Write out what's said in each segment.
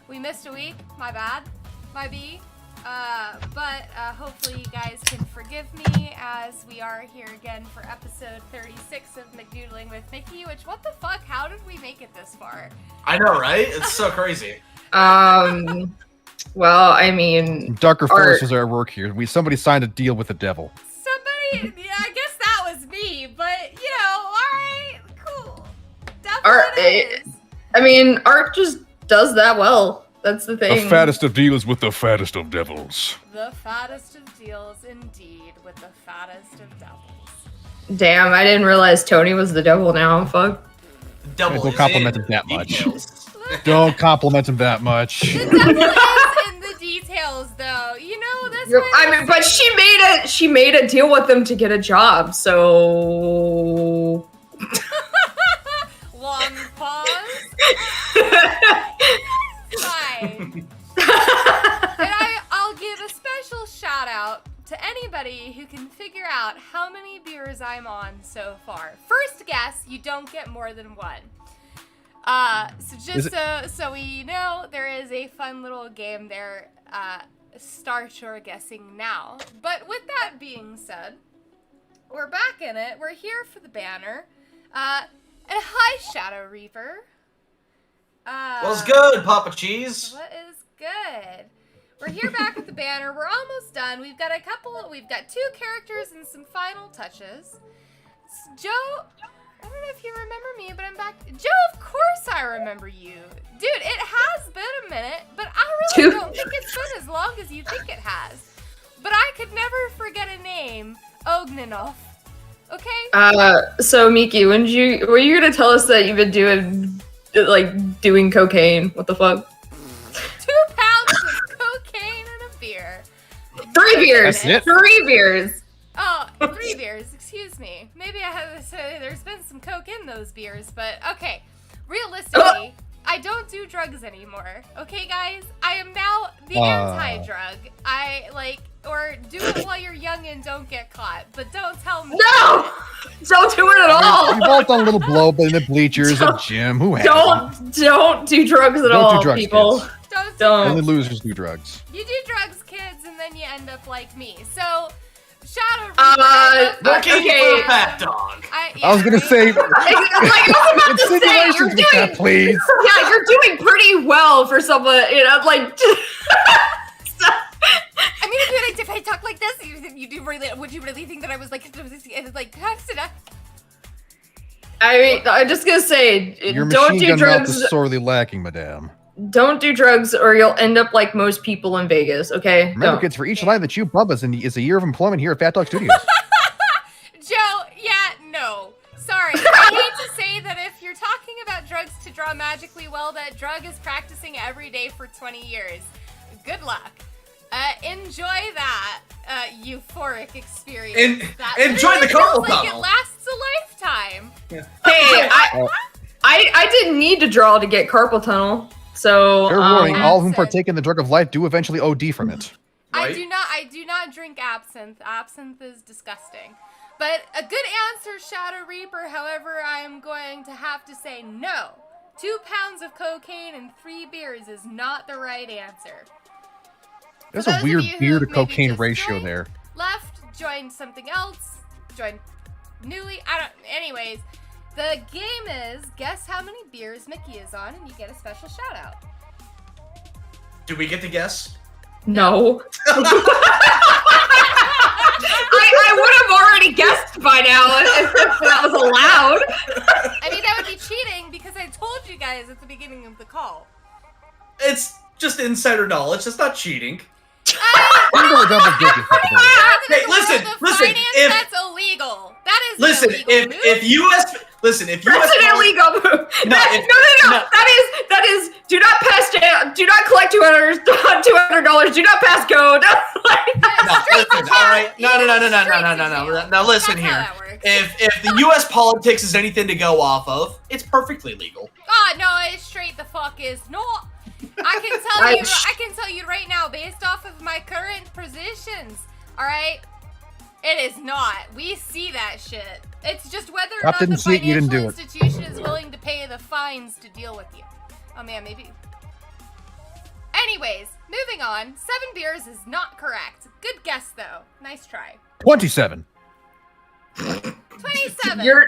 We missed a week. My bad. My B. But hopefully you guys can forgive me as we are here again for episode 36 of MikDoodling with Miki, which, what the fuck? How did we make it this far? I know, right? It's so crazy. Well, I mean... Darker forces are at work here. Somebody signed a deal with the devil. Somebody... Yeah, I guess that was me, but, you know, alright, cool. Definitely is. I mean, Art just does that well. That's the thing. The fattest of dealers with the fattest of devils. The fattest of deals, indeed, with the fattest of devils. Damn, I didn't realize Tony was the devil now. Fuck. Devil Don't is compliment in him that much. details. Don't compliment him that much. The devil is in the details, though. You know, that's what I mean, but she made a deal with them to get a job, so... Long pause. Fine. And I'll give a special shout out to anybody who can figure out how many beers I'm on so far. First guess, you don't get more than one. So just so we know, there is a fun little game there. Start your guessing now. But with that being said, we're back in it. We're here for the banner. And hi, Shadow Reaper. What's good, Papa Cheese? What is good? We're here back with the banner. We're almost done. We've got we've got 2 characters and some final touches. Joe, I don't know if you remember me, but I'm back. Joe, of course I remember you. Dude, it has been a minute, but I really don't think it's been as long as you think it has. But I could never forget a name, Ogninoff. Okay? So Miki, were you gonna tell us that you've been doing cocaine? What the fuck? 2 pounds of cocaine and a beer. 3 beers! That's it? 3 beers! Oh, 3 beers, excuse me. Maybe I have to say there's been some coke in those beers, but okay. Realistically, I don't do drugs anymore. Okay, guys? I am now the anti-drug. Or do it while you're young and don't get caught, but don't tell me. No! Don't do it at all! We've all done a little blow up in the bleachers at gym. Who hasn't? Don't do drugs at all, Don't do drugs, people. kids. Don't. Only losers do drugs. You do drugs, kids, and then you end up like me. So, Shadow Reaper. Okay. Phatdog. I was gonna say, you're with that, please. Yeah, you're doing pretty well for someone, you know, like... I mean, if I talk like this, would you really think that I was like I mean, I'm just gonna say, Your don't machine do gun mouth drugs. is sorely lacking, madame. Don't do drugs, or you'll end up like most people in Vegas. Okay. Remember, kids, for each line that you bub us is a year of employment here at Phatdog Studios. Joe, no. Sorry. I hate to say that if you're talking about drugs to draw magically well, that drug is practicing every day for 20 years. Good luck. Enjoy that euphoric experience. Enjoy the carpal like tunnel. It lasts a lifetime. Yeah. Hey, I didn't need to draw to get carpal tunnel, so. Fair warning: all whom Absinthe. partake in the drug of life do eventually OD from it. Right? I do not drink absinthe. Absinthe is disgusting. But a good answer, Shadow Reaper. However, I am going to have to say no. 2 pounds of cocaine and 3 beers is not the right answer. There's For a those weird of you who beer to maybe cocaine just ratio joined, there. Left, joined something else, joined newly. Anyways, the game is guess how many beers Miki is on, and you get a special shout out. Do we get to guess? No. I would have already guessed by now if that was allowed. I mean, that would be cheating because I told you guys at the beginning of the call. It's just insider knowledge. It's not cheating. Double digits. Hey, listen. If That's illegal. That is listen, an illegal move. if US That's an illegal move. No. That is. Do not pass down. Do not collect $200. Do not pass go. Listen, all right. No. Now listen That's how here. that works. If the U.S. politics is anything to go off of, it's perfectly legal. Oh no, it straight the fuck is not. I can tell you right now, based off of my current positions. All right, it is not. We see that shit. It's just whether or not the didn't see it, you didn't financial do it. institution is willing to pay the fines to deal with you. Oh man, maybe. Anyways, moving on. 7 beers is not correct. Good guess, though. Nice try. 27. 27. You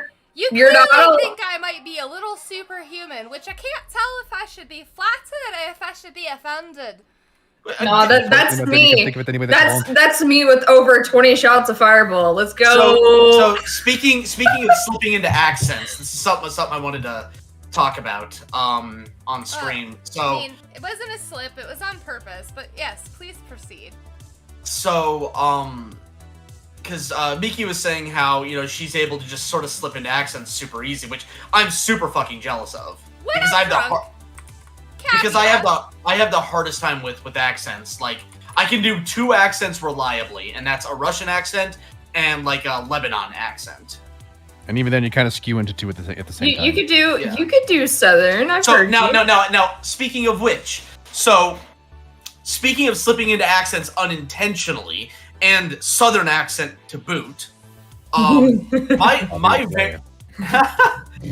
You're clearly not- think I might be a little superhuman, which I can't tell if I should be flattered or if I should be offended. No, that's Think of me. it any way that's wrong. That's me with over 20 shots of Fireball. Let's go. So speaking of slipping into accents, this is something I wanted to talk about on stream. I mean, it wasn't a slip, it was on purpose, but yes, please proceed. So, because Miki was saying how, you know, she's able to just sort of slip into accents super easy, which I'm super fucking jealous of. When because I'm drunk, I have the hardest time with accents. Like, I can do 2 accents reliably, and that's a Russian accent and like a Lebanon accent. And even then, you kind of skew into 2 at the same time. You could do Southern. I've So heard you. now, speaking of which, so speaking of slipping into accents unintentionally and Southern accent to boot,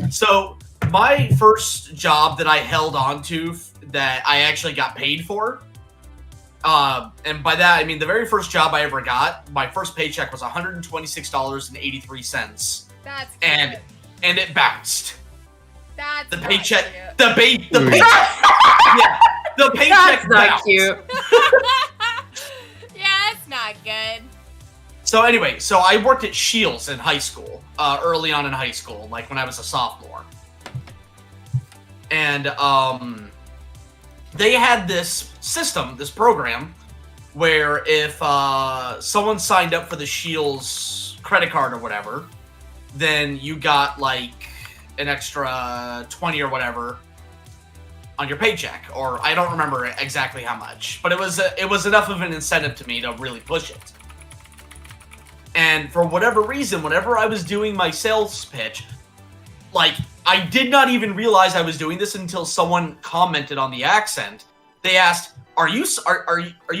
so my first job that I held on to that I actually got paid for, and by that I mean the very first job I ever got, my first paycheck was $126.83. that's and cute. and it bounced. That's The not paycheck, cute. the paycheck, yeah, the paycheck That's not bounced. cute. Yeah, it's not good. So anyway, so I worked at Shields in high school, early on in high school, like when I was a sophomore. And they had this system, this program, where if someone signed up for the Shields credit card or whatever, then you got like an extra 20 or whatever on your paycheck, or I don't remember exactly how much, but it was enough of an incentive to me to really push it. And for whatever reason, whenever I was doing my sales pitch, like, I did not even realize I was doing this until someone commented on the accent. They asked, "Are you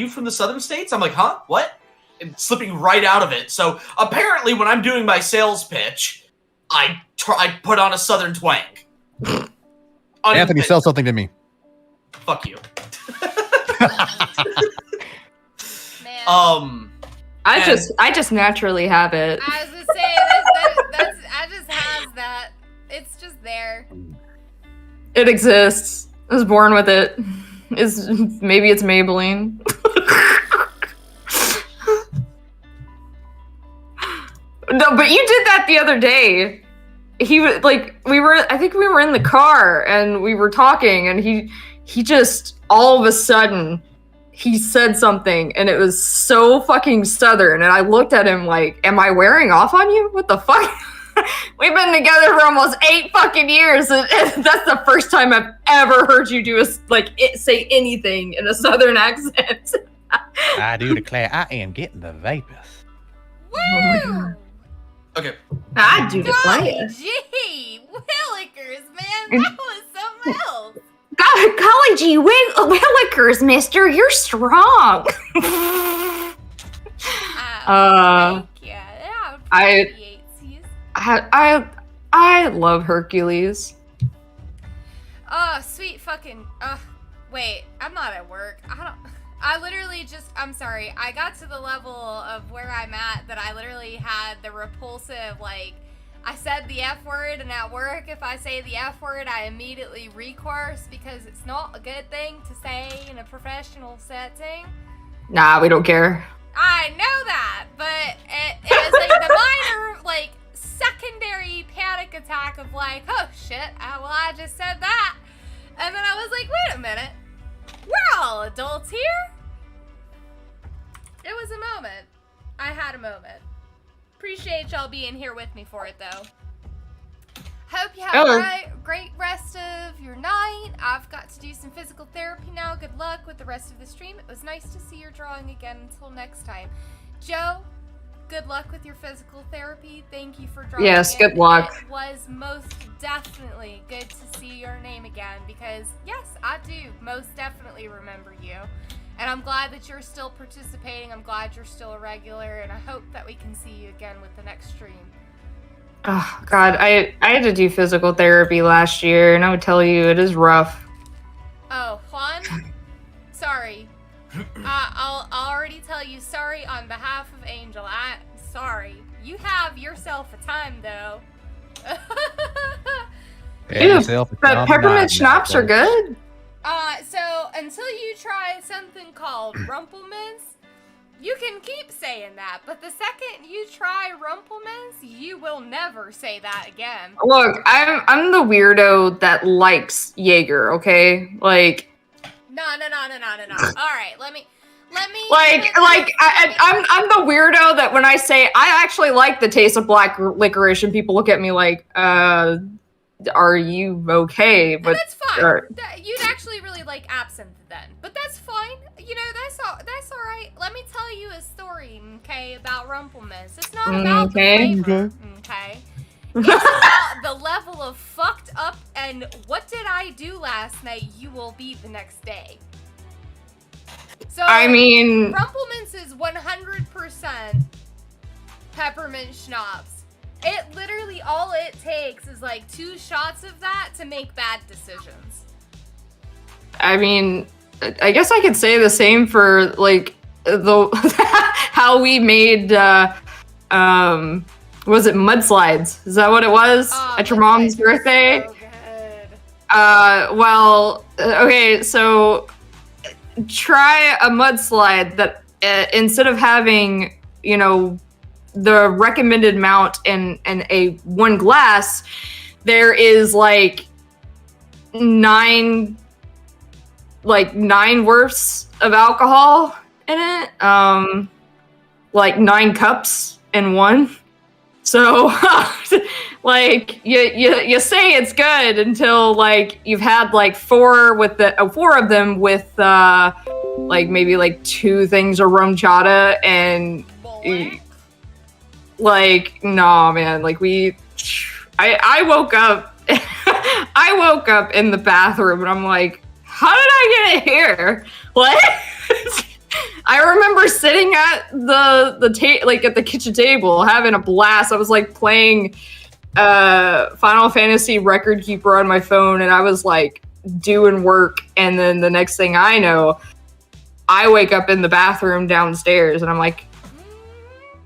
from the southern states?" I'm like, "Huh? What?" And slipping right out of it. So apparently, when I'm doing my sales pitch, I put on a southern twang. Anthony, sell something to me. Fuck you. Man. I just naturally have it. I was gonna say I just have that. It's just there. It exists. I was born with it. Maybe it's Maybelline. No, but you did that the other day. He was like, I think we were in the car and we were talking, and he just all of a sudden he said something, and it was so fucking southern, and I looked at him like, am I wearing off on you? What the fuck? We've been together for almost 8 fucking years, and that's the first time I've ever heard you say anything in a southern accent. I do declare I am getting the vapors. Woo! Okay. I do Golly declare. gee, Willikers, man, that was something else. Golly gee, Willikers, mister, you're strong. Thank you. Yeah, appreciate you. I love Hercules. Oh, sweet fucking. Wait, I'm not at work. I literally I'm sorry. I got to the level of where I'm at that I literally had the repulsive, like, I said the F word, and at work, if I say the F word, I immediately recourse because it's not a good thing to say in a professional setting. Nah, we don't care. I know that, but it was like the minor, like, secondary panic attack of like, oh shit, I just said that. And then I was like, wait a minute. We're all adults here. It was a moment. I had a moment. Appreciate y'all being here with me for it, though. Hope you have a great rest of your night. I've got to do some physical therapy now. Good luck with the rest of the stream. It was nice to see your drawing again. Until next time. Joe, good luck with your physical therapy. Thank you for drawing. Yes, good luck. It was most definitely good to see your name again because, yes, I do most definitely remember you. And I'm glad that you're still participating. I'm glad you're still a regular, and I hope that we can see you again with the next stream. Oh, God, I had to do physical therapy last year, and I would tell you, it is rough. Oh, Juan? Sorry. I'll already tell you sorry on behalf of Angel. Sorry. You have yourself a time, though. Ew, but peppermint schnapps are good. So until you try something called Rumplemints, you can keep saying that, but the second you try Rumplemints, you will never say that again. Look, I'm the weirdo that likes Jaeger, okay? Like No. Alright, let me I'm the weirdo that when I say I actually like the taste of black licorice and people look at me like, are you okay? But that's fine. You'd actually really like absinthe then, but that's fine. You know, that's all right. Let me tell you a story, okay, about Rumplemints. It's not about the flavor, okay? It's about the level of fucked up and what did I do last night you will be the next day. So, I mean, Rumplemints is 100% peppermint schnapps. It literally, all it takes is like 2 shots of that to make bad decisions. I mean, I guess I could say the same for like the how we made was it mudslides? Is that what it was at your mom's birthday? So good. Well, okay, so try a mudslide that instead of having, you know, the recommended amount in a one glass, there is like 9 worths of alcohol in it. Like 9 cups in one. So like you say it's good until like you've had like 4 of them with like maybe like 2 things of rum chata and like no man, like I woke up I woke up in the bathroom and I'm like, how did I get here? What? I remember sitting at at the kitchen table having a blast. I was like playing Final Fantasy Record Keeper on my phone and I was like doing work, and then the next thing I know, I wake up in the bathroom downstairs and I'm like,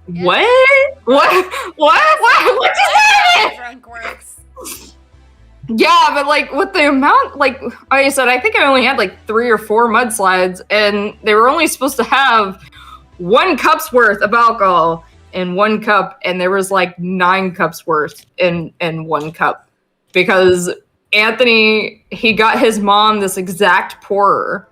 what just happened? Drunk works. Yeah, but like with the amount, like I said, I think I only had like 3 or 4 mudslides, and they were only supposed to have 1 cup's worth of alcohol in 1 cup, and there was like 9 cups worth in 1 cup, because Anthony, he got his mom this exact pourer,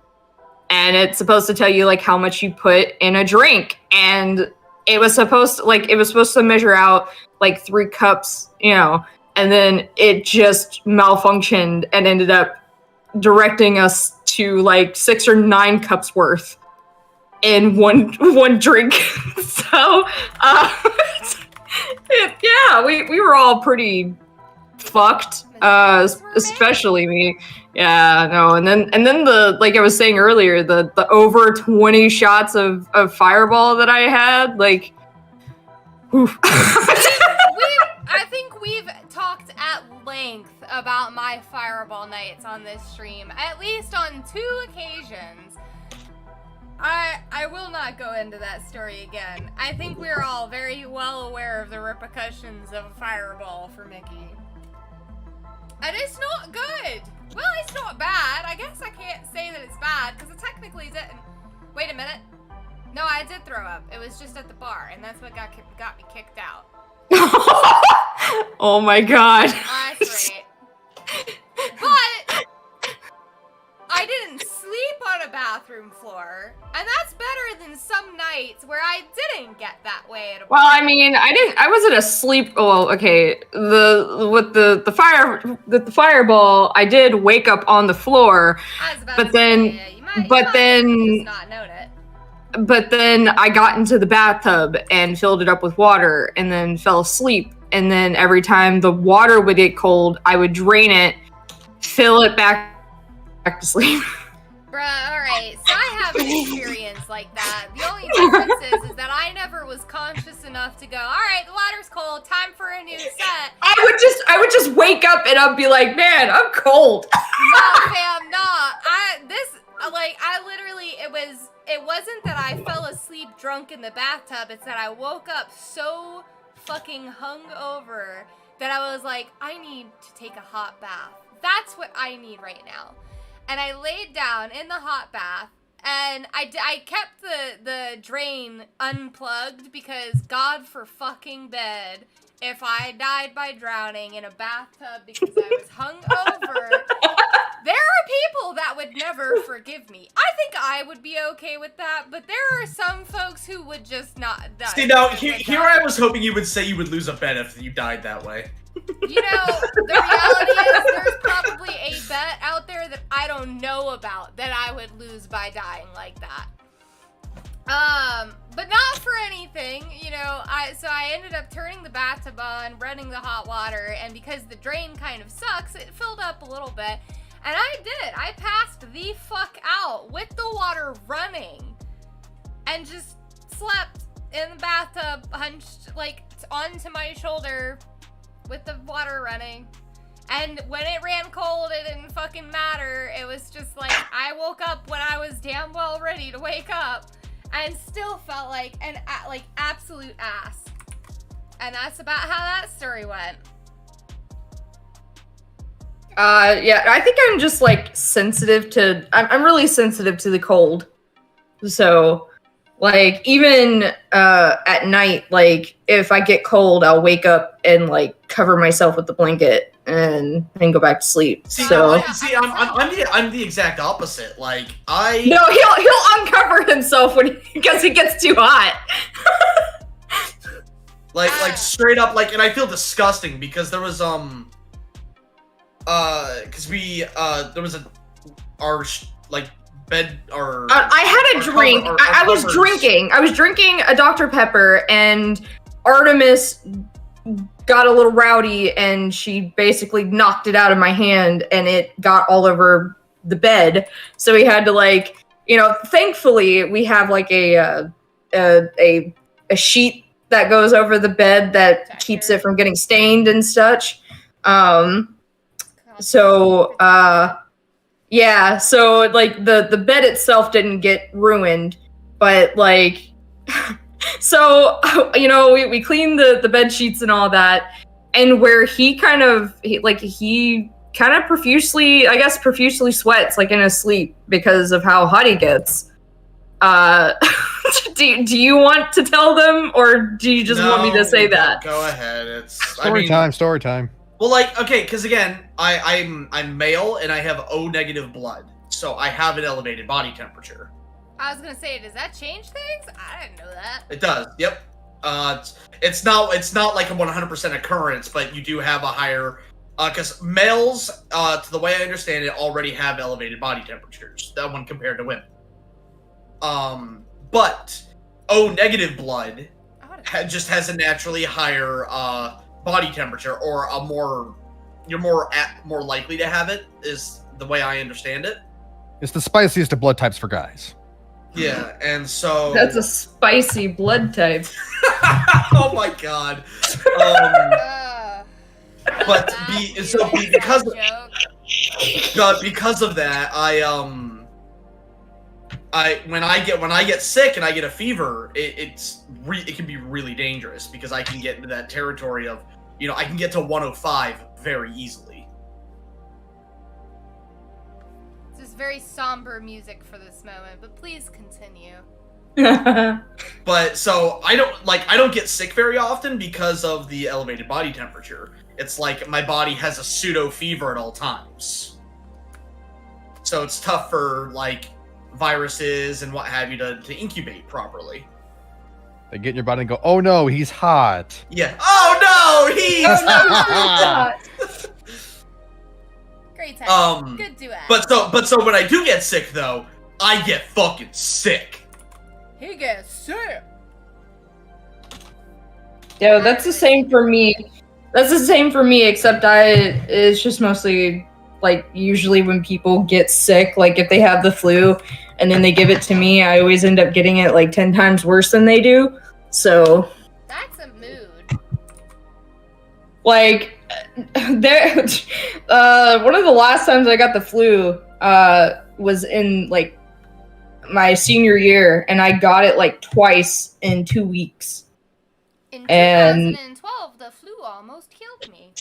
and it's supposed to tell you like how much you put in a drink, and it was supposed to measure out like 3 cups, you know. And then it just malfunctioned and ended up directing us to like 6 or 9 cups worth in one drink. So, yeah, we were all pretty fucked, especially me. Yeah, no, and then the, like I was saying earlier, the over 20 shots of Fireball that I had, like, oof. I think we've talked at length about my Fireball nights on this stream, at least on 2 occasions. I will not go into that story again. I think we're all very well aware of the repercussions of Fireball for Miki. And it's not good. Well, it's not bad. I guess I can't say that it's bad, because it technically didn't. Wait a minute. No, I did throw up. It was just at the bar, and that's what got me kicked out. Oh my god. That's right. But I didn't sleep on a bathroom floor, and that's better than some nights where I didn't get that way at a Well, I mean, I wasn't asleep. Oh, okay. The Fireball, I did wake up on the floor, but then you might just not known it. But then I got into the bathtub and filled it up with water and then fell asleep. And then every time the water would get cold, I would drain it, fill it back to sleep. Bruh, alright, so I have an experience like that. The only difference is that I never was conscious enough to go, alright, the water's cold, time for a new set. I would just wake up and I'd be like, man, I'm cold. No, fam, no. it wasn't that I fell asleep drunk in the bathtub. It's that I woke up so fucking hungover that I was like, I need to take a hot bath. That's what I need right now. And I laid down in the hot bath, and I kept the drain unplugged because God for fucking bed if I died by drowning in a bathtub because I was hungover. There are people that would never forgive me. I think I would be okay with that, but there are some folks who would just not die. See, now, here I was hoping you would say you would lose a bet if you died that way. You know, the reality is there's probably a bet out there that I don't know about that I would lose by dying like that. But not for anything, you know, so I ended up turning the bathtub on, running the hot water, and because the drain kind of sucks, it filled up a little bit. And I did. I passed the fuck out with the water running and just slept in the bathtub, hunched like onto my shoulder with the water running. And when it ran cold, it didn't fucking matter. It was just like I woke up when I was damn well ready to wake up and still felt like an absolute ass. And that's about how that story went. Yeah, I think I'm just like sensitive to. I'm really sensitive to the cold. So, like, even at night, like if I get cold, I'll wake up and like cover myself with the blanket and then go back to sleep. See, so I'm the exact opposite. Like no, he'll uncover himself because he gets too hot. like straight up, like, and I feel disgusting because there was because we there was bed or I had a drink. I was drinking a Dr. Pepper, and Artemis got a little rowdy and she basically knocked it out of my hand and it got all over the bed. So we had to, like, you know, thankfully we have like a sheet that goes over the bed that keeps it from getting stained and such. Yeah, so like the bed itself didn't get ruined, but like so, you know, we cleaned the bed sheets and all that, and where he kind of profusely sweats like in his sleep because of how hot he gets. Do you want to tell them, or do you just want me to say that? Go ahead. It's Story time. Well, like, okay, because again, I'm male and I have O negative blood, so I have an elevated body temperature. I was gonna say, does that change things? I didn't know that. It does. Yep. It's not like a 100% occurrence, but you do have a higher. Because males, to the way I understand it, already have elevated body temperatures. That one compared to women. But O negative blood just has a naturally higher body temperature, or you're more likely to have it, is the way I understand it. It's the spiciest of blood types for guys. Yeah, and so that's a spicy blood type. Oh my god. Because of that, when I get sick and I get a fever, it can be really dangerous because I can get into that territory of, you know, I can get to 105 very easily. This is very somber music for this moment, but please continue. But so I don't get sick very often because of the elevated body temperature. It's like my body has a pseudo fever at all times. So it's tough for like viruses and what have you to incubate properly. They get in your body and go, oh no, he's hot. Yeah. Oh no, he's hot. Great time. Good duet. But so when I do get sick though, I get fucking sick. He gets sick. Yeah, that's the same for me. Except it's just mostly like usually when people get sick, like if they have the flu and then they give it to me, I always end up getting it like 10 times worse than they do. So that's a mood. Like there one of the last times I got the flu was in like my senior year, and I got it like twice in 2 weeks. In And 2012, the flu almost killed me.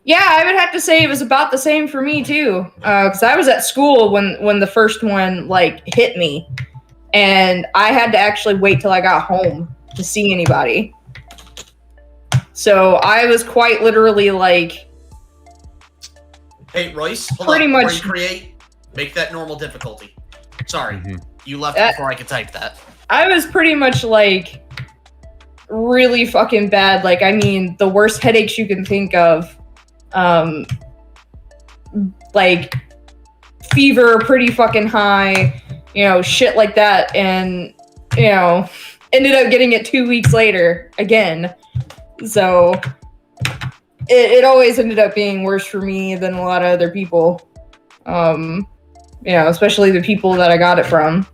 yeah, I would have to say it was about the same for me too, because I was at school when the first one like hit me, and I had to actually wait till I got home to see anybody. So I was quite literally like, Hey, Royce, hold Pretty on. much- Before you create, make that normal difficulty. Sorry, Mhm. you left That- before I could type that. I was pretty much like really fucking bad. Like, I mean, the worst headaches you can think of. Like fever pretty fucking high, shit like that. And, ended up getting it 2 weeks later again. So it always ended up being worse for me than a lot of other people. Especially the people that I got it from.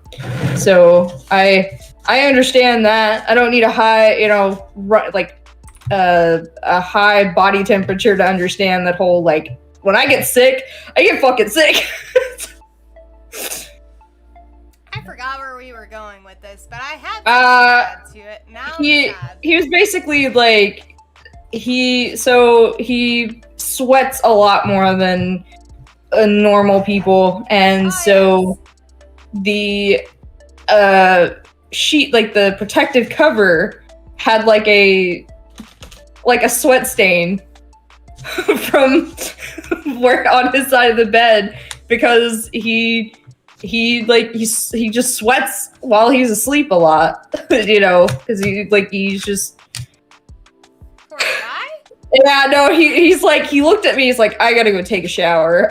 So I understand that. I don't need a high, a high body temperature to understand that whole, like, when I get sick, I get fucking sick. I forgot where we were going with this, but I had to add to it. Now he I'm sad. was basically like, he sweats a lot more than normal people, and Oh, the sheet, like the protective cover, had like a sweat stain from where on his side of the bed, because he just sweats while he's asleep a lot, because he's just. Poor guy? Yeah, no, he's like, he looked at me, he's like, I gotta go take a shower.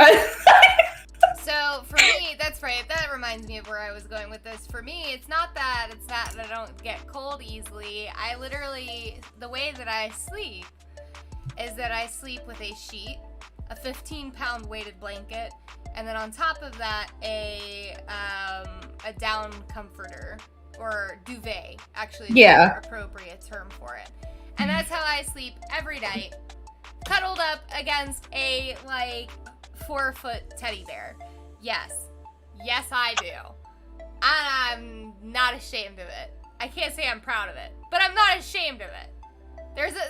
So for me, that's right. That reminds me of where I was going with this. For me, it's not that I don't get cold easily. I literally, the way that I sleep is that I sleep with a sheet, a 15-pound weighted blanket, and then on top of that, a down comforter, or duvet, actually, is Yeah. the more appropriate term for it. And that's how I sleep every night, cuddled up against a, 4-foot teddy bear. Yes, I do. And I'm not ashamed of it. I can't say I'm proud of it, but I'm not ashamed of it.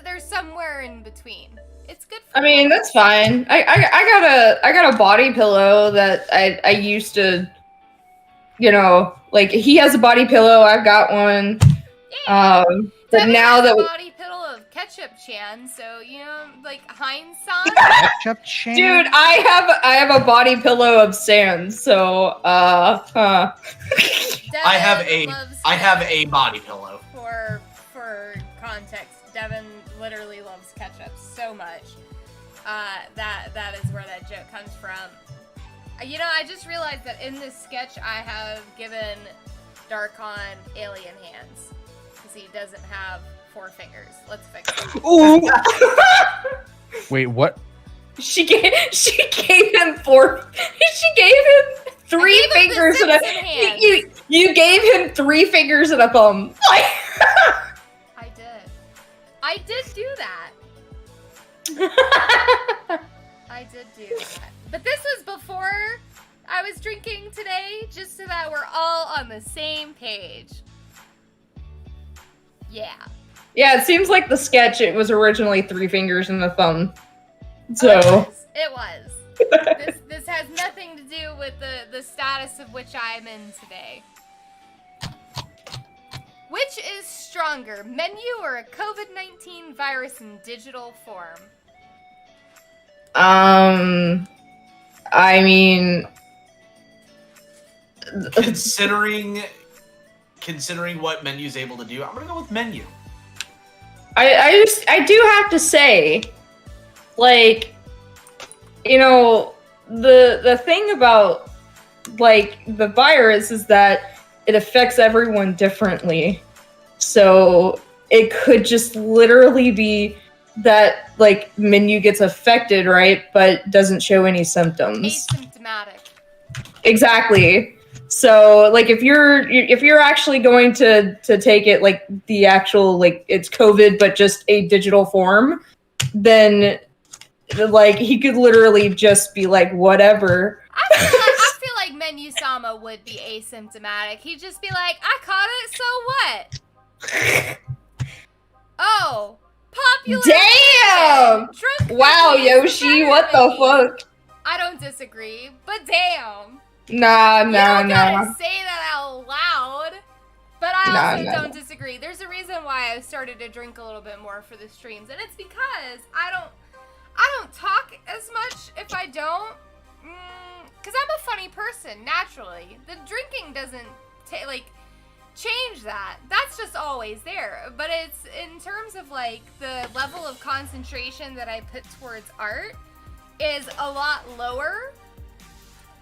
There's somewhere in between. It's good for I mean, that's fine. I got a body pillow that I used to, like, he has a body pillow, I've got one. But Devin now has that a body pillow of ketchup chan, so like Heinz san. Ketchup Chan? dude, I have a body pillow of sand, so I have loves a body pillow. For context, Devin literally loves ketchup so much. That is where that joke comes from. I just realized that in this sketch I have given Darkon alien hands, because he doesn't have 4 fingers. Let's fix it. ooh. Wait, what? She gave him 4. She gave him 3 I gave him the fingers and Simpson hands. you gave him 3 fingers and a thumb. I did do that. I did do that. But this was before I was drinking today, just so that we're all on the same page. Yeah. Yeah, it seems like the sketch, it was originally 3 fingers and a thumb. So It was. This has nothing to do with the status of which I am in today. Which is stronger, menu or a COVID-19 virus in digital form? I mean, Considering what Menu's able to do, I'm gonna go with Menu. I do have to say, like, the thing about, like, the virus is that it affects everyone differently. So it could just literally be that, like, Menu gets affected, right, but doesn't show any symptoms. Asymptomatic. Exactly. So, like, if you're actually going to take it, like, the actual, like, it's COVID but just a digital form, then, like, he could literally just be like, whatever. I feel like Menu saw Obama would be asymptomatic. He'd just be like, I caught it, so what? Oh, popular. Damn! Drunk Wow, Mickey is Yoshi, better what the Mickey. fuck? I don't disagree, but damn. Nah. You don't gotta say that out loud. But I also Nah. don't disagree. There's a reason why I started to drink a little bit more for the streams, and it's because I don't talk as much if I don't, because I'm a funny person naturally. The drinking doesn't change that. That's just always there. But it's in terms of like the level of concentration that I put towards art is a lot lower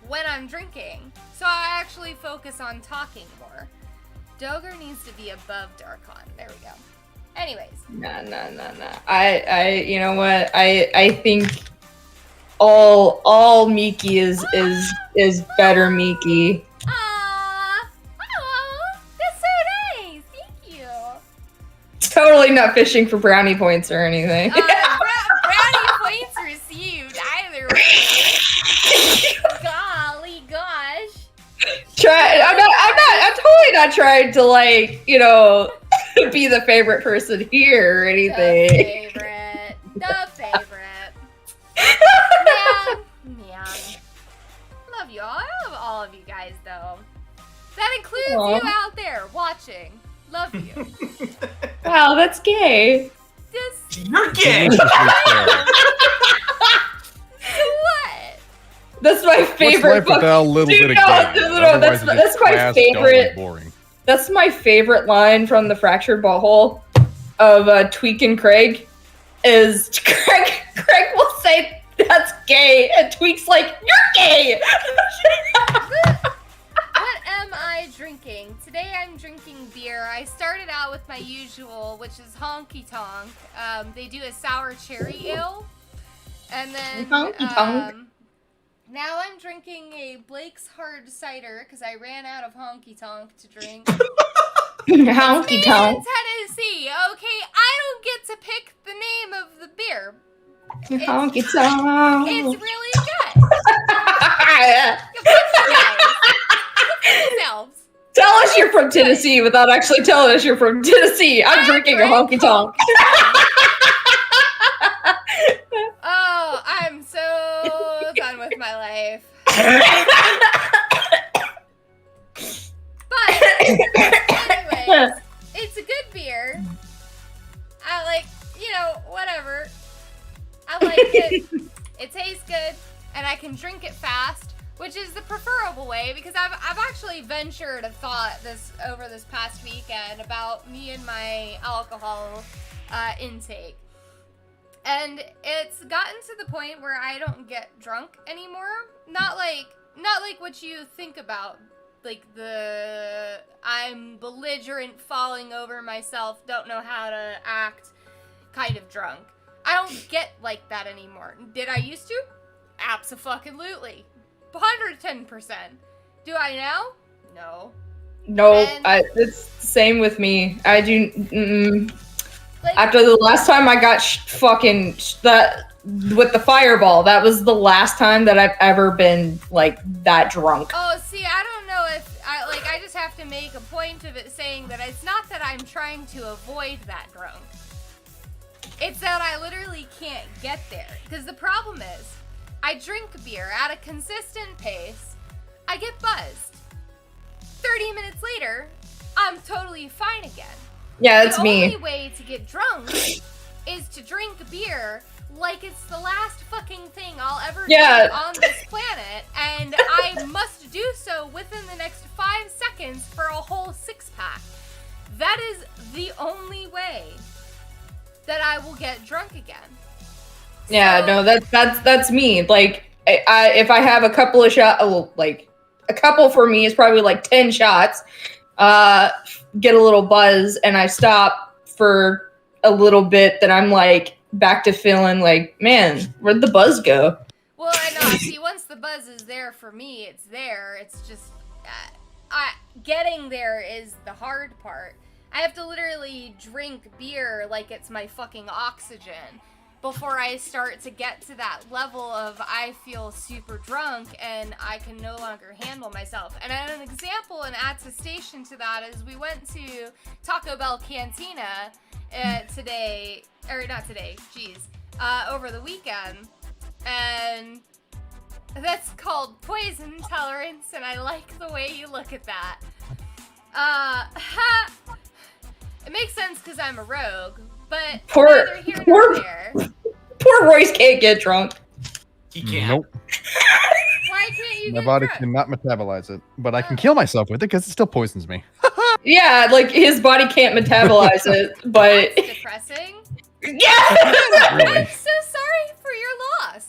when I'm drinking. So I actually focus on talking more. Doger needs to be above Darkon. There we go. Anyways. Nah. I you know what? I think all Miki is better Miki. Aww, that's so nice. Thank you. Totally not fishing for brownie points or anything. Brownie points received either way. Golly gosh. I'm totally not trying to like, you know, be the favorite person here or anything. The favorite. Man. Love you all. I love all of you guys though. That includes Aww. you out there watching. Love you. Wow, that's gay. You're gay. What? That's my favorite. What's life without a little bit of gay? That's my Class, dull, and favorite. boring. That's my favorite line from the Fractured Butthole of Tweak and Craig. Is Craig will say that's gay, and Tweak's like, you're gay. What am I drinking? Today I'm drinking beer. I started out with my usual, which is Honky Tonk. They do a sour cherry ale. And then Honky Tonk. now I'm drinking a Blake's Hard Cider because I ran out of Honky Tonk to drink. Honky It's Tonk. in Tennessee, okay? I don't get to pick the name of the beer. Honky Tonk. It's really good. Go fuck you guys. Go fuck yourselves. Tell us you're from Tennessee without actually telling us you're from Tennessee. I'm drinking a honky tonk. Oh, I'm so done with my life. But, anyways, it's a good beer. I like, whatever. I like it. It tastes good, and I can drink it fast, which is the preferable way, because I've actually ventured a thought over this past weekend about me and my alcohol intake. And it's gotten to the point where I don't get drunk anymore. Not like what you think about, like I'm belligerent, falling over myself, don't know how to act kind of drunk. I don't get like that anymore. Did I used to? Abso-fucking-lutely. 110%. Do I now? No. No, And- it's the same with me. I do. Like, After the last time I got that with the fireball, that was the last time that I've ever been like that drunk. oh, see, I don't know if I just have to make a point of it saying that it's not that I'm trying to avoid that drunk. It's that I literally can't get there. Because the problem is, I drink beer at a consistent pace, I get buzzed. 30 minutes later, I'm totally fine again. Yeah, that's the me. only way to get drunk is to drink beer like it's the last fucking thing I'll ever do on this planet, and I must do so within the next 5 seconds for a whole 6-pack. That is the only way that I will get drunk again. Yeah, no, that's me. Like, if I have a couple of shots, like a couple for me is probably like 10 shots. Get a little buzz, and I stop for a little bit. Then I'm like back to feeling like, man, where'd the buzz go? Well, I know. See, once the buzz is there for me, it's there. It's just, getting there is the hard part. I have to literally drink beer like it's my fucking oxygen. before I start to get to that level of I feel super drunk and I can no longer handle myself. And an example, an attestation to that is we went to Taco Bell Cantina over the weekend. And that's called poison tolerance, and I like the way you look at that. It makes sense because I'm a rogue, but neither here nor there. Poor Royce can't get drunk. He can't. Nope. Why can't you My get body drunk? cannot metabolize it, but I can kill myself with it because it still poisons me. Yeah, like his body can't metabolize it, but That's depressing. yeah. Really? I'm so sorry for your loss.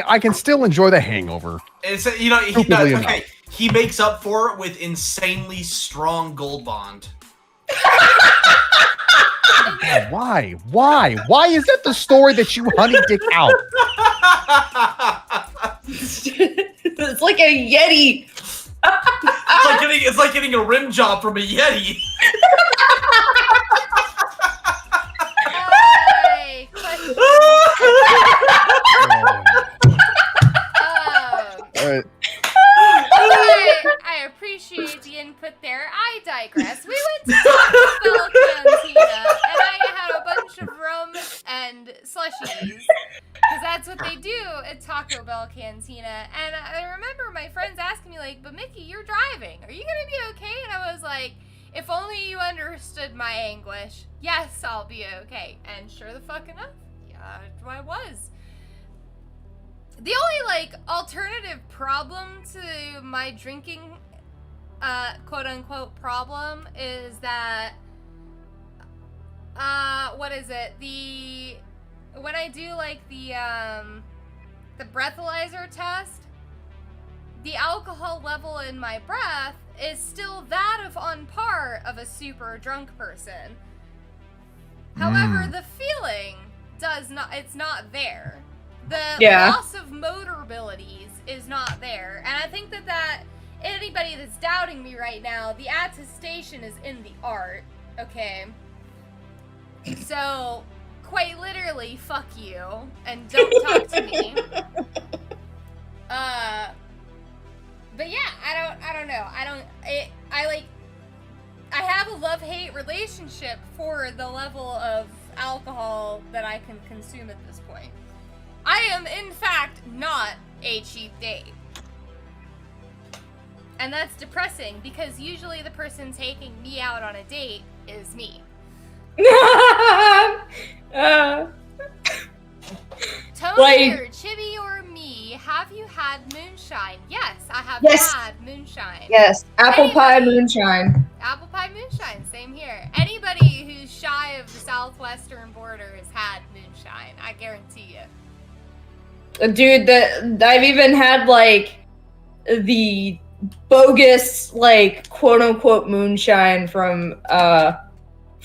I can still enjoy the hangover. It's he does. Stupidly Okay, enough. he makes up for it with insanely strong gold bond. God, why? Why is that the story that you honey dick out? It's like a Yeti. It's like getting a rim job from a Yeti. Hey, question. All right. I appreciate the input there. I digress. We went to Taco Bell Cantina, and I had a bunch of rum and slushies, because that's what they do at Taco Bell Cantina. And I remember my friends asking me, like, but Miki, you're driving. Are you going to be okay? And I was like, if only you understood my anguish. Yes, I'll be okay. And sure the fuck enough, yeah, I was. The only, like, alternative problem to my drinking, quote-unquote problem is that, what is it? When I do, like, the breathalyzer test, the alcohol level in my breath is still that of on par of a super drunk person. However, the feeling it's not there. The loss of motor abilities is not there. And I think that anybody that's doubting me right now, the attestation is in the art, okay? So, quite literally, fuck you, and don't talk to me. But yeah, I don't know. I have a love-hate relationship for the level of alcohol that I can consume at this point. I am, in fact, not a cheap date. And that's depressing, because usually the person taking me out on a date is me. Tony or Chibi or me, have you had moonshine? Yes, I have had moonshine. Yes, apple pie moonshine. Apple pie moonshine, same here. Anybody who's shy of the southwestern border has had moonshine, I guarantee you. Dude, I've even had, like, the bogus, like, quote-unquote moonshine from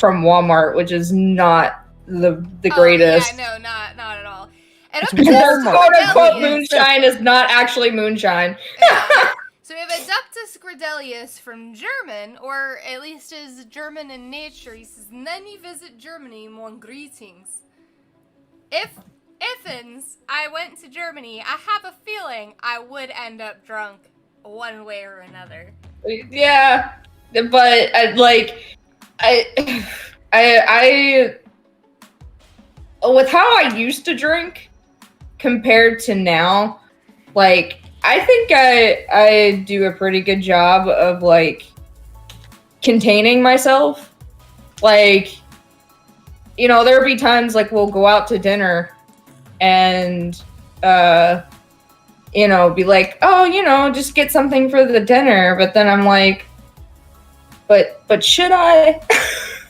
Walmart, which is not the greatest. Yeah, no, not at all. And Their quote-unquote moonshine is not actually moonshine. Yeah. So we have Adeptus Gridelius from German, or at least is German in nature. He says, and then you visit Germany, more greetings. Ifins, I went to Germany, I have a feeling I would end up drunk one way or another. Yeah, but I with how I used to drink compared to now, like, I think I do a pretty good job of, like, containing myself. Like, you know, there'll be times, like, we'll go out to dinner and, you know, be like, oh, you know, just get something for the dinner. But then I'm like, but should I?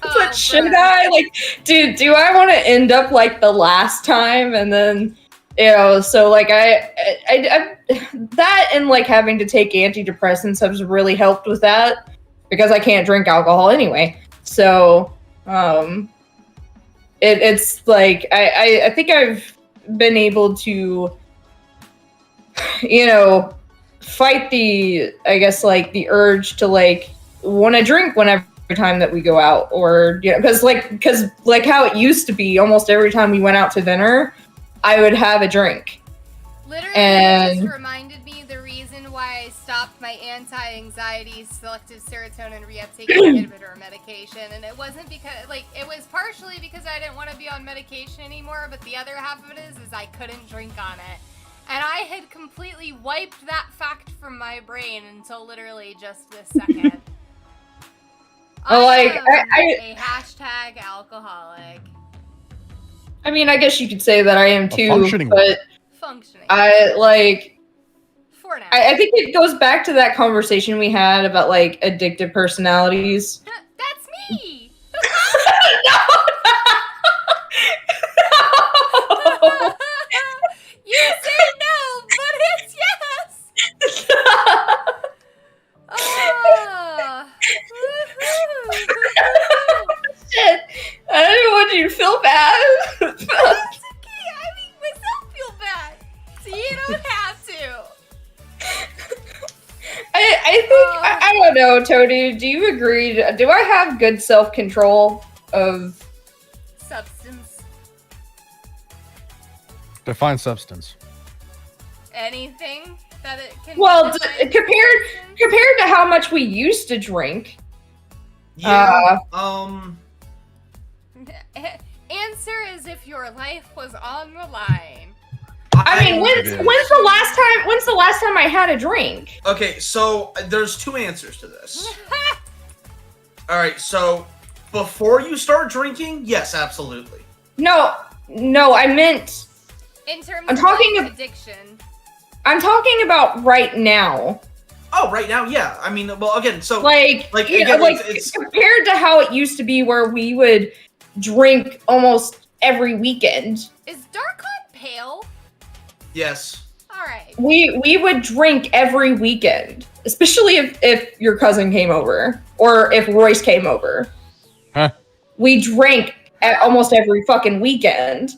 But should I? Like, do I want to end up like the last time? And then, you know, so like I that and like having to take antidepressants has really helped with that, because I can't drink alcohol anyway. So, it's like, I think I've been able to, you know, fight the, I guess, like, the urge to, like, want to drink whenever time that we go out, or because like how it used to be, almost every time we went out to dinner, I would have a drink. Literally, And- it just reminded me the reason why I stopped my anti-anxiety selective serotonin reuptake inhibitor medication, and it wasn't because, like, it was partially because I didn't want to be on medication anymore, but the other half of it is I couldn't drink on it. And I had completely wiped that fact from my brain until literally just this second. Well, like, a hashtag alcoholic. I mean, I guess you could say that I am A too, functioning but Functioning. I like. For now. I think it goes back to that conversation we had about like addictive personalities. That's me! You say no, but it's yes! Oh, Shit! I didn't want you to feel bad. That's okay, I make myself feel bad. So you don't have to. I think I don't know, Tony. Do you agree? Do I have good self-control of? Substance. Define substance. Anything that it can Well, define compared to how much we used to drink. Yeah. Answer is if your life was on the line. I mean, It is. when's the last time I had a drink? Okay, so there's two answers to this. All right, so before you start drinking, yes, absolutely. No, I meant In terms I'm of talking like, ab- addiction. I'm talking about right now. Oh, right now, yeah. I mean, well, again, so Like again, it's compared to how it used to be, where we would drink almost every weekend. Is Darkon pale? yes. Alright. We would drink every weekend, especially if your cousin came over or if Royce came over. Huh. We drank almost every fucking weekend.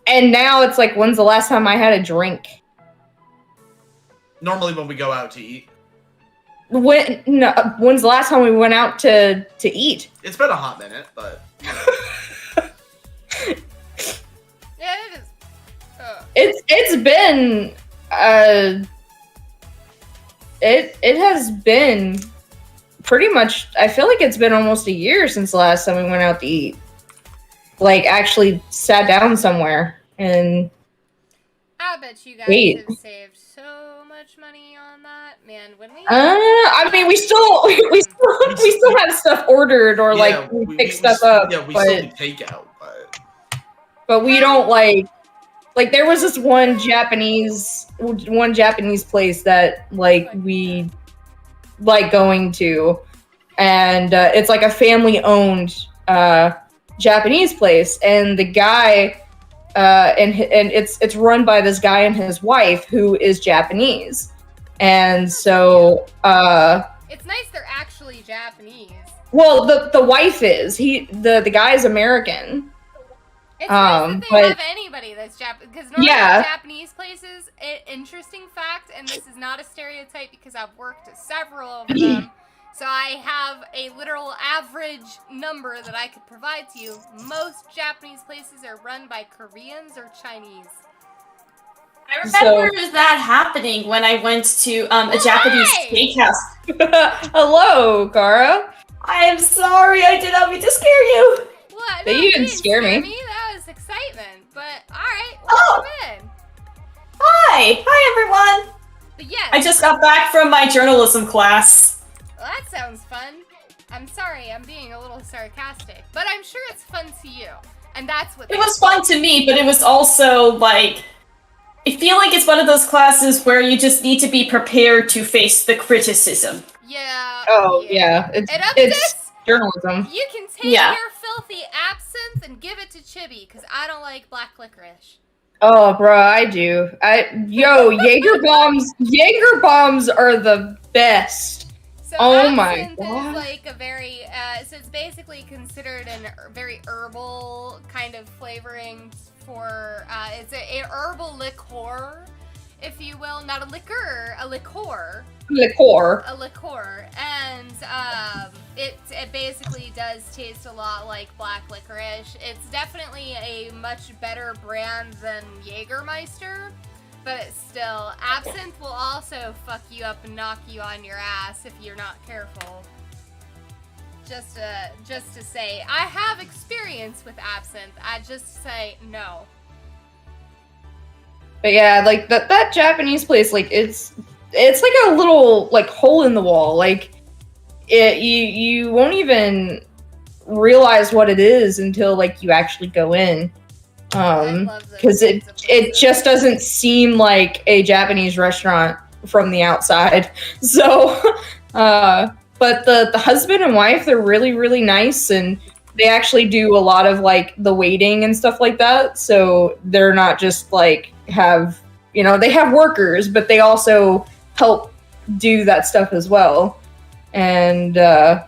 And now it's like, when's the last time I had a drink? Normally when we go out to eat. When's the last time we went out to eat? It's been a hot minute, but Yeah, it is. It's been it has been pretty much, I feel like it's been almost a year since the last time we went out to eat. Like actually sat down somewhere and I bet you guys Wait. have saved so much money on that. Man, when we I mean we still have stuff ordered or yeah, like we pick stuff up. Yeah, we but, still do takeout, but we don't like there was this one Japanese place that like we like going to, and it's like a family owned Japanese place, and the guy and it's run by this guy and his wife who is Japanese, and so it's nice they're actually Japanese. well the wife is the guy is American. It's nice that they but- have anybody that's Japanese, because normally Yeah. Japanese places, interesting fact, and this is not a stereotype because I've worked at several of them, so I have a literal average number that I could provide to you. Most Japanese places are run by Koreans or Chinese. I remember that happening when I went to a Japanese Hey! steakhouse. Hello, Kara. I am sorry, I did not mean to scare you. What? But you didn't scare me. That was excitement, but alright, Oh. welcome in. Hi everyone. But yes, I just got back from my journalism class. well, that sounds fun. I'm sorry, I'm being a little sarcastic, but I'm sure it's fun to you. And that's what It was fun to me, but it was also like, I feel like it's one of those classes where you just need to be prepared to face the criticism. Yeah. Oh yeah, And up it's this, journalism. you can take Yeah. your filthy absinthe and give it to Chibi, because I don't like black licorice. Oh, bro, I do. Jaeger bombs are the best. So Oh my absinthe God. is like a very, so it's basically considered very herbal kind of flavoring for, it's a herbal liqueur. if you will, not a liquor, a liqueur. Liqueur. A liqueur, and it basically does taste a lot like black licorice. It's definitely a much better brand than Jägermeister, but it's still, absinthe will also fuck you up and knock you on your ass if you're not careful. Just to say, I have experience with absinthe. I just say no. But yeah, like that Japanese place, like it's like a little like hole in the wall. Like you won't even realize what it is until like you actually go in. Because it just doesn't seem like a Japanese restaurant from the outside. So but the husband and wife, they're really, really nice, and they actually do a lot of like the waiting and stuff like that. So they're not just like they have workers, but they also help do that stuff as well. And the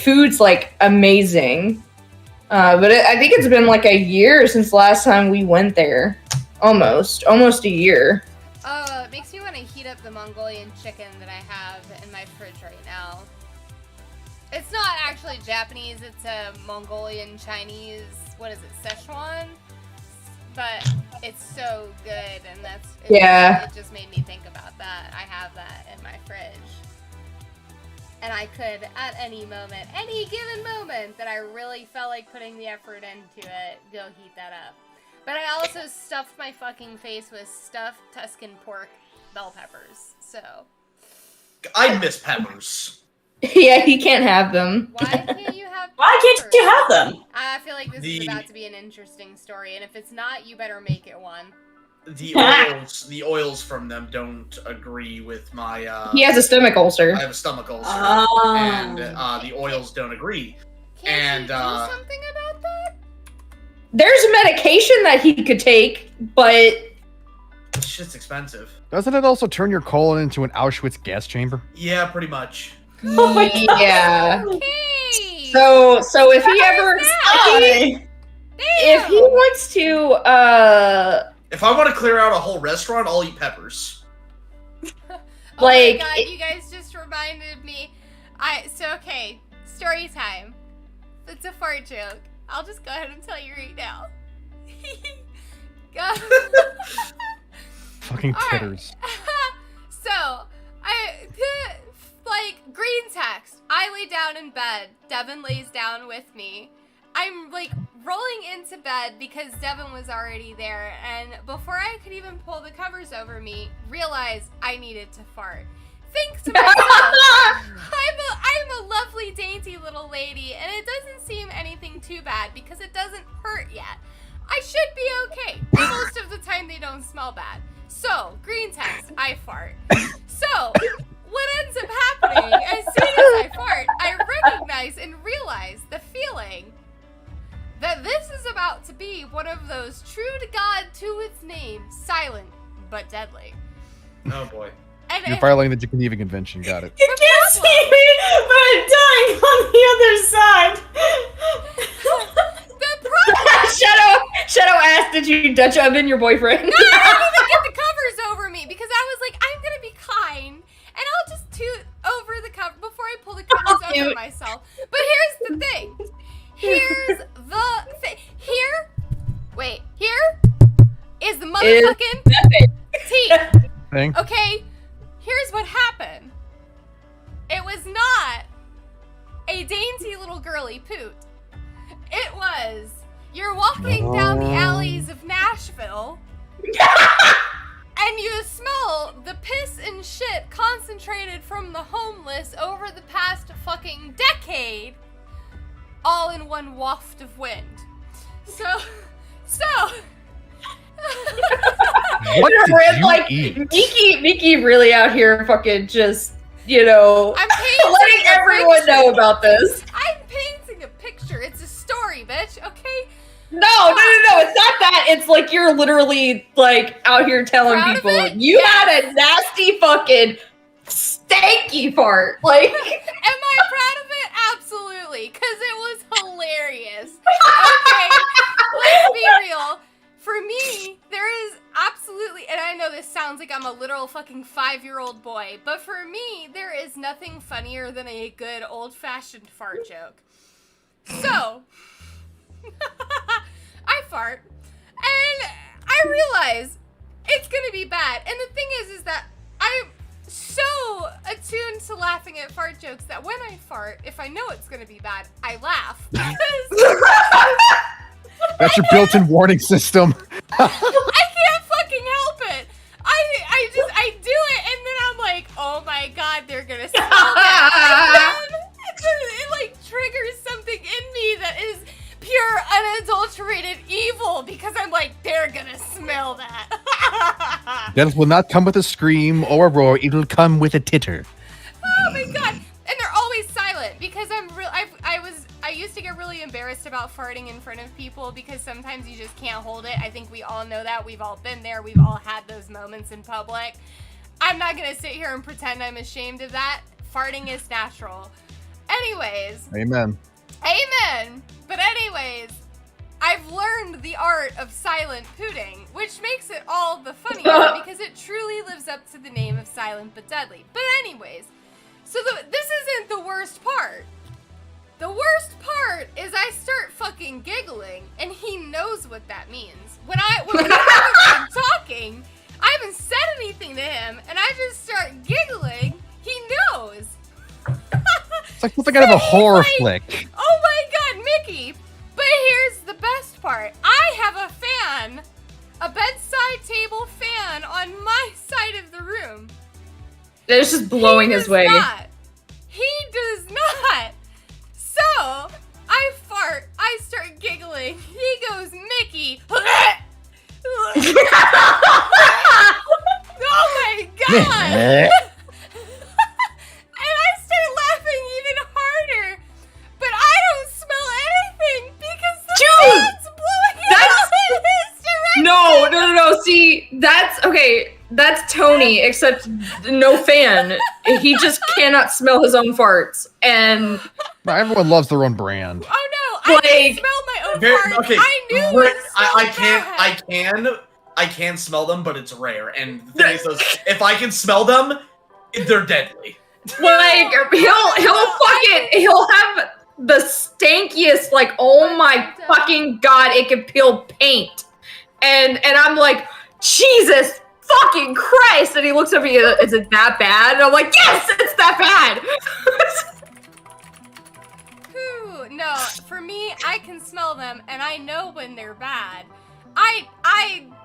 food's like amazing. But I think it's been like a year since the last time we went there. Almost a year. It makes me want to heat up the Mongolian chicken that I have in my fridge right now. It's not actually Japanese, it's a Mongolian Chinese, what is it, Szechuan? But it's so good, and it just made me think about that. I have that in my fridge. And I could, at any moment, any given moment that I really felt like putting the effort into it, go heat that up. But I also stuffed my fucking face with stuffed Tuscan pork bell peppers, so. I miss peppers. Yeah, he can't have them. Why can't you have peppers? Why can't you have them? I feel like this is about to be an interesting story, and if it's not, you better make it one. The oils from them don't agree with my. He has a stomach ulcer. I have a stomach ulcer, Oh. and the oils don't agree. Can't you do something about that? There's medication that he could take, but This shit's expensive. Doesn't it also turn your colon into an Auschwitz gas chamber? Yeah, pretty much. Oh my God. yeah. Okay. So if he ever if he wants to If I want to clear out a whole restaurant, I'll eat peppers. Oh like, my God, you guys just reminded me. Okay, story time. It's a fart joke. I'll just go ahead and tell you right now. Go. Fucking All right. Uh, titters. So, green text. I lay down in bed. Devin lays down with me. I'm like rolling into bed because Devin was already there, and before I could even pull the covers over me, realized I needed to fart. Think to myself, I'm a lovely, dainty little lady, and it doesn't seem anything too bad because it doesn't hurt yet. I should be okay. Most of the time they don't smell bad. So, green text, I fart. So, what ends up happening, as soon as I fart, I recognize and realize the feeling that this is about to be one of those true to God, to its name, silent but deadly. Oh boy. And You're violating the Geneva Convention. Got it. You can't see me, but I'm dying on the other side. The problem Shadow asked, did you Dutch oven your boyfriend? I didn't even get the covers over me because I was like, I'm gonna be kind and I'll just toot over the cover before I pull the covers over myself. But here's the thing. Here is the motherfucking tea. Thing. Okay, here's what happened. It was not a dainty little girly poot. It was, you're walking down the alleys of Nashville, and you smell the piss and shit concentrated from the homeless over the past fucking decade, all in one waft of wind. So. What did you like eat? Miki really out here fucking just, I'm painting letting everyone know about this. I'm painting a picture. It's a story, bitch, okay? No, it's not that. It's like you're literally like out here telling Proud of people it? you had a nasty fucking stanky fart. Like, Am I proud of it? Absolutely, because it was hilarious. Okay, let's be real. For me, there is absolutely, and I know this sounds sounds like I'm a literal fucking 5-year-old boy, but for me, there is nothing funnier than a good old-fashioned fart joke. So, I fart, and I realize it's gonna be bad. And the thing is that I'm so attuned to laughing at fart jokes that when I fart, if I know it's gonna be bad, I laugh. That's your built-in warning system. I can't fucking help it. I do it, and then I'm like, oh my god, they're gonna smell that. And then it like triggers something in me that is pure, unadulterated evil because I'm like, they're gonna smell that. Death will not come with a scream or a roar. It'll come with a titter. Oh my god! And they're always silent because I used to get really embarrassed about farting in front of people because sometimes you just can't hold it. I think we all know that. We've all been there. We've all had those moments in public. I'm not gonna sit here and pretend I'm ashamed of that. Farting is natural. Anyways. Amen. Amen! But anyways, I've learned the art of silent pooting, which makes it all the funnier because it truly lives up to the name of Silent but Deadly. But anyways, so this isn't the worst part. The worst part is I start fucking giggling, and he knows what that means. When we haven't been talking, I haven't said anything to him, and I just start giggling, he knows. It's like something out of a horror like, flick. Oh my god, Mickey! But here's the best part. I have a fan, a bedside table fan on my side of the room. It's just blowing his way. He does not. So, I fart, I start giggling. He goes, Mickey. Oh my god! And I start laughing even harder. But I don't smell anything because the fan's blowing out in his direction. No. See, that's okay. That's Tony, except no fan. He just cannot smell his own farts. And No, everyone loves their own brand. oh no, I can smell my own farts. Okay, I knew it was so I can smell them, but it's rare. And the thing is, if I can smell them, they're deadly. like he'll have the stankiest, like, oh my fucking god, it could peel paint. And I'm like, Jesus fucking Christ! And he looks at me, is it that bad? And I'm like, yes, it's that bad! Ooh, no, for me, I can smell them, and I know when they're bad.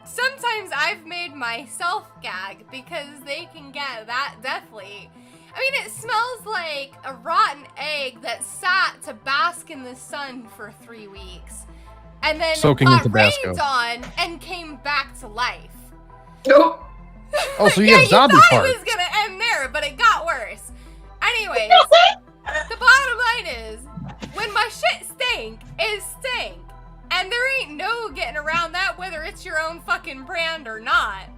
Sometimes I've made myself gag because they can get that deathly. I mean, it smells like a rotten egg that sat to bask in the sun for 3 weeks. And then Soaking in got Tabasco. rained on and came back to life. Nope. Oh, so you Yeah, have zombie you thought farts. it was gonna end there, but it got worse. Anyways, the bottom line is, when my shit stink, it stink. And there ain't no getting around that, whether it's your own fucking brand or not.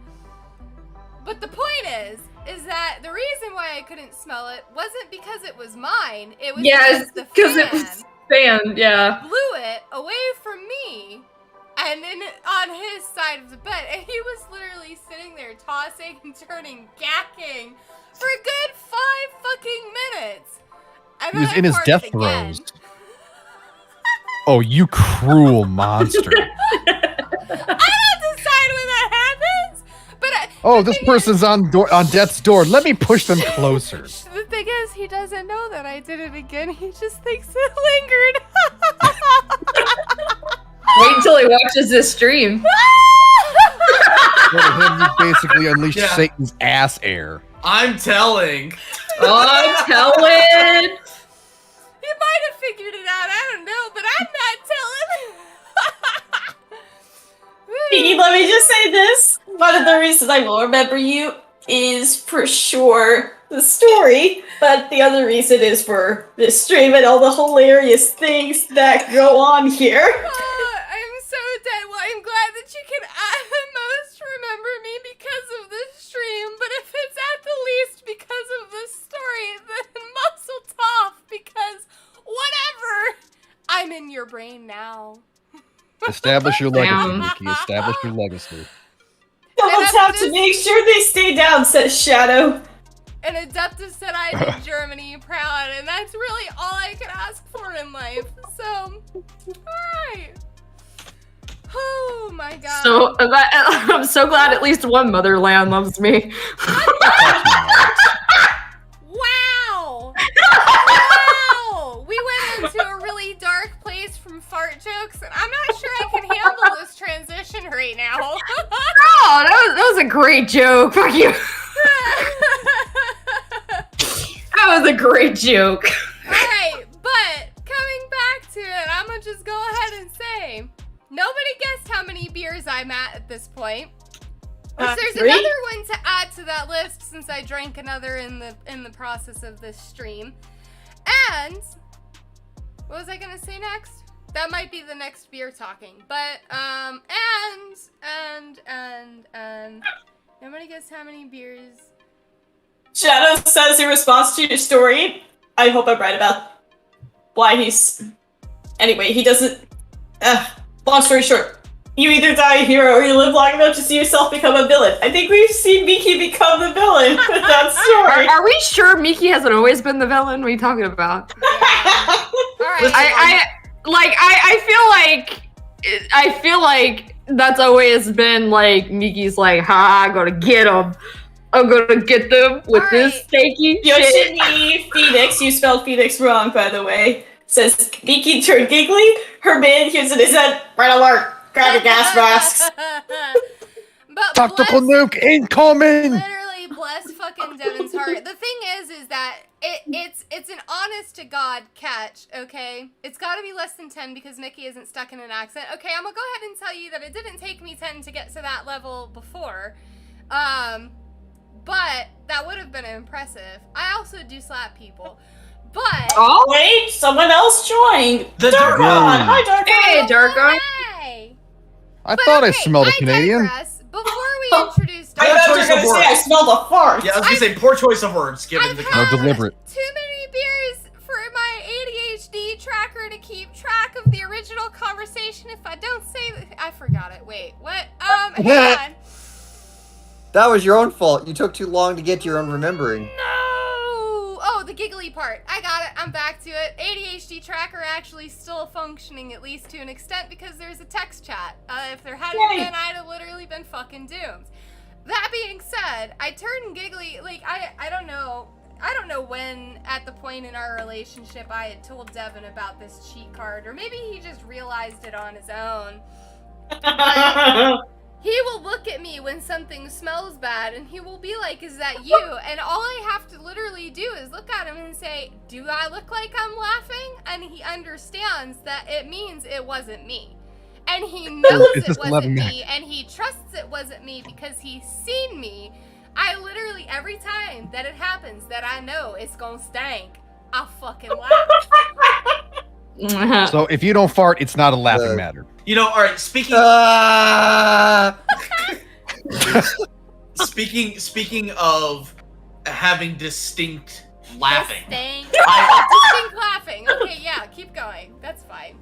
But the point is that the reason why I couldn't smell it wasn't because it was mine. It was Yes, because because the it fan was fan, yeah. blew it away from me and then on his side of the bed. And he was literally sitting there tossing and turning, gacking for a good 5 fucking minutes. And He was then in I his farted death again. throes. Oh, you cruel monster. I don't decide when that happens. But Oh, this person's on death's door. Let me push them closer. The thing is, he doesn't know that I did it again. He just thinks it lingered. Wait until he watches this stream. For him, you basically unleashed Yeah. Satan's ass air. I'm telling. Oh, tell it. He might have figured it out. I don't know, but I'm not telling. Miki, let me just say this. One of the reasons I will remember you is for sure the story, but the other reason is for this stream and all the hilarious things that go on here. I'm so dead. Well, I'm glad that you can at the most remember me because of this stream, but if it's at the least because of the story, then muscle tough because whatever. I'm in your brain now. Establish your legacy, Damn. Miki. Establish your legacy. Double tap to make sure they stay down, says Shadow. And Addictive said I did Germany proud, and that's really all I could ask for in life. So, alright. Oh my god. So I'm so glad at least one motherland loves me. Wow! Wow! We went into a really dark place from fart jokes, and I'm not sure I can handle this transition right now. Oh, that was a great joke. Fuck you. That was a great joke. Alright, but coming back to it, I'm gonna just go ahead and say nobody guessed how many beers I'm at this point. Which there's 3? another one to add to that list since I drank another in the process of this stream. And what was I gonna say next? That might be the next beer talking. But and nobody guessed how many beers. Shadow says in response to your story, I hope I'm right about why he's... Anyway, he doesn't... long story short, you either die a hero or you live long enough to see yourself become a villain. I think we've seen Miki become the villain with that story. Are we sure Miki hasn't always been the villain? What are you talking about? Alright. I feel like that's always been like Miki's like, ha, I'm gonna get him. I'm gonna get them with this steaky shit. Yoshini Phoenix, you spelled Phoenix wrong, by the way, says Miki turned giggly. Her man hears it, said, red alert, grab your gas masks. But Tactical bless- nuke incoming! Literally, bless fucking Devin's heart. The thing is that it's an honest to God catch, okay? It's gotta be less than 10 because Miki isn't stuck in an accent. Okay, I'm gonna go ahead and tell you that it didn't take me 10 to get to that level before. But that would have been impressive. I also do slap people. But Oh, Wait, someone else joined. The Darkon! Darkon. Hi, Darkon! hey, Darko. hey! I But thought I okay, smelled a I Canadian. digress. Before we introduce I Good thought you were choice gonna of say I words. smelled a fart. Yeah, I was gonna say poor choice of words given I've the No, had deliberate. too many beers for my ADHD tracker to keep track of the original conversation. If I don't say I forgot it. Wait, what? Hang on. That was your own fault. You took too long to get to your own remembering. No! Oh, the giggly part. I got it. I'm back to it. ADHD tracker actually still functioning, at least to an extent, because there's a text chat. If there hadn't Yay. been, I'd have literally been fucking doomed. That being said, I turned giggly, like, I don't know. I don't know when, at the point in our relationship, I had told Devin about this cheat card, or maybe he just realized it on his own. He will look at me when something smells bad and he will be like, is that you? And all I have to literally do is look at him and say, do I look like I'm laughing? And he understands that it means it wasn't me. And he knows It's it just wasn't 11 me, and he trusts it wasn't me because he's seen me. I literally, every time that it happens that I know it's gonna stank, I fucking laugh. So if you don't fart, it's not a laughing matter. You know, all right. Speaking of having distinct laughing, Distinct laughing. Okay, yeah, keep going. That's fine.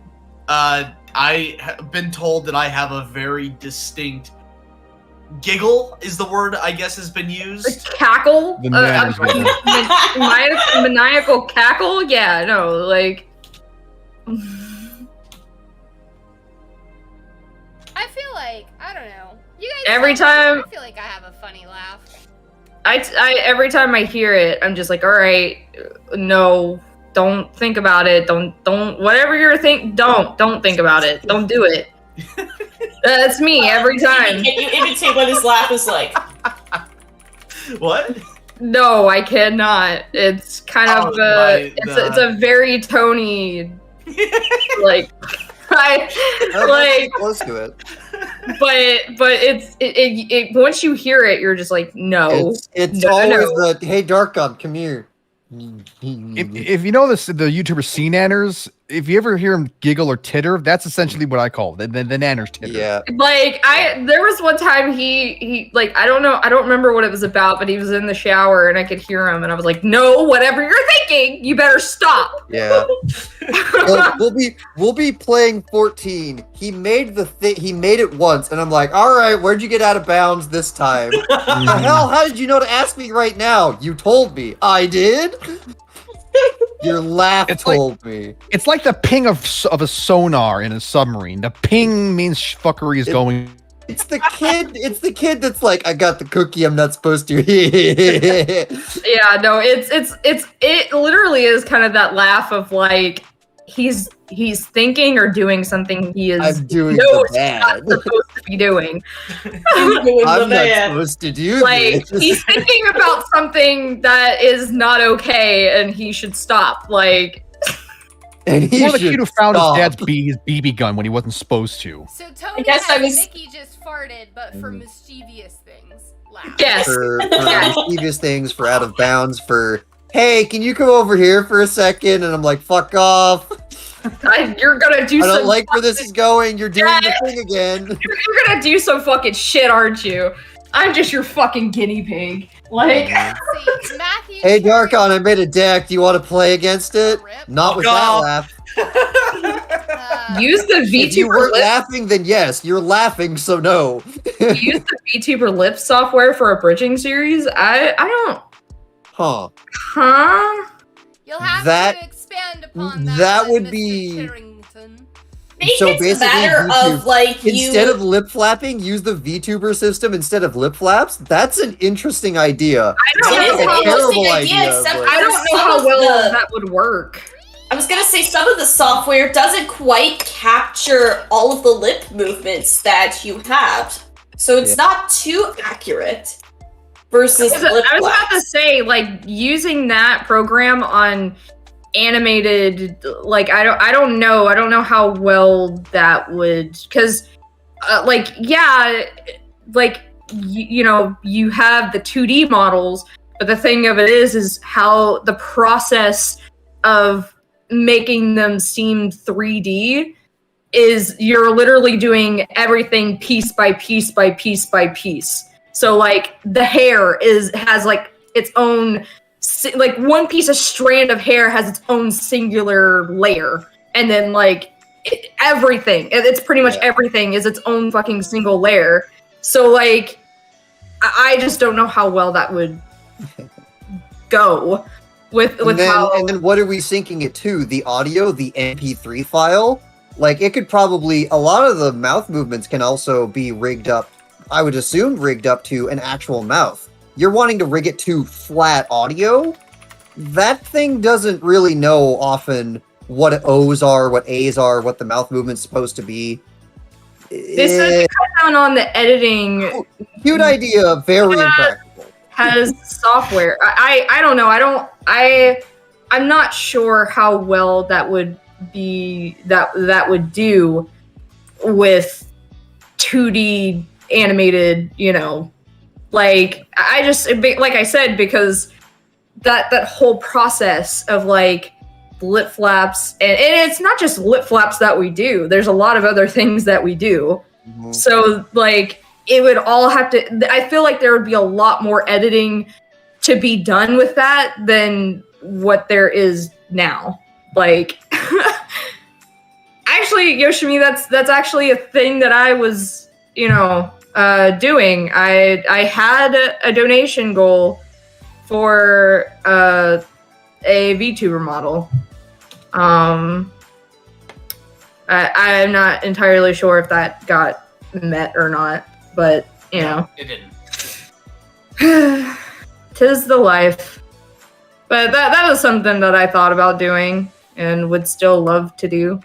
I have been told that I have a very distinct giggle. Is the word I guess has been used? Cackle? The man is good. Maniacal cackle? Yeah, no, like... I feel like, I don't know. You guys Every tell me, time- I feel like I have a funny laugh. I every time I hear it, I'm just like, all right, no, don't think about it. Don't, whatever you're don't think about it. Don't do it. That's me every time. Can you imitate what his laugh is like? What? No, I cannot. It's kind of it's a very Tony, like, Close to it. but it's once you hear it, you're just like, no. It's No, always no. the hey Darkon, come here. If you know this, the YouTuber Nanners, if you ever hear him giggle or titter, that's essentially what I call the nanner's titter. Yeah. Like there was one time he like I don't remember what it was about, but he was in the shower and I could hear him and I was like, no, whatever you're thinking, you better stop. Yeah. we'll be playing 14. He made he made it once, and I'm like, all right, where'd you get out of bounds this time? The hell? How did you know to ask me right now? You told me. I did. Your laugh told me. It's like the ping of a sonar in a submarine. The ping means fuckery is going. It's the kid. It's the kid that's like, I got the cookie. I'm not supposed to. Yeah, no, it literally is kind of that laugh of like he's thinking or doing something he is I'm doing not the bad. supposed to be doing. I'm not supposed to do Like this. he's thinking about something that is not okay and he should stop. Like And he More the should kid who found stop. his BB gun when he wasn't supposed to. So Tony guess I has was- Miki just farted, but for mischievous things. Laugh. yes. for Yeah. mischievous things, for out of bounds, for hey, can you come over here for a second? And I'm like, fuck off. You're gonna do I don't some like where this is going. You're doing the thing again. you're gonna do some fucking shit, aren't you? I'm just your fucking guinea pig. Like Let's see, Matthew. Hey, Darkon, I made a deck. Do you want to play against it? Rip. Not with God. that laugh. use the If you VTuber weren't lip laughing, then yes. You're laughing, so no. use the VTuber lip software for a bridging series. I don't Huh. You'll have That- to expand upon that. that one, would Mr. be- Titterington. Maybe So it's a basically, matter YouTube- of like Instead you. of lip flapping, use the VTuber system instead of lip flaps. That's an interesting idea. I don't It is know an how interesting terrible idea, idea, except but- I don't know some how of well the- that would work. I was gonna say some of the software doesn't quite capture all of the lip movements that you have, so it's not too accurate. Versus lip I was about to flaps. say, like, using that program on animated, like, I don't know how well that would, because, like, yeah, like, you know, you have the 2D models, but the thing of it is how the process of making them seem 3D is you're literally doing everything piece by piece by piece by piece. So like the hair has like its own, like one piece of strand of hair has its own singular layer, and then like everything, it's pretty much everything is its own fucking single layer. So like I just don't know how well that would go with how. And then what are we syncing it to? The audio, the MP3 file? Like, it could probably, a lot of the mouth movements can also be rigged up, I would assume rigged up to an actual mouth. You're wanting to rig it to flat audio? That thing doesn't really know often what O's are, what A's are, what the mouth movement's supposed to be. They said to cut down on the editing. Cute idea, very Yeah. impractical. Has software. I don't know. I'm not sure how well that would be that would do with 2D animated, you know. Like like I said, because that whole process of like lip flaps and it's not just lip flaps that we do. There's a lot of other things that we do. Mhm. So like it would all have to, I feel like there would be a lot more editing to be done with that than what there is now. Like actually, Yoshimi, that's actually a thing that I was, you know, doing. I had a donation goal for a VTuber model. I'm not entirely sure if that got met or not, but you know, It didn't. 'tis the life. But that was something that I thought about doing and would still love to do.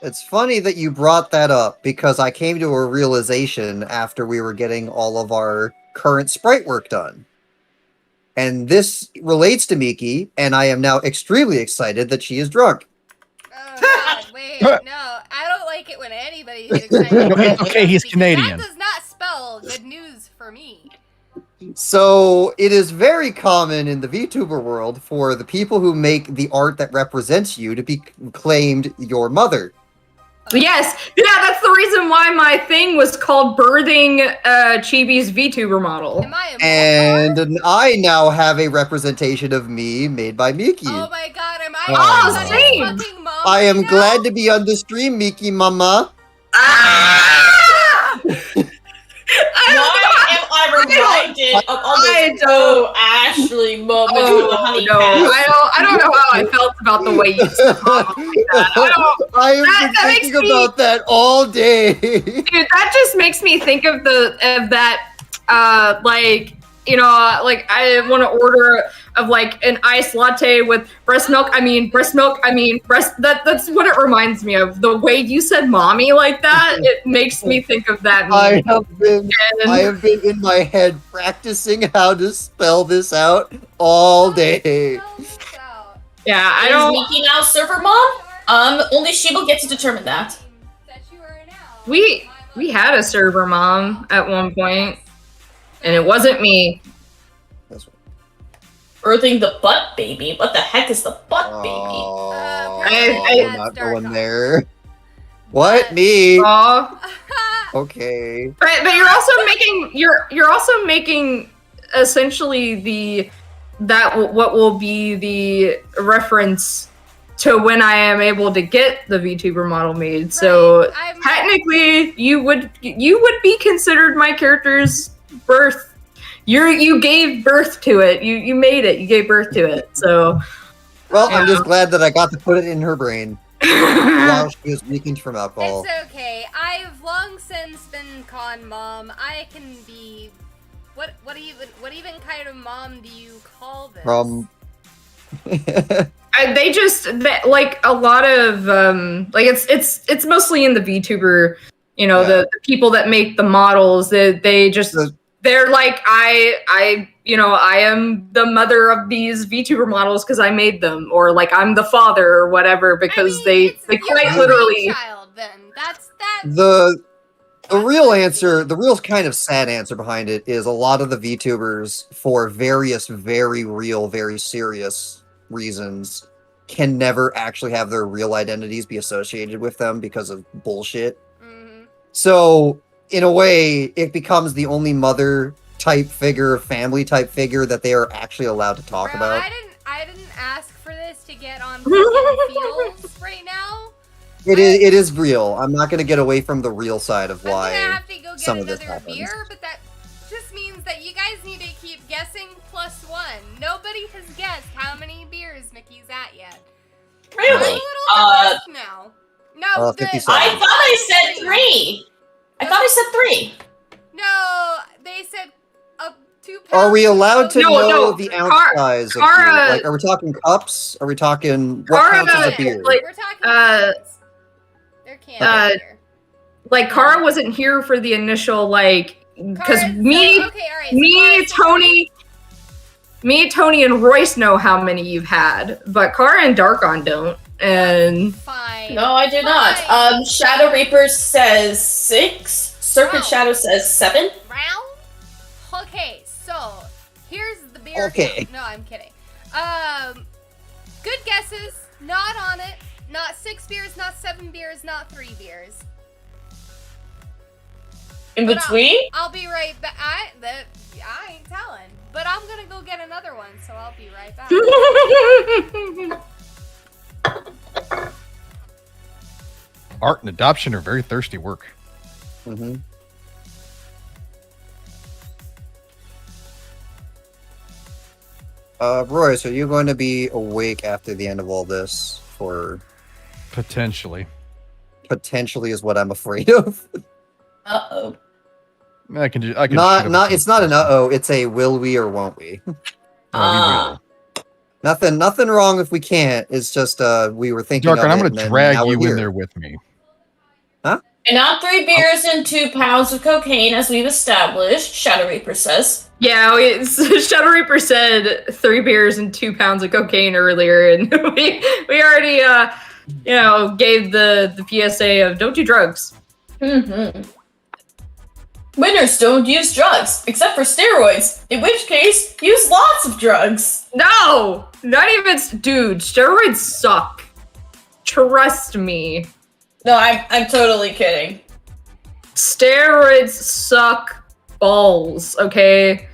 It's funny that you brought that up because I came to a realization after we were getting all of our current sprite work done. And this relates to Miki, and I am now extremely excited that she is drunk. Oh God, wait, no, I don't like it when anybody gets excited. Okay, he's because Canadian. That does not spell good news for me. So it is very common in the VTuber world for the people who make the art that represents you to be claimed your mother. Yes, yeah, that's the reason why my thing was called Birthing Chibi's VTuber model. Am I a And I now have a representation of me made by Miki. Oh my god, am I Oh, everybody's same. fucking mom I am right now? glad to be on the stream, Miki Mama. Ah! Why am I reminded of all I this "Oh, Ashley" moments with the honey no, pat? I don't know how I felt about the way you said that. I have That been makes thinking me- about that all day. Dude, that just makes me think of that like, you know, like I want to order of like an iced latte with breast milk. I mean breast. That's what it reminds me of. The way you said "mommy" like that, it makes me think of that. I meme. have been in my head practicing how to spell this out all day. Spell this out. Yeah, I Is don't. Miki now server mom? Only she will get to determine that. That you are now. We had a server mom at one point, and it wasn't me. Birthing the butt baby. What the heck is the butt baby? Oh, I- I'm not Dark going on. there. What? Me? Aw. Okay. But you're also making essentially what will be the reference to when I am able to get the VTuber model made. So Right, I'm- technically, you would be considered my character's birth. You gave birth to it. You made it. You gave birth to it. So Well, I'm Yeah. just glad that I got to put it in her brain while she was weakened from alcohol. It's okay. I've long since been con mom. I can be what even kind of mom do you call this? From like a lot of like it's mostly in the VTuber, you know, Yeah. the people that make the models. They just The- they're like I am the mother of these VTuber models because I made them, or like I'm the father or whatever, because I mean, they you're quite a literally. child. Then that's the real answer, the real kind of sad answer behind it is a lot of the VTubers, for various very real, very serious reasons, can never actually have their real identities be associated with them because of bullshit. Mhm. So, in a way, it becomes the only mother type figure, family type figure that they are actually allowed to talk Bro, about. I didn't ask for this to get on fucking feels right now. It is real. I'm not going to get away from the real side of I'm why. gonna have to go get some of this another happens. beer, but that just means that you guys need to keep guessing +1. Nobody has guessed how many beers Mickey's at yet. I'm a Really? little depressed now. No, 57. I thought I said 3. I thought I said 3. No, they said 2 pounds. Are we allowed to No, know no, the Cara- ounce size of Cara- beer? Like, are we talking cups? Are we talking what Cara- counts as a beer? like, We're talking uh, cans. They're cans here. Like Kara wasn't here for the initial like because Cards, me, so- okay, all right, so me, cards, Tony, and Royce know how many you've had, but Kara and Darkon don't. And Fine. No, I do not. Fine. Shadow Reaper says 6. Serpent Wow. Shadow says 7. Round? Okay, so here's the beer. Okay. count. No, I'm kidding. Good guesses. Not on it. Not 6 beers, not 7 beers, not 3 beers. In But between? I'll be right back. I ain't telling. But I'm gonna go get another one, so I'll be right back. Art and adoption are very thirsty work. Mm-hmm. Royce, are you going to be awake after the end of all this? For Potentially. potentially is what I'm afraid of. Uh-oh. I can shit up Not. a It's not an uh-oh. It's a will we or won't we? No, we Ah. will. Nothing wrong if we can't. It's just we were thinking. Darkon, of I'm it, going and to then drag now we're you in here. there with me. And not 3 beers and 2 pounds of cocaine, as we've established, Shadow Reaper says. yeah, Shadow Reaper said 3 beers and 2 pounds of cocaine earlier, and we already gave the PSA of don't do drugs. Mm-hmm. Winners don't use drugs, except for steroids, in which case, use lots of drugs. No! Not even... Dude, steroids suck. Trust me. No, I'm totally kidding. Steroids suck balls, okay?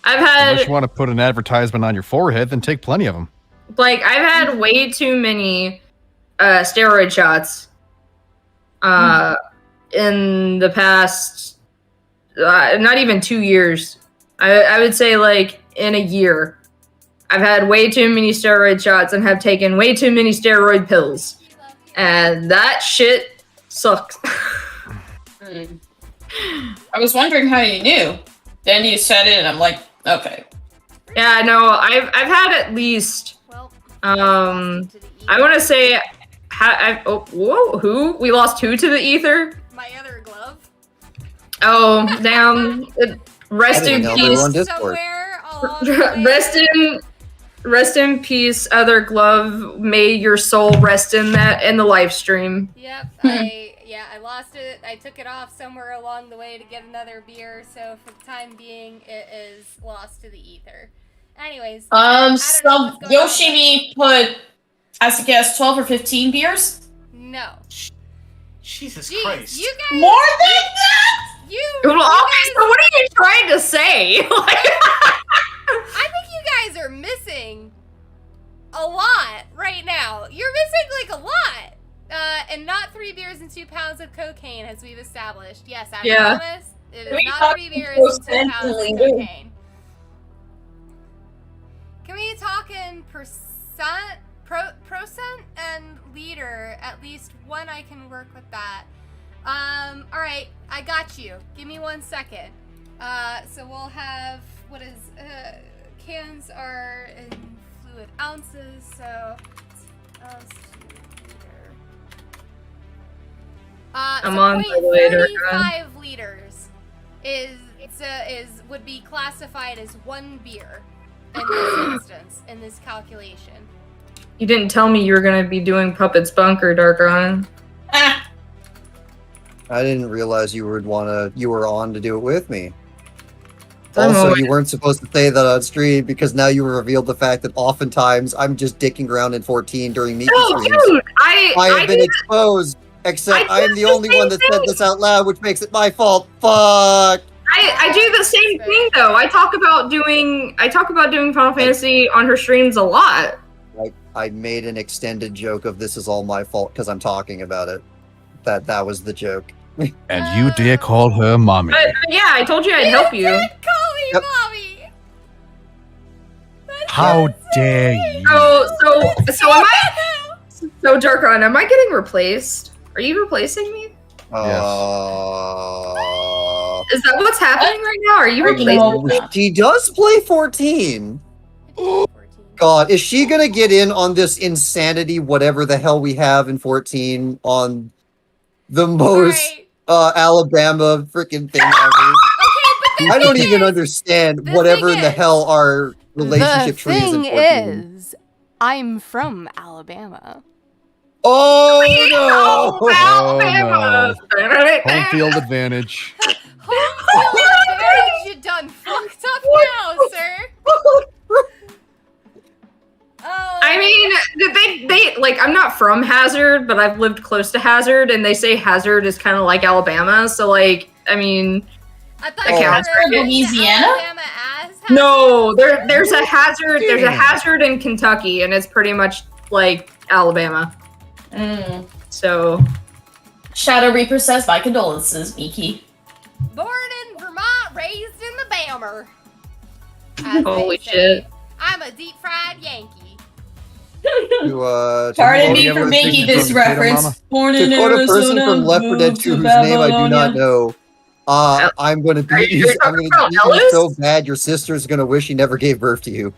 Unless you want to put an advertisement on your forehead, then take plenty of them. Like, I've had way too many steroid shots in the past, not even 2 years. I would say, like, in a year. I've had way too many steroid shots and have taken way too many steroid pills. And that shit sucks. I was wondering how you knew. Then you said it, and I'm like, okay. Yeah, no, I've had at least, I want to say, who? We lost who to the ether? My other glove. Oh, damn. Rest in peace. Somewhere along the way. Rest in peace, other glove. May your soul rest in the live stream. Yep, I lost it. I took it off somewhere along the way to get another beer, so for the time being, it is lost to the ether. Anyways. So Yoshimi put, as a guess, 12 or 15 beers? No. Jesus Jeez, Christ. you guys. More than that? So what are you trying to say? I think you guys are missing a lot right now. You're missing, like, a lot. And not 3 beers and 2 pounds of cocaine, as we've established. Yes, I promise. It is not 3 beers and 2 pounds of cocaine. Can we talk in percent and liter? At least one, I can work with that. All right, I got you. Give me 1 second. So we'll have cans are in fluid ounces, so ounce to liter. I'm so on the later. 0.35 liters would be classified as 1 beer in this instance, in this calculation. You didn't tell me you were going to be doing Puppet's Bunker, Darkon. Ah. I didn't realize you were on to do it with me. Also, you weren't supposed to say that on stream because now you revealed the fact that oftentimes I'm just dicking around in 14 during Miki streams. Dude, I have been exposed, except I am the only one that said this out loud, which makes it my fault. Fuck. I do the same thing though. I talk about doing Final Fantasy on her streams a lot. I made an extended joke of this is all my fault because I'm talking about it. That was the joke. And you dare call her mommy. But yeah, I told you I'd help you. Call me mommy. How dare you? So am I? So Darkon, am I getting replaced? Are you replacing me? Is that what's happening right now? Are you replacing me? She does play 14. God, is she gonna get in on this insanity, whatever the hell we have in 14 on the most Alabama freaking thing ever? I don't even understand whatever in the hell our relationship tree is in 14. is, I'm from Alabama. Oh no! Alabama! Home field advantage. Home field advantage, you done fucked up now, sir. I mean, they like, I'm not from Hazard, but I've lived close to Hazard, and they say Hazard is kind of like Alabama, so like, I mean, I thought that counts. Louisiana? Alabama as Hazard. No, there's a Hazard in Kentucky, and it's pretty much like Alabama. So, Shadow Reaper says, my condolences, Miki. Born in Vermont, raised in the Bammer. holy shit. I'm a deep fried Yankee. Pardon me for making this reference. Born in To quote a person Arizona, from Left 4 Dead 2 whose name I do not know, I'm gonna beat you so bad your sister's gonna wish she never gave birth to you.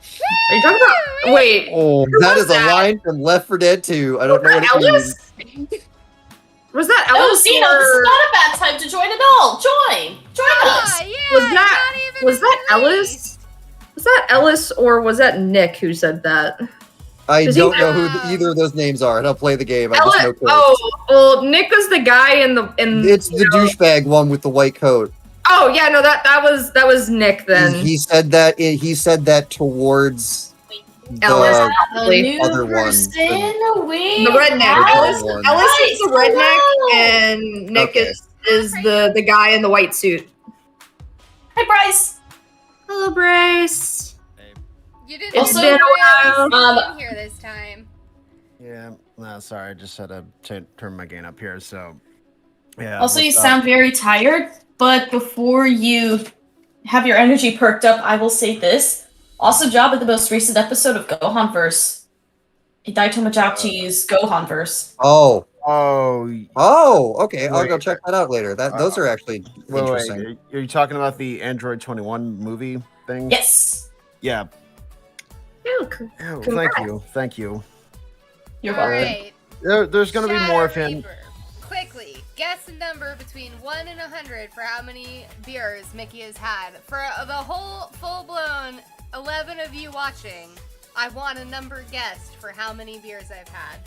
Are you talking about? Wait. Oh, that is a line from Left 4 Dead 2. I don't know what it means. Was that Oh, Ellis? Zeno, this is not a bad time to join at all. Join us. Yeah, Was that Ellis? Was that Ellis or was that Nick who said that? I Does he- don't know who either of those names are, and I'll play the game. I just know codes. Oh, well, Nick was the guy in the It's the douchebag one with the white coat. Oh yeah, no, that was Nick then. He said that. He said that towards Ellis, the probably. new other one. person. The redneck. Alice. Ellis is the redneck, Hello. and Nick Okay. is the guy in the white suit. Hi, Bryce. Hello, Bryce. You didn't It's get been a Bryce while. in here this time. Yeah, no, sorry, I just had to turn my gain up here, so... Yeah. Also, you what's up? sound very tired, but before you have your energy perked up, I will say this. Awesome job at the most recent episode of Gohanverse. Idaito Majachi's Gohanverse. Oh, okay. I'll Wait, go check that out later. Those are actually Wait, interesting. are you talking about the Android 21 movie thing? Yes. Yeah. Oh, Oh, Congrats. thank you. You're All welcome. right. There's gonna be more of Shadow him. Reaper. Quickly, guess a number between 1 and 100 for how many beers Miki has had. For the whole full-blown 11 of you watching, I want a number guessed for how many beers I've had.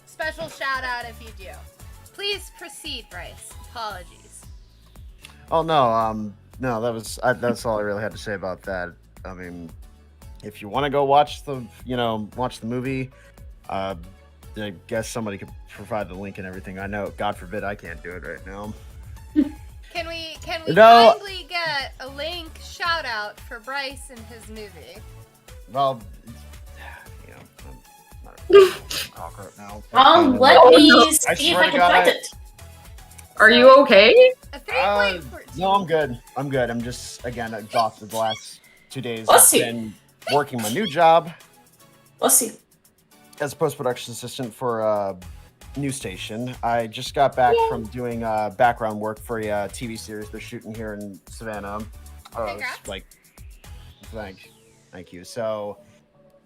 Special shout out if you do. Please proceed, Bryce. Apologies. Oh no, no, that's all I really had to say about that. I mean, if you want to go watch the movie, I guess somebody could provide the link and everything. I know, God forbid, I can't do it right now. Can we No. kindly get a link shout out for Bryce and his movie? Well, you know, I'm not a talk right now. Let Oh, me no. see I if swear I to can God, find it. Are you okay? A 3.14. No, I'm good. I'm just again exhausted. The last 2 days Bless I've you. been working my new job Let's see. as a post-production assistant for a news station. I just got back from doing background work for a TV series they're shooting here in Savannah. Congrats. Like, thank you. So,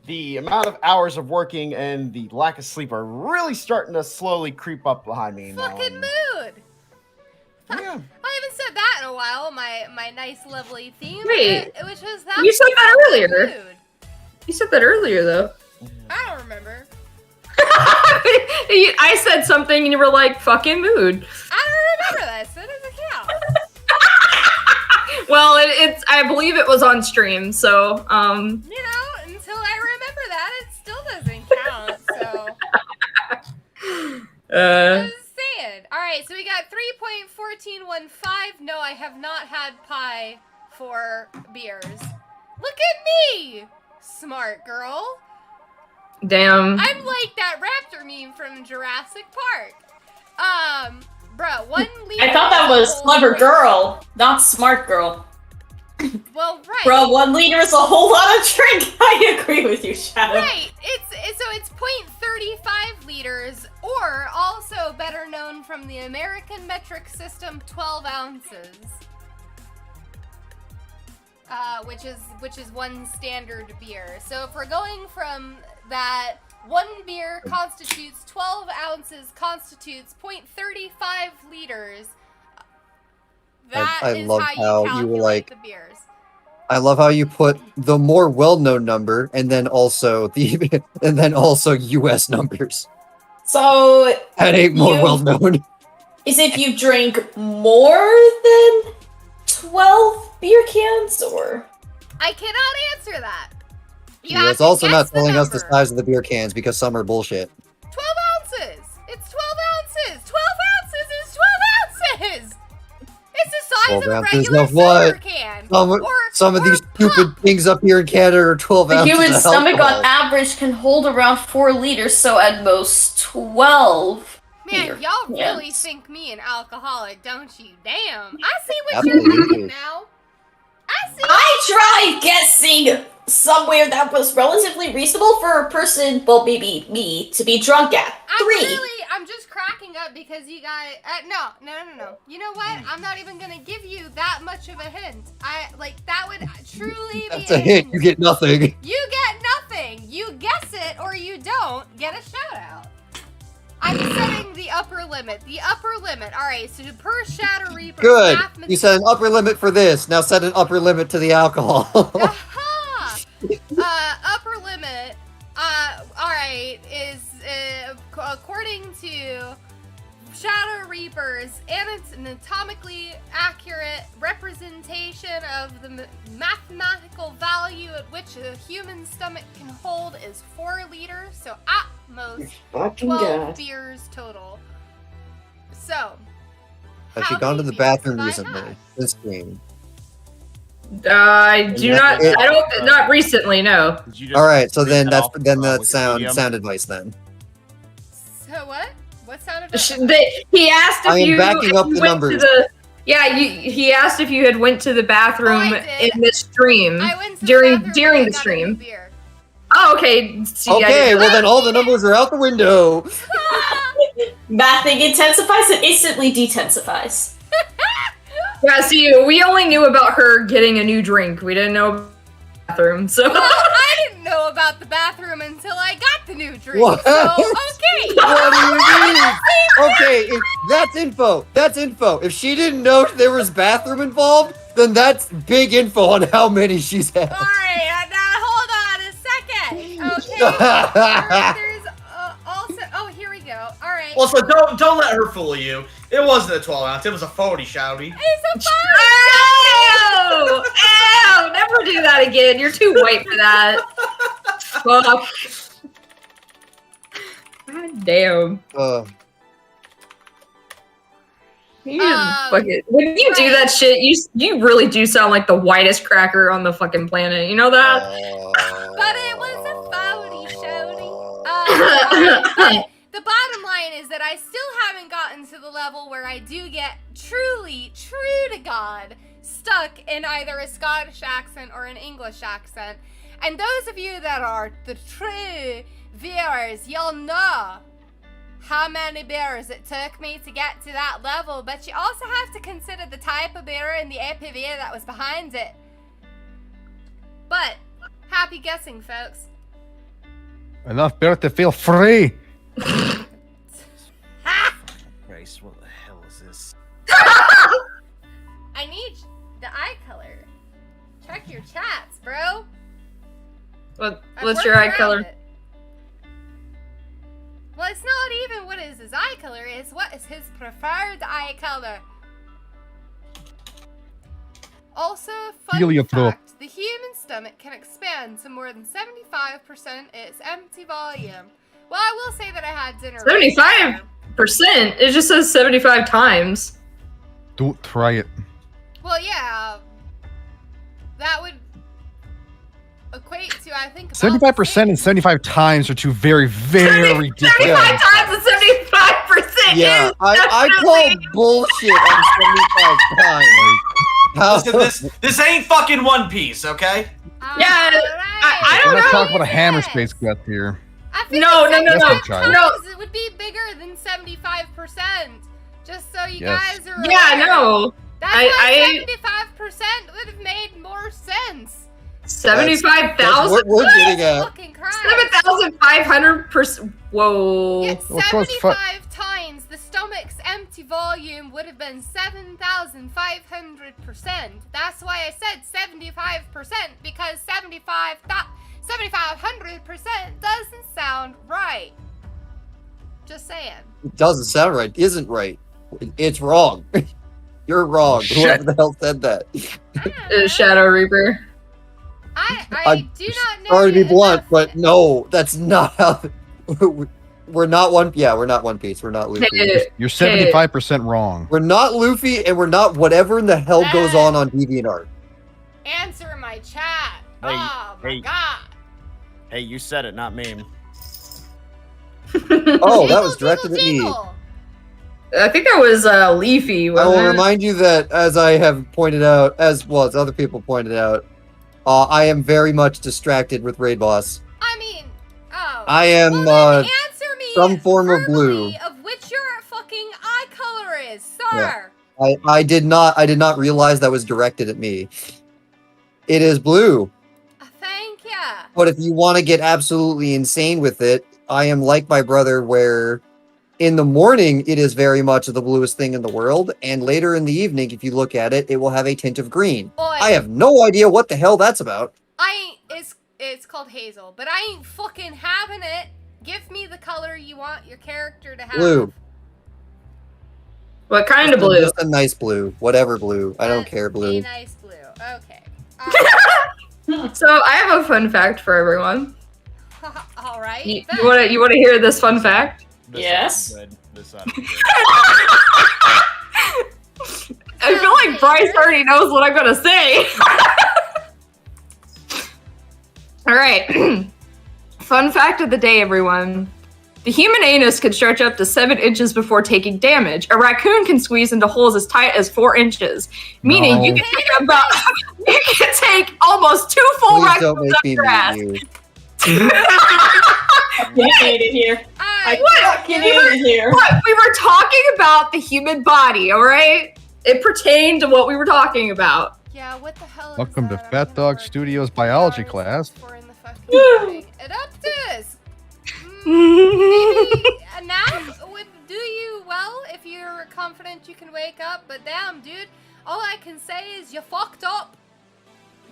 the amount of hours of working and the lack of sleep are really starting to slowly creep up behind me now. Fucking mood. Yeah. I haven't said that in a while. My nice, lovely theme. Wait, which was that. you said that fucking earlier. mood. You said that earlier, though. I don't remember. I said something and you were like, "Fucking mood." I don't remember this. It doesn't count. Well, it's. I believe it was on stream, so You know, until I remember that, it still doesn't count. So. Just saying. All right, so we got 3.1415. No, I have not had pie for beers. Look at me, smart girl. damn. I'm like that raptor meme from Jurassic Park. Bro, 1 liter. I thought that was clever girl, not smart girl. Well, right. Bro, 1 liter is a whole lot of drink. I agree with you, Shadow. Right. It's 0.35 liters, or also better known from the American metric system, 12 ounces. Which is one standard beer. So if we're going from that, 1 beer constitutes 12 ounces constitutes 0.35 liters. That I is love how you how you calculate were like- the beers. I love how you put the more well-known number and then also U.S. numbers. So, That ain't more You- well-known. is if you drink more than 12 beer cans, or? I cannot answer that. You Yeah, have it's to also guess not telling us the number. size of the beer cans because some are bullshit. 12 ounces! It's 12 ounces! 12 ounces is 12 ounces! It's the size 12 of a ounces regular of what? soda can. Some of or these a stupid things up here in Canada are 12 The ounces human of stomach alcohol. on average can hold around 4 liters, so at most 12. Man, beer y'all really cans. think me an alcoholic, don't you? Damn. I see what you're Absolutely. doing now. I see. I tried guessing somewhere that was relatively reasonable for a person, well, maybe me, to be drunk at. 3. I'm just cracking up because you guys. No. You know what? I'm not even gonna give you that much of a hint. That would truly That's be a hint. You get nothing. You get nothing. You guess it or you don't get a shout out. I'm setting the upper limit. The upper limit. All right. So per Shadow Reaper. Good. You set an upper limit for this. Now set an upper limit to the alcohol. Aha! Upper limit Alright, is according to Shadow Reapers, and it's an anatomically accurate representation of the mathematical value at which a human stomach can hold is 4 liters, so at most Fucking 12 God. beers total. So, Have how you gone to many the bathroom beers have I recently? had? This stream. I do not. I don't. Not recently. No. Did you just All right, so read then that that's off, then that's Wikipedia? sound advice then. So what? What sound effect? He asked if I am you backing up you the went to numbers. the. Yeah, he asked if you had went to the bathroom Oh, I did. in the stream I went to the during bathroom during and the got a stream. new beer. Oh, okay. See, I Okay, didn't- well then all the numbers are out the window. Bathing intensifies and instantly detensifies. Yeah, see, we only knew about her getting a new drink. We didn't know about the bathroom, so. Well, I didn't know about the bathroom until I got the new drink. What? So, okay. What do you mean? Okay, that's info. That's info. If she didn't know there was bathroom involved, then that's big info on how many she's had. All right, now hold on a second. Okay. There's also. Oh, here we go. All right. Also, don't let her fool you. It wasn't a 12 ounce. It was a 40, shouty. It's a Ow! Ow! Never do that again. You're too white for that. Fuck. God damn. You just fucking, when you do that shit, you really do sound like the whitest cracker on the fucking planet. You know that? But it was a 40, shouty. But the bottom line is that I still haven't gotten to the level where I do get truly, true to God, stuck in either a Scottish accent or an English accent. And those of you that are the true viewers, you'll know how many beers it took me to get to that level, but you also have to consider the type of beer and the APV that was behind it. But, happy guessing, folks. Enough beer to feel free. Christ, what the hell is this? I need the eye color. Check your chats, bro. What's your eye color? It. Well, it's not even what is his eye color, it's what is his preferred eye color. Also, fun Heliotrope. fact, the human stomach can expand to more than 75% its empty volume. Well, I will say that I had dinner. 75%? It just says 75 times. Don't try it. Well, yeah. That would equate to, I think, about 75% and 75 times are two very, very different. 75 times and 75% Yeah, is I call bullshit on 75 times. How? Listen, this ain't fucking One Piece, okay? Yeah, I don't We're not know. talking about a hammer space cut here. I feel No, like no, no, 75 no. times it would be bigger than 75%. Just so you Yes. guys are Yeah, aware. no. That's why 75% would have made more sense. 75,000? That's what we're getting at. Fucking Christ. 7,500%. Whoa. Yeah, Well, of course, 75 times the stomach's empty volume would have been 7,500%. That's why I said 75%, because 7,500% doesn't sound right. Just saying. It doesn't sound right. Isn't right. It's wrong. You're wrong. Shit. Whoever the hell said that. Shadow Reaper. I do not know. Sorry to be you blunt, enough. but no, that's not how. We're not one. Yeah, we're not One Piece. We're not Luffy. Hey, You're 75% wrong. We're not Luffy, and we're not whatever in the hell goes on DeviantArt. Answer my chat. Hey, Oh my hey. god. Hey, you said it, not me. Oh, that was Jingle, directed at jingle, me. jingle. I think that was Leafy. I Wasn't will it? remind you that, as I have pointed out, as well as other people pointed out, I am very much distracted with Raid Boss. I mean, oh. I am Well, then answer me some form of blue. verbally of which your fucking eye color is, sir. I did not realize that was directed at me. It is blue. Thank ya. But if you want to get absolutely insane with it, I am like my brother, where in the morning it is very much the bluest thing in the world, and later in the evening, if you look at it, it will have a tint of green. Oi, I have no idea what the hell that's about. it's It's called Hazel, but I ain't fucking having it. Give me the color you want your character to have. Blue. What kind of blue? Just a nice blue. Whatever blue. I don't care A blue. nice blue. Okay. So I have a fun fact for everyone. All right. You want to hear this fun fact? Yes. This ought to be good. I feel like Bryce already knows what I'm gonna say. All right. Fun fact of the day, everyone. The human anus can stretch up to 7 inches before taking damage. A raccoon can squeeze into holes as tight as 4 inches, meaning you can take almost 2 full Please don't raccoons make up me your ass. meet you. Get in here. I What? get in here. What? We were talking about the human body, all right? It pertained to what we were talking about. Yeah, what the hell Welcome is to that? Phatdog Studios biology class. For in the fucking thing. Adaptus! Maybe a nap would do you well if you're confident you can wake up, but damn, dude, all I can say is you fucked up.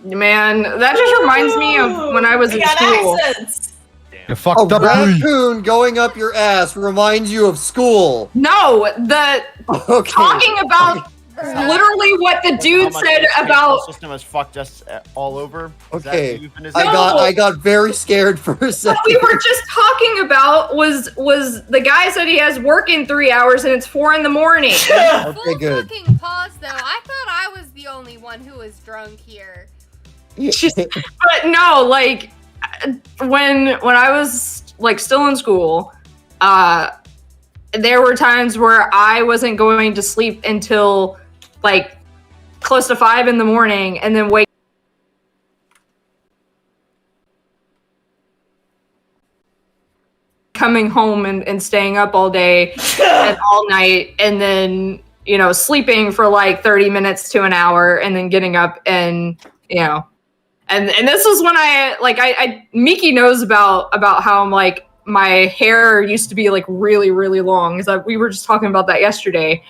Man, that just reminds me of when I was in got school. accents. You A fucked up. raccoon going up your ass reminds you of school. No, the Okay. talking about literally what the dude How much said the educational about. system has fucked us all over. Is that Okay. the euphemism? I got very scared for a What second. we were just talking about was the guy said he has work in 3 hours and it's 4 in the morning. Okay, Full good. fucking pause, though. I thought I was the only one who was drunk here. But no, like when I was like still in school, there were times where I wasn't going to sleep until like close to 5 in the morning, and then wake coming home and staying up all day and all night, and then sleeping for like 30 minutes to an hour, and then getting up and and this was when I Miki knows about how I'm like my hair used to be like really, really long, because we were just talking about that yesterday.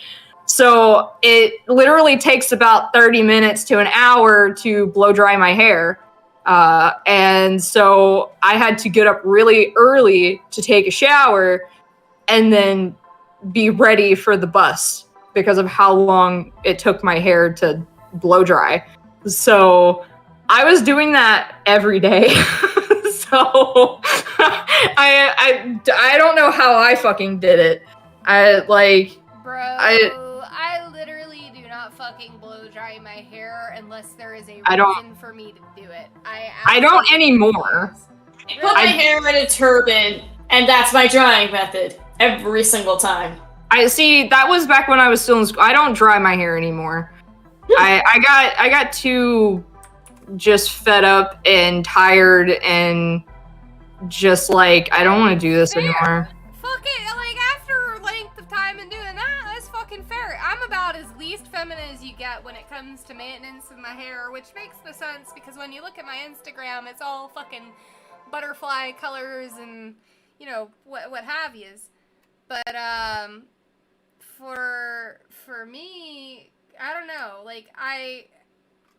So it literally takes about 30 minutes to an hour to blow dry my hair. And so I had to get up really early to take a shower and then be ready for the bus because of how long it took my hair to blow dry. So I was doing that every day. So I don't know how I fucking did it. Bro, I literally do not fucking blow dry my hair unless there is a reason for me to do it. I don't anymore. I put my hair in a turban, and that's my drying method every single time. I see. That was back when I was still in school. I don't dry my hair anymore. I got too just fed up and tired and just like I don't want to do this anymore. Fuck it, like after a length of time and doing that, that's fucking fair. I'm about as least feminine as you get when it comes to maintenance of my hair, which makes no sense because when you look at my Instagram, it's all fucking butterfly colors and what have yous. But for me, I don't know. Like I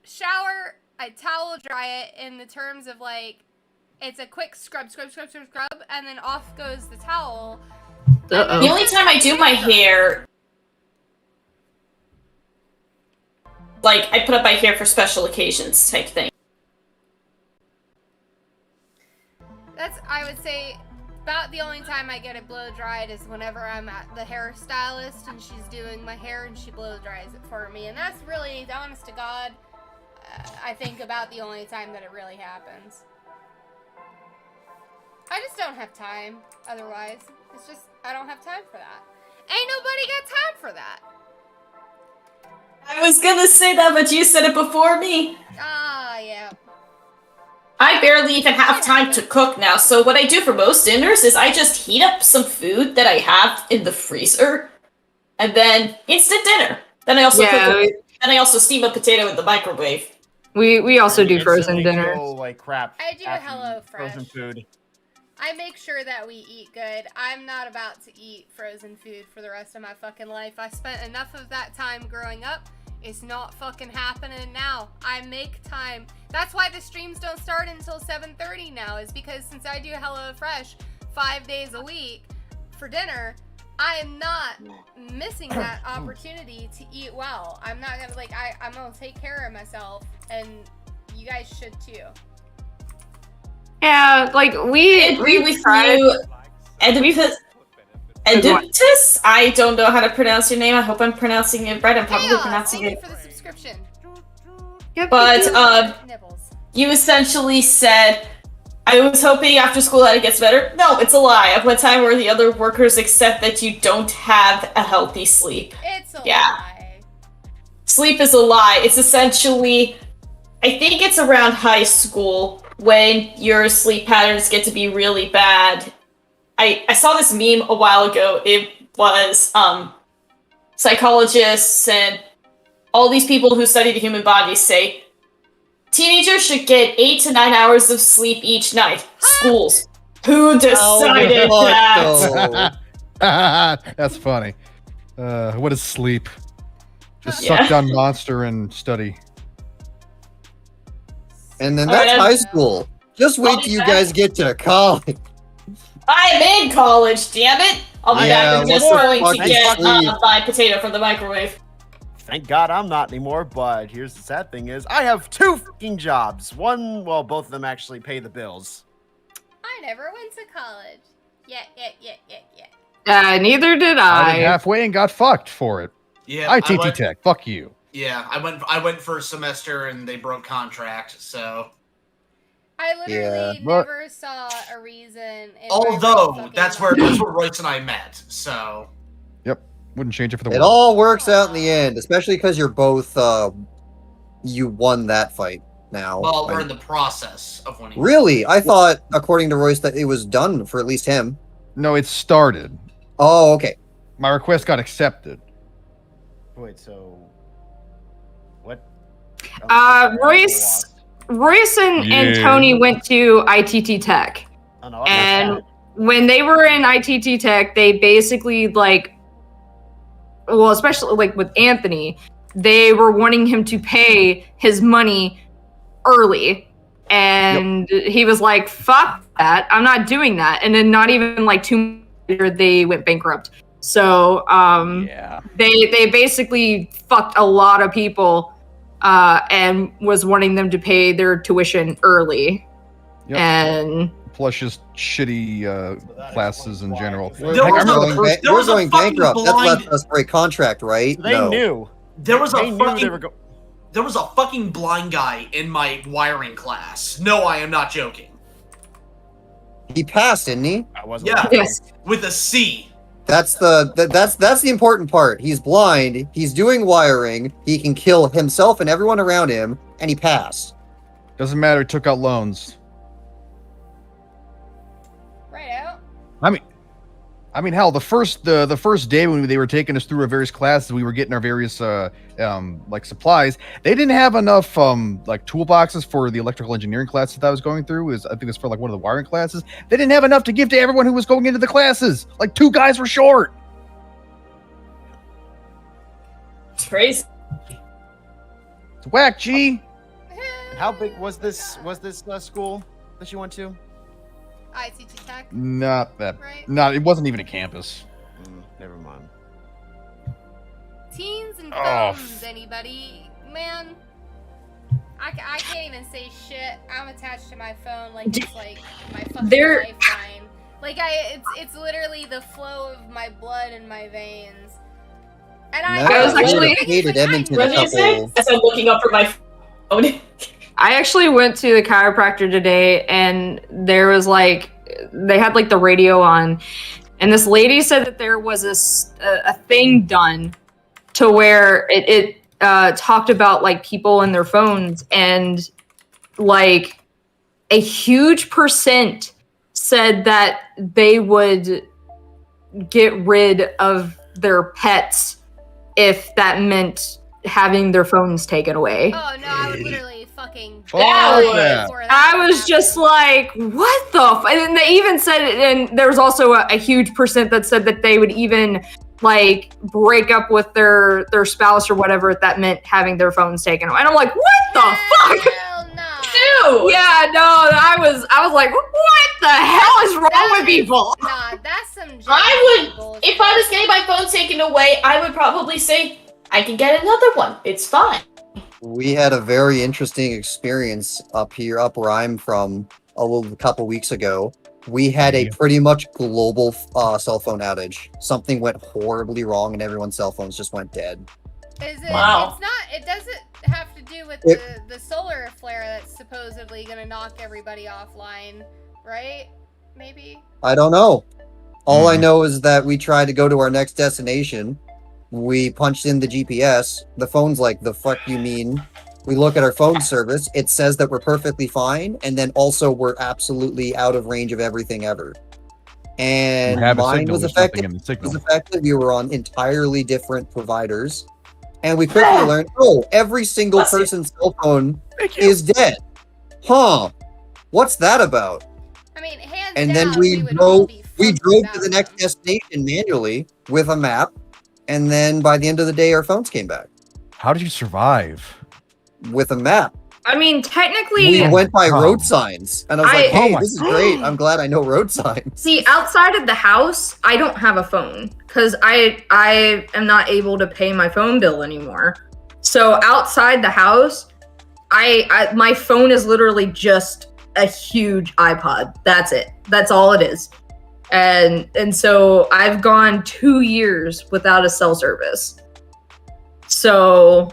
shower, I towel dry it in the terms of like it's a quick scrub, and then off goes the towel. The only time I do my hair, like I put up my hair for special occasions type thing. That's, I would say, about the only time I get it blow dried is whenever I'm at the hairstylist and she's doing my hair and she blow dries it for me. And that's really, honest to God, I think about the only time that it really happens. I just don't have time otherwise. It's just, I don't have time for that. Ain't nobody got time for that. I was gonna say that, but you said it before me. Ah, yeah. I barely even have time to cook now, so what I do for most dinners is I just heat up some food that I have in the freezer, and then instant dinner. Then I also I also steam a potato in the microwave. We also do frozen Instantly dinner. feel like crap. I do after HelloFresh. Frozen food. I make sure that we eat good. I'm not about to eat frozen food for the rest of my fucking life. I spent enough of that time growing up It's not fucking happening now. I make time. That's why the streams don't start until 7:30 now, is because since I do HelloFresh 5 days a week for dinner, I am not missing that opportunity to eat well. I'm not gonna, like, I'm gonna take care of myself, and you guys should too. Yeah, like I agree with tried. you. Oedipus? I don't know how to pronounce your name. I hope I'm pronouncing it right. I'm probably Chaos, pronouncing thank it. you for the subscription. But Nibbles. you essentially said, I was hoping after school that it gets better. No, it's a lie. Up a time where the other workers accept that you don't have a healthy sleep. It's a Yeah. lie. Sleep is a lie. It's essentially, I think it's around high school when your sleep patterns get to be really bad. I saw this meme a while ago. It was psychologists and all these people who study the human body say teenagers should get 8 to 9 hours of sleep each night. Schools. Who decided that? That's funny. What is sleep? Just Yeah. suck down monster and study. And then Alright, that's I'm- high school. Just wait till you guys get to college. I'm in college, damn it! I'll be Yeah, back. I'm just what the going fuck to is get sleep? my potato from the microwave. Thank God I'm not anymore, but here's the sad thing is I have 2 fucking jobs. One, well, both of them actually pay the bills. I never went to college. Yeah. Neither did I did I. halfway and got fucked for it. Yeah, ITT Tech, fuck you. Yeah, I went for a semester and they broke contract, so. I literally Yeah, but- never saw a reason. in my Although fucking that's life. where Royce and I met, so. Wouldn't change it for the It world. all works out in the end, especially because you're both, you won that fight now. Well, we're in the process of winning. Really? I thought, according to Royce, that it was done for at least him. No, it started. Oh, okay. My request got accepted. Wait, so what? Royce and Yeah. Tony went to ITT Tech. Oh, no, And when they were in ITT Tech, they basically well, especially like with Anthony, they were wanting him to pay his money early. And he was like, fuck that. I'm not doing that. And then not even like 2 months later, they went bankrupt. So Yeah. they basically fucked a lot of people and was wanting them to pay their tuition early. Yep. And Plus just shitty classes in general. There Heck, I was remember a- the first- there We're was a going fucking bankrupt. That's blind- left us for a contract, right? They No. knew. There was They a knew fucking they were going. there was a fucking blind guy in my wiring class. No, I am not joking. He passed, didn't he? I wasn't. Yeah. laughing. yes. With a C. That's the important part. He's blind. He's doing wiring. He can kill himself and everyone around him, and he passed. Doesn't matter, he took out loans. Right out. I mean, hell, the first day when they were taking us through our various classes, we were getting our various like supplies. They didn't have enough like toolboxes for the electrical engineering classes that I was going through. I think it's for like one of the wiring classes. They didn't have enough to give to everyone who was going into the classes. Like 2 guys were short. It's crazy. It's whack, G. And how big was this school that you went to? ITT Tech, Not that. right? Not. It wasn't even a campus. Never mind. Teens and Oh, phones, anybody? Man, I can't even say shit. I'm attached to my phone like it's like my fucking There- lifeline. Like it's literally the flow of my blood in my veins. And I was actually- hated Edmonton What a did you say? couple. As I'm looking up for my phone. I actually went to the chiropractor today, and there was like, they had like the radio on, and this lady said that there was a thing done to where it talked about like people and their phones, and like a huge percent said that they would get rid of their pets if that meant having their phones taken away. Oh no, I would literally fucking Fuck die that. before I would was happen. just like, what the? And then they even said it, and there was also a huge percent that said that they would even like break up with their spouse or whatever if that meant having their phones taken away. And I'm like, what the fuck? Hell no. Dude! Yeah, no, I was like, what the hell is wrong with people? Nah, that's some I would, bullshit. if I was getting my phone taken away, I would probably say, I can get another one. It's fine. We had a very interesting experience up where I'm from, a couple weeks ago. We had a pretty much global cell phone outage. Something went horribly wrong, and everyone's cell phones just went dead. Is it? Wow. It's not. It doesn't have to do with the solar flare that's supposedly gonna knock everybody offline, right? Maybe. I don't know. All I know is that we tried to go to our next destination. We punched in the GPS. The phone's like, the fuck you mean? We look at our phone service. It says that we're perfectly fine, and then also we're absolutely out of range of everything ever. And mine was affected. We were on entirely different providers, and we quickly learned, oh, every single person's cell phone is dead. Huh? What's that about? I mean, hands And down, then we would all drove. be We fucked drove without to the next them. destination manually with a map, and then by the end of the day, our phones came back How did you survive? with a map. I mean, technically, We went by Oh. road signs, and I was like, I- "Hey, Oh my- this is great! I'm glad I know road signs." see, outside of the house, I don't have a phone because I am not able to pay my phone bill anymore. So outside the house, I my phone is literally just a huge iPod. That's it. That's all it is. And so I've gone 2 years without a cell service. So,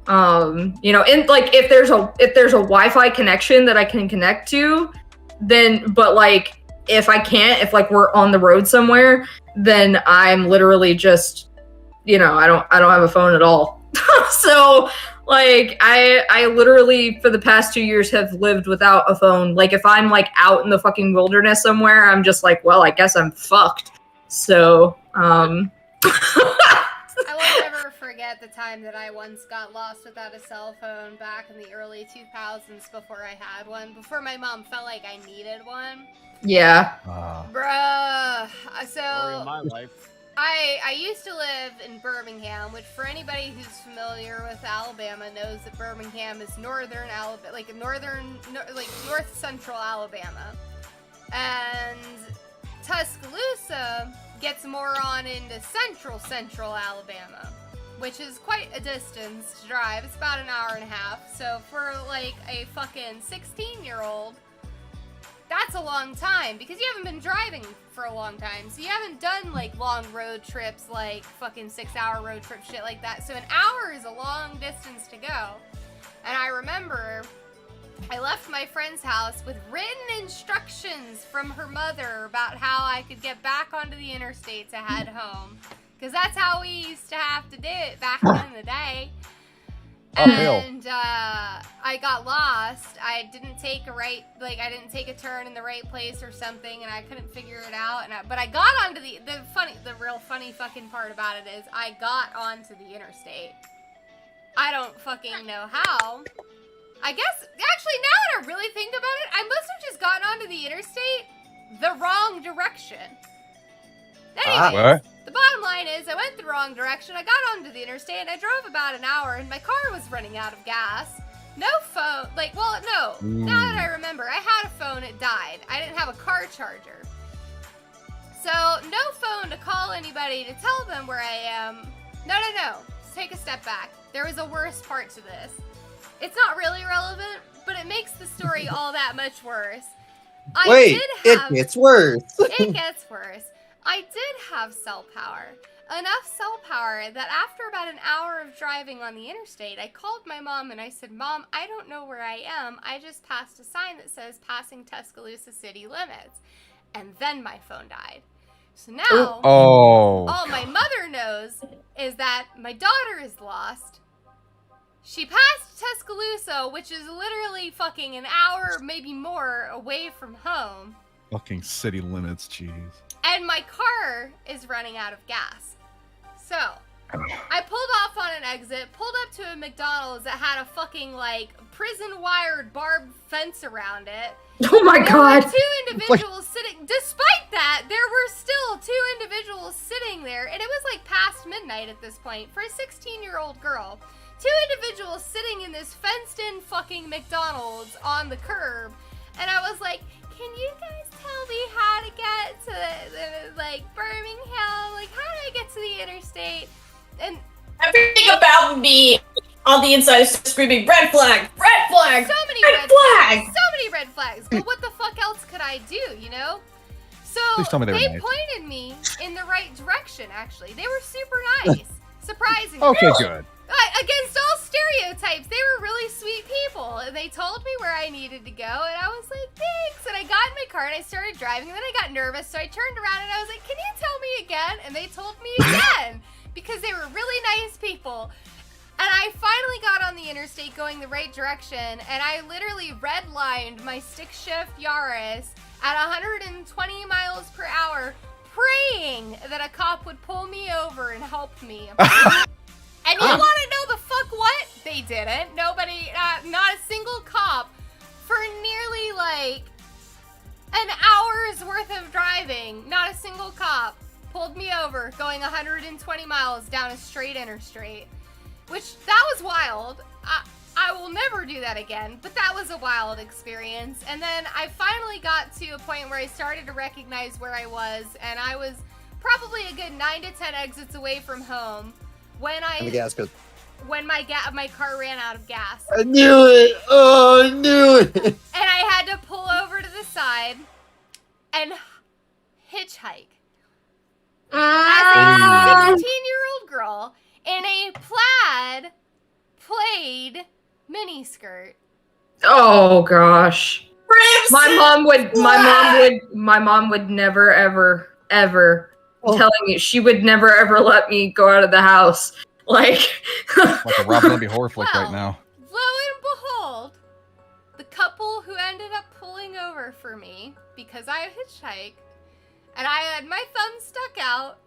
you know, and like if there's a Wi-Fi connection that I can connect to, then but like if I can't, if like we're on the road somewhere, then I'm literally just, you know, I don't have a phone at all. So like I literally for the past 2 years have lived without a phone. Like if I'm like out in the fucking wilderness somewhere, I'm just like, well, I guess I'm fucked. So I will never forget the time that I once got lost without a cell phone back in the early 2000s before I had one, before my mom felt like I needed one. yeah. Bruh. Story of So my life. I used to live in Birmingham, which for anybody who's familiar with Alabama knows that Birmingham is northern Alabama, like north central Alabama. And Tuscaloosa gets more on into central Alabama, which is quite a distance to drive. It's about an hour and a half. So for like a fucking 16-year-old, that's a long time because you haven't been driving for a long time. So you haven't done like long road trips, like fucking 6-hour road trip shit like that. So an hour is a long distance to go. And I remember I left my friend's house with written instructions from her mother about how I could get back onto the interstate to head home. Because that's how we used to have to do it back in the day. Uphill. And I got lost. I didn't take a turn in the right place or something, and I couldn't figure it out. But I got onto the real funny fucking part about it is I got onto the interstate. I don't fucking know how. I guess actually now that I really think about it, I must have just gotten onto the interstate the wrong direction. Anyways, What? the bottom line is I went the wrong direction. I got onto the interstate and I drove about an hour and my car was running out of gas. No phone. Now that I remember, I had a phone. It died. I didn't have a car charger. So no phone to call anybody to tell them where I am. No. Let's take a step back. There was a worse part to this. It's not really relevant, but it makes the story all that much worse. Wait, it gets worse. It gets worse. I did have cell power. Enough cell power that after about an hour of driving on the interstate, I called my mom and I said, "Mom, I don't know where I am. I just passed a sign that says passing Tuscaloosa city limits." And then my phone died. So now, Oh. all my mother knows is that my daughter is lost. She passed Tuscaloosa, which is literally fucking an hour, maybe more, away from home. Fucking city limits, jeez. And my car is running out of gas. So, I pulled off on an exit, pulled up to a McDonald's that had a fucking, like, prison-wired barbed fence around it. Oh my god! There were two individuals sitting, despite that, there were still two individuals sitting there, and it was, like, past midnight at this point, for a 16-year-old girl. Two individuals sitting in this fenced-in fucking McDonald's on the curb, and I was like, can you guys tell me how to get to the like, Birmingham? Like, how do I get to the interstate? And everything about me on the inside is just screaming, red flag! Red flag! so many red flag! So many red flags. But what the fuck else could I do, you know? So Please tell me they were they nice. pointed me in the right direction, actually. They were super nice. Surprisingly. Okay, good. Against all stereotypes, they were really sweet people, and they told me where I needed to go, and I was like, thanks, and I got in my car, and I started driving, and then I got nervous, so I turned around, and I was like, can you tell me again? And they told me again, because they were really nice people. And I finally got on the interstate going the right direction, and I literally redlined my stick shift Yaris at 120 miles per hour, praying that a cop would pull me over and help me. And you want to know the fuck what? They didn't. Nobody, not a single cop for nearly like an hour's worth of driving. Not a single cop pulled me over going 120 miles down a straight interstate. Which, that was wild. I will never do that again, but that was a wild experience. And then I finally got to a point where I started to recognize where I was, and I was probably a good 9 to 10 exits away from home. When my car ran out of gas. I knew it! Oh, I knew it! And I had to pull over to the side and hitchhike. As a 16-year-old girl in a plaid miniskirt. Oh gosh. Crimson My mom would never ever Oh. telling me she would never ever let me go out of the house. Like Like a Rob Zombie horror flick Well, right now. Lo and behold, the couple who ended up pulling over for me because I hitchhiked and I had my thumb stuck out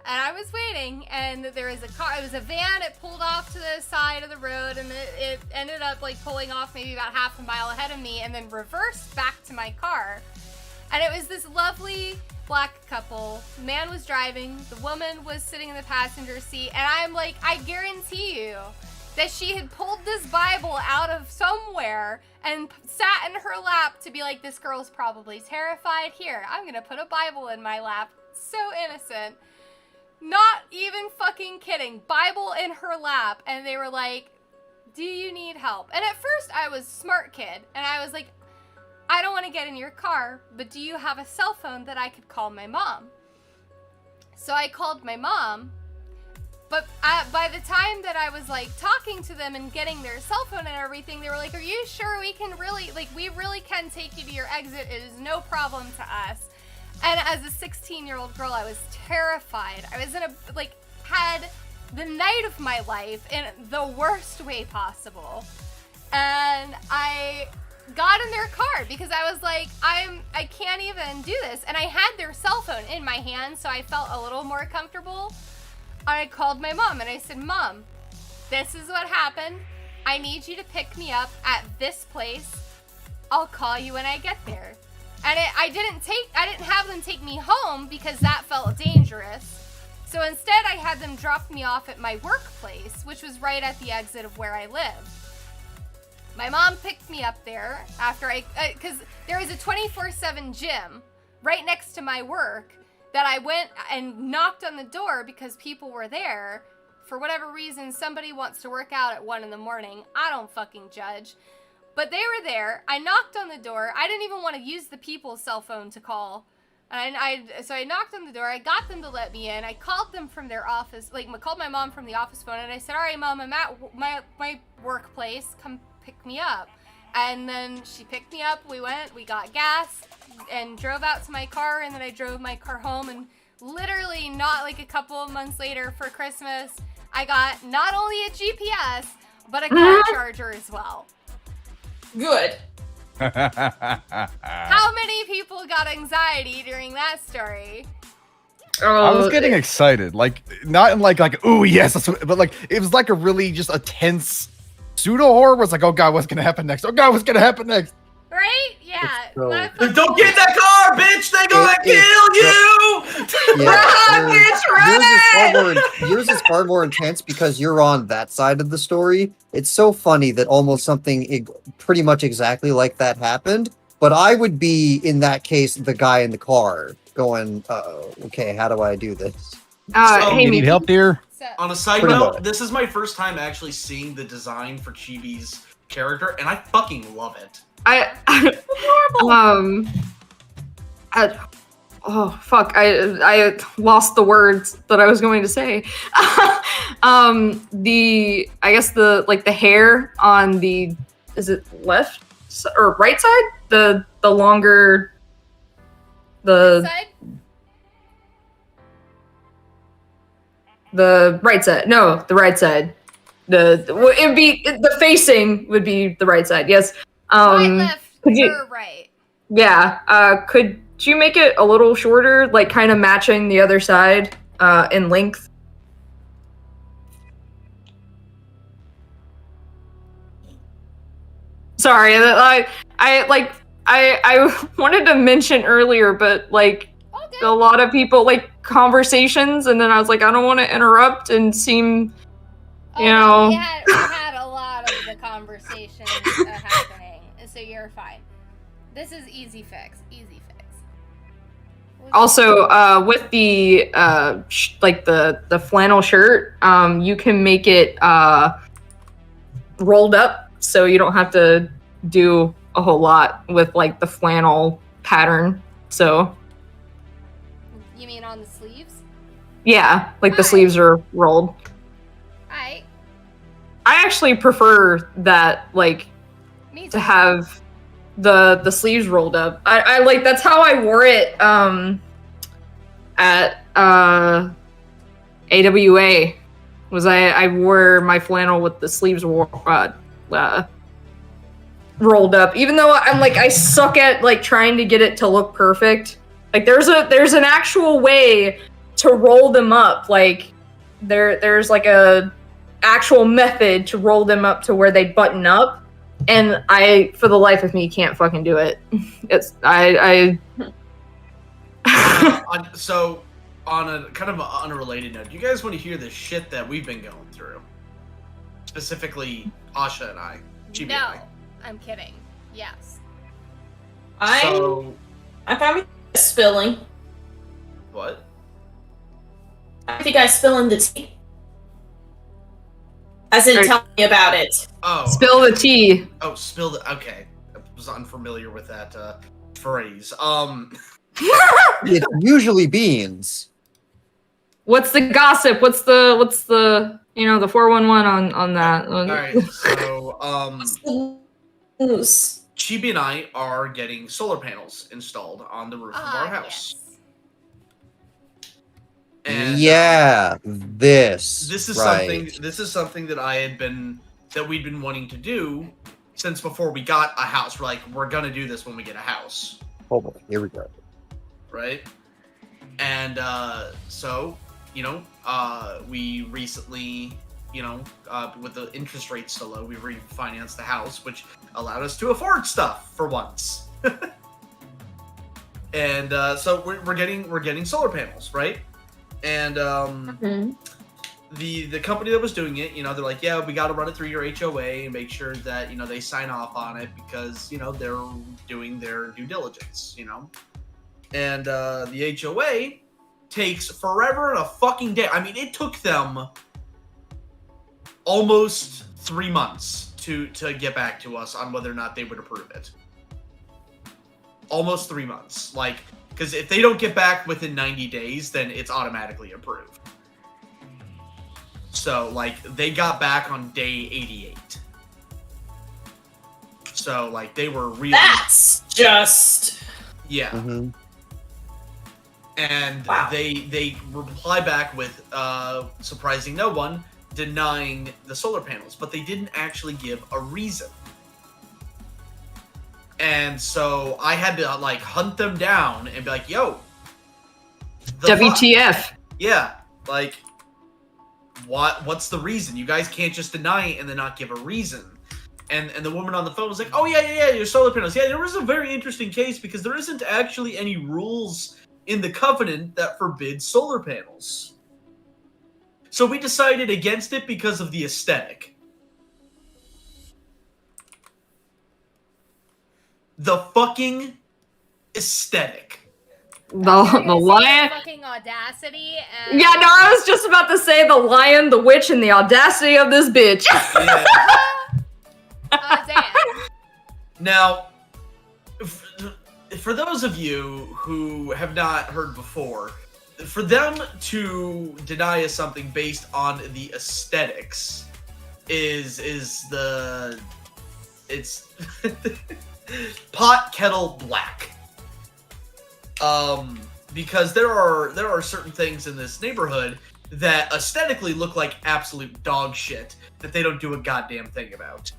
and I was waiting, and there was a car, it was a van, it pulled off to the side of the road, and it ended up like pulling off maybe about half a mile ahead of me and then reversed back to my car. And it was this lovely black couple. The man was driving, the woman was sitting in the passenger seat, and I'm like, I guarantee you that she had pulled this Bible out of somewhere and sat in her lap to be like, this girl's probably terrified. Here, I'm gonna put a Bible in my lap. So innocent. Not even fucking kidding. Bible in her lap. And they were like, do you need help? And at first I was smart kid, and I was like, I don't want to get in your car, but do you have a cell phone that I could call my mom? So I called my mom, but by the time that I was like talking to them and getting their cell phone and everything, they were like, are you sure we can really, like, we really can take you to your exit? It is no problem to us. And as a 16-year-old girl, I was terrified. I was in a, like, had the night of my life in the worst way possible. And I got in their car because I was like, I can't even do this. And I had their cell phone in my hand, so I felt a little more comfortable. I called my mom and I said, Mom, this is what happened. I need you to pick me up at this place. I'll call you when I get there. And I didn't have them take me home because that felt dangerous. So instead I had them drop me off at my workplace, which was right at the exit of where I lived. My mom picked me up there after because there is a 24/7 gym right next to my work that I went and knocked on the door because people were there. For whatever reason, somebody wants to work out at 1 in the morning. I don't fucking judge. But they were there. I knocked on the door. I didn't even want to use the people's cell phone to call. And so I knocked on the door. I got them to let me in. I called them from their office, like called my mom from the office phone, and I said, all right, Mom, I'm at my workplace. Come pick me up. And then she picked me up. We went, we got gas, and drove out to my car, and then I drove my car home. And literally not like a couple of months later for Christmas, I got not only a GPS, but a car charger as well. Good. How many people got anxiety during that story? I was getting excited, like not in like ooh yes, but like it was like a really just a tense pseudo horror. Was like, oh god, what's gonna happen next? Oh god, what's gonna happen next? Right? Yeah. So- My Like, don't get in that car, bitch! They gonna kill you! Yeah, yours is far more intense because you're on that side of the story. It's so funny that almost something pretty much exactly like that happened. But I would be, in that case, the guy in the car going, okay, how do I do this? So, hey, You need Miki. help, dear? So, On a side Pretty note, much. this is my first time actually seeing the design for Chibi's character, and I fucking love it. Oh fuck! I lost the words that I was going to say. I guess the hair on the, is it left or right side? The longer side? the right side. No, the right side. It'd be the facing would be the right side. Yes. Right, left, could you- or right. Yeah. Could you make it a little shorter, like kind of matching the other side in length? Sorry, I wanted to mention earlier, but like All good. a lot of people like conversations, and then I was like, I don't want to interrupt and seem, Oh, you no, know. we had a lot of the conversations happening, so you're fine. This is easy fix. Easy fix. Also, with the like the flannel shirt, you can make it rolled up, so you don't have to do a whole lot with like the flannel pattern. So You mean on the sleeves? yeah, like the Alright. sleeves are rolled. Alright. I actually prefer that, like, Me too. to have the sleeves rolled up. I like, that's how I wore it at AWA. Was I wore my flannel with the sleeves rolled up, even though I'm like, I suck at like trying to get it to look perfect. Like there's an actual way to roll them up. Like there's like a actual method to roll them up to where they button up, and I, for the life of me, can't fucking do it. It's So, on a kind of an unrelated note, do you guys want to hear the shit that we've been going through? Specifically, Asha and I. Chibi and No, I. I'm kidding. Yes. So, I'm probably spilling. what? I think I spilling the tea. As in, Right. tell me about it. Oh. spill the tea. Oh, spill the. Okay. I was unfamiliar with that phrase. It's usually beans. What's the gossip? What's the the 411 on that? Alright, so, News. Chibi and I are getting solar panels installed on the roof of our house. Yes. And, Yeah, this. This is right. something that we'd been wanting to do since before we got a house. We're like, we're gonna do this when we get a house, Oh boy, here we go. right? And so, we recently, with the interest rates so low, we refinanced the house, which allowed us to afford stuff for once. And so we're getting solar panels, right? And the company that was doing it, they're like, yeah, we got to run it through your HOA and make sure that they sign off on it because they're doing their due diligence, and the HOA takes forever and a fucking day. I mean, it took them almost 3 months to get back to us on whether or not they would approve it. Almost 3 months, because if they don't get back within 90 days, then it's automatically approved. So, they got back on day 88. So, they were really... That's just. Yeah. Mhm. And Wow. they reply back with, surprising no one, denying the solar panels. But they didn't actually give a reason. And so I had to, hunt them down and be like, yo, the fuck? WTF? Yeah, like, what's the reason? You guys can't just deny it and then not give a reason. And the woman on the phone was like, oh, yeah, your solar panels. Yeah, there was a very interesting case because there isn't actually any rules in the covenant that forbid solar panels. So we decided against it because of the aesthetic. The fucking aesthetic. The You're lion. fucking audacity. And... Yeah, no, I was just about to say the lion, the witch, and the audacity of this bitch. Yeah. Damn. Now, for those of you who have not heard before, for them to deny us something based on the aesthetics it's pot kettle black. Because there are certain things in this neighborhood that aesthetically look like absolute dog shit that they don't do a goddamn thing about.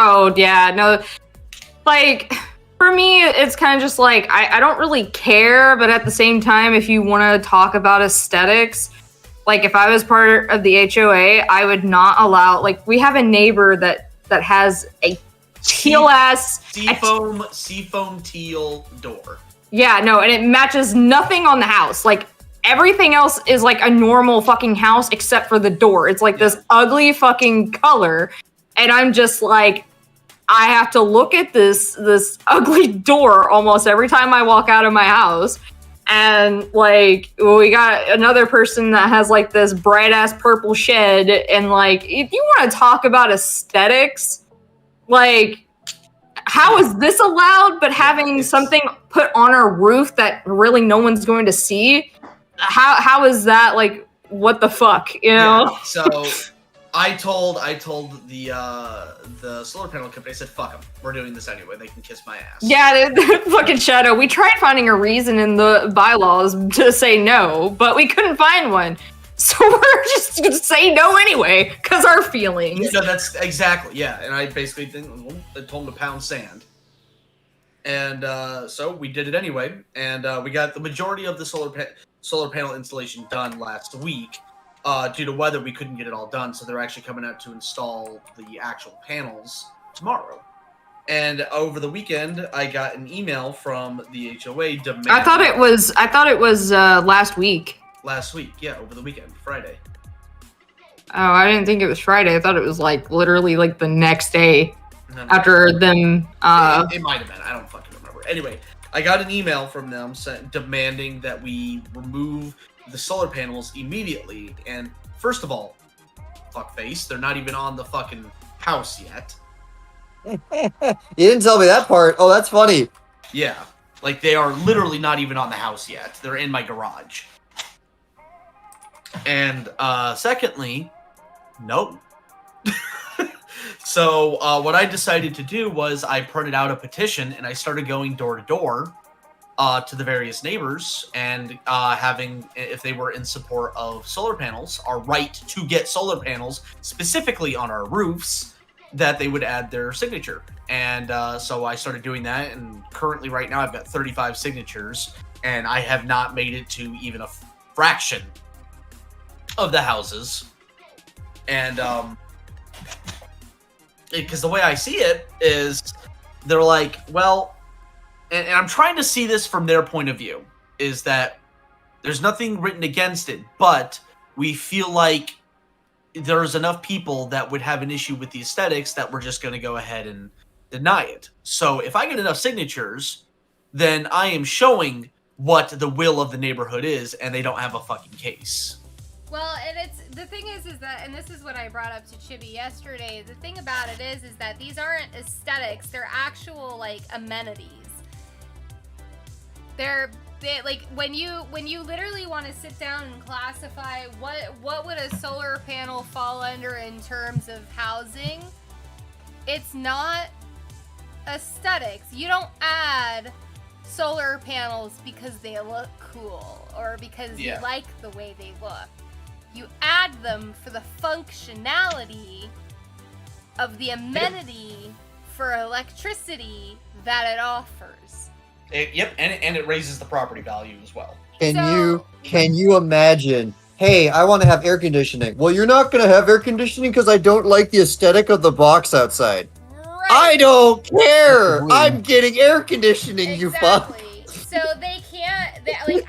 Oh, yeah, no. Like, for me, it's kind of just like, I don't really care, but at the same time, if you want to talk about aesthetics, like, if I was part of the HOA, I would not allow, like, we have a neighbor that has a teal-ass... Seafoam teal door. Yeah, no, and it matches nothing on the house. Like, everything else is like a normal fucking house except for the door. It's like this ugly fucking color. And I'm just like, I have to look at this ugly door almost every time I walk out of my house. And like, we got another person that has like this bright ass purple shed. And like, if you want to talk about aesthetics, like, how is this allowed? But having something put on our roof that really no one's going to see, how is that like? What the fuck, you know? Yeah, so I told the solar panel company, I said, fuck them. We're doing this anyway. They can kiss my ass. Yeah, fucking Shadow. We tried finding a reason in the bylaws to say no, but we couldn't find one. So we're just gonna say no anyway, because our feelings. No, that's exactly, yeah. And I basically I told them to pound sand. And so we did it anyway. And we got the majority of the solar panel installation done last week. Due to weather, we couldn't get it all done, so they're actually coming out to install the actual panels tomorrow. And over the weekend, I got an email from the HOA demanding... I thought it was last week. Last week, yeah, over the weekend, Friday. Oh, I didn't think it was Friday. I thought it was like literally like the next day after them. It might have been. I don't fucking remember. Anyway, I got an email from them demanding that we remove the solar panels immediately. And first of all, fuckface, they're not even on the fucking house yet. You didn't tell me that part. Oh, that's funny. Yeah, like they are literally not even on the house yet. They're in my garage. And secondly, no. So what I decided to do was I printed out a petition and I started going door to door to the various neighbors and having, if they were in support of solar panels, our right to get solar panels specifically on our roofs, that they would add their signature. And so I started doing that, and currently right now I've got 35 signatures, and I have not made it to even a fraction of the houses. And because the way I see it is they're like, well, and I'm trying to see this from their point of view, is that there's nothing written against it, but we feel like there's enough people that would have an issue with the aesthetics that we're just going to go ahead and deny it. So if I get enough signatures, then I am showing what the will of the neighborhood is, and they don't have a fucking case. Well, and it's the thing is that, and this is what I brought up to Chibi yesterday. The thing about it is that these aren't aesthetics; they're actual like amenities. They like when you literally want to sit down and classify what would a solar panel fall under in terms of housing. It's not aesthetics. You don't add solar panels because they look cool or because you like the way they look. You add them for the functionality of the amenity for electricity that it offers. Yep, and it raises the property value as well. Can you imagine? Hey, I want to have air conditioning. Well, you're not going to have air conditioning because I don't like the aesthetic of the box outside. Right. I don't care. Rude. I'm getting air conditioning. You fuck. Exactly. So they can't.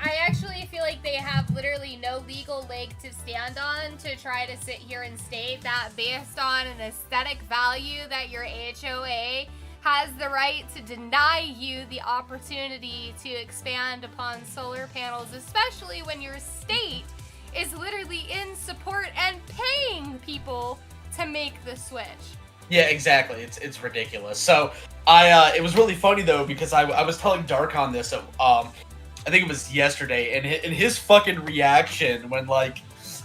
I actually feel like they have literally no legal leg to stand on to try to sit here and state that based on an aesthetic value that your HOA has the right to deny you the opportunity to expand upon solar panels, especially when your state is literally in support and paying people to make the switch. Yeah, exactly. It's ridiculous. So it was really funny though because I was telling Darkon this I think it was yesterday, and his fucking reaction when like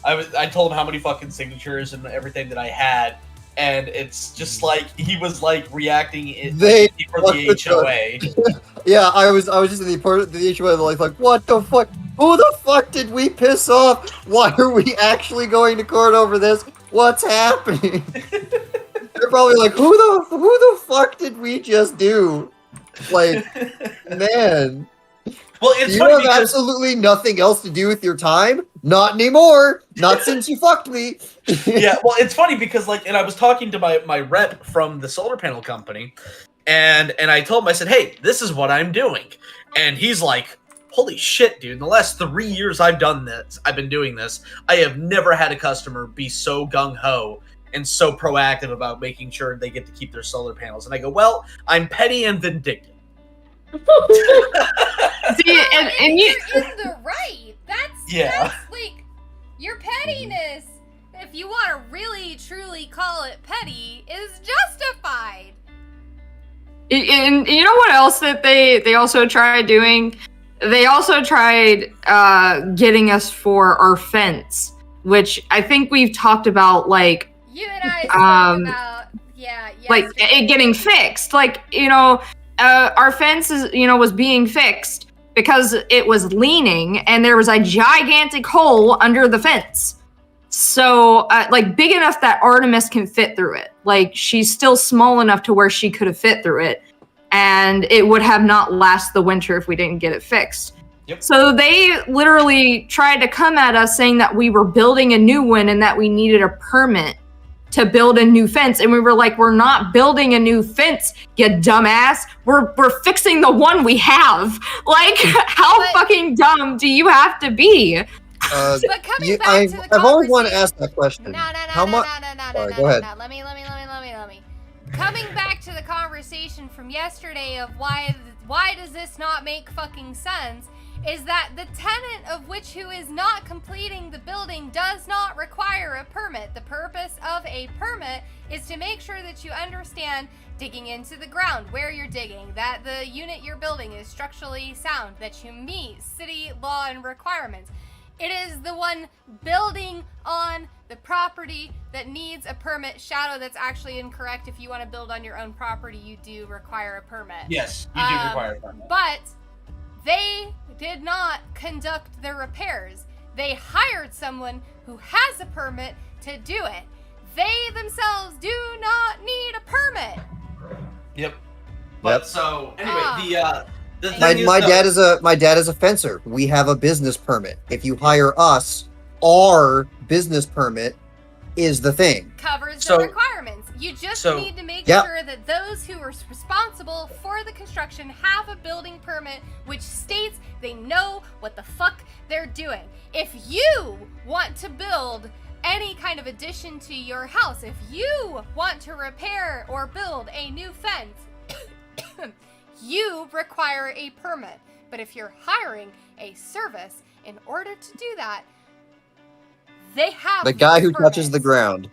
I told him how many fucking signatures and everything that I had, and it's just like he was like reacting for the HOA. Yeah, I was just in the HOA like what the fuck? Who the fuck did we piss off? Why are we actually going to court over this? What's happening? They're probably like, who the fuck did we just do? Like, man. Well, it's you funny have because absolutely nothing else to do with your time? Not anymore. Not since you fucked me. Yeah, well, it's funny because like, and I was talking to my rep from the solar panel company, and I told him, I said, hey, this is what I'm doing, and he's like, holy shit, dude! In the last 3 years I've been doing this. I have never had a customer be so gung ho and so proactive about making sure they get to keep their solar panels. And I go, well, I'm petty and vindictive. See, and you. You're in the right. That's like your pettiness, if you want to really truly call it petty, is justified. And you know what else that they also tried doing? They also tried getting us for our fence, which I think we've talked about, like You and I talked about, like it getting fixed. Like, you know, our fence was being fixed because it was leaning and there was a gigantic hole under the fence. So, like, big enough that Artemis can fit through it. Like, she's still small enough to where she could have fit through it. And it would have not lasted the winter if we didn't get it fixed. Yep. So they literally tried to come at us saying that we were building a new one and that we needed a permit to build a new fence. And we were like, we're not building a new fence, you dumbass. We're fixing the one we have. Like, how fucking dumb do you have to be? But coming back to the I've always wanted to conversation- ask that question. No. How much? Go ahead. Let me. Coming back to the conversation from yesterday of why does this not make fucking sense, is that the tenant of which who is not completing the building does not require a permit. The purpose of a permit is to make sure that you understand digging into the ground, where you're digging, that the unit you're building is structurally sound, that you meet city law and requirements. It is the one building on the property that needs a permit. Shadow, that's actually incorrect. If you want to build on your own property, you do require a permit. Yes, you do require a permit. But they did not conduct the repairs. They hired someone who has a permit to do it. They themselves do not need a permit. Yep. But so anyway, the thing My is, dad is a fencer. We have a business permit. If you hire us, our business permit is the thing. Covers So- the requirements. You just so- need to make Yep. sure that those who are responsible for the construction have a building permit, which states they know what the fuck they're doing. If you want to build any kind of addition to your house, if you want to repair or build a new fence, you require a permit. But if you're hiring a service, in order to do that, they have The guy who permits. touches the ground.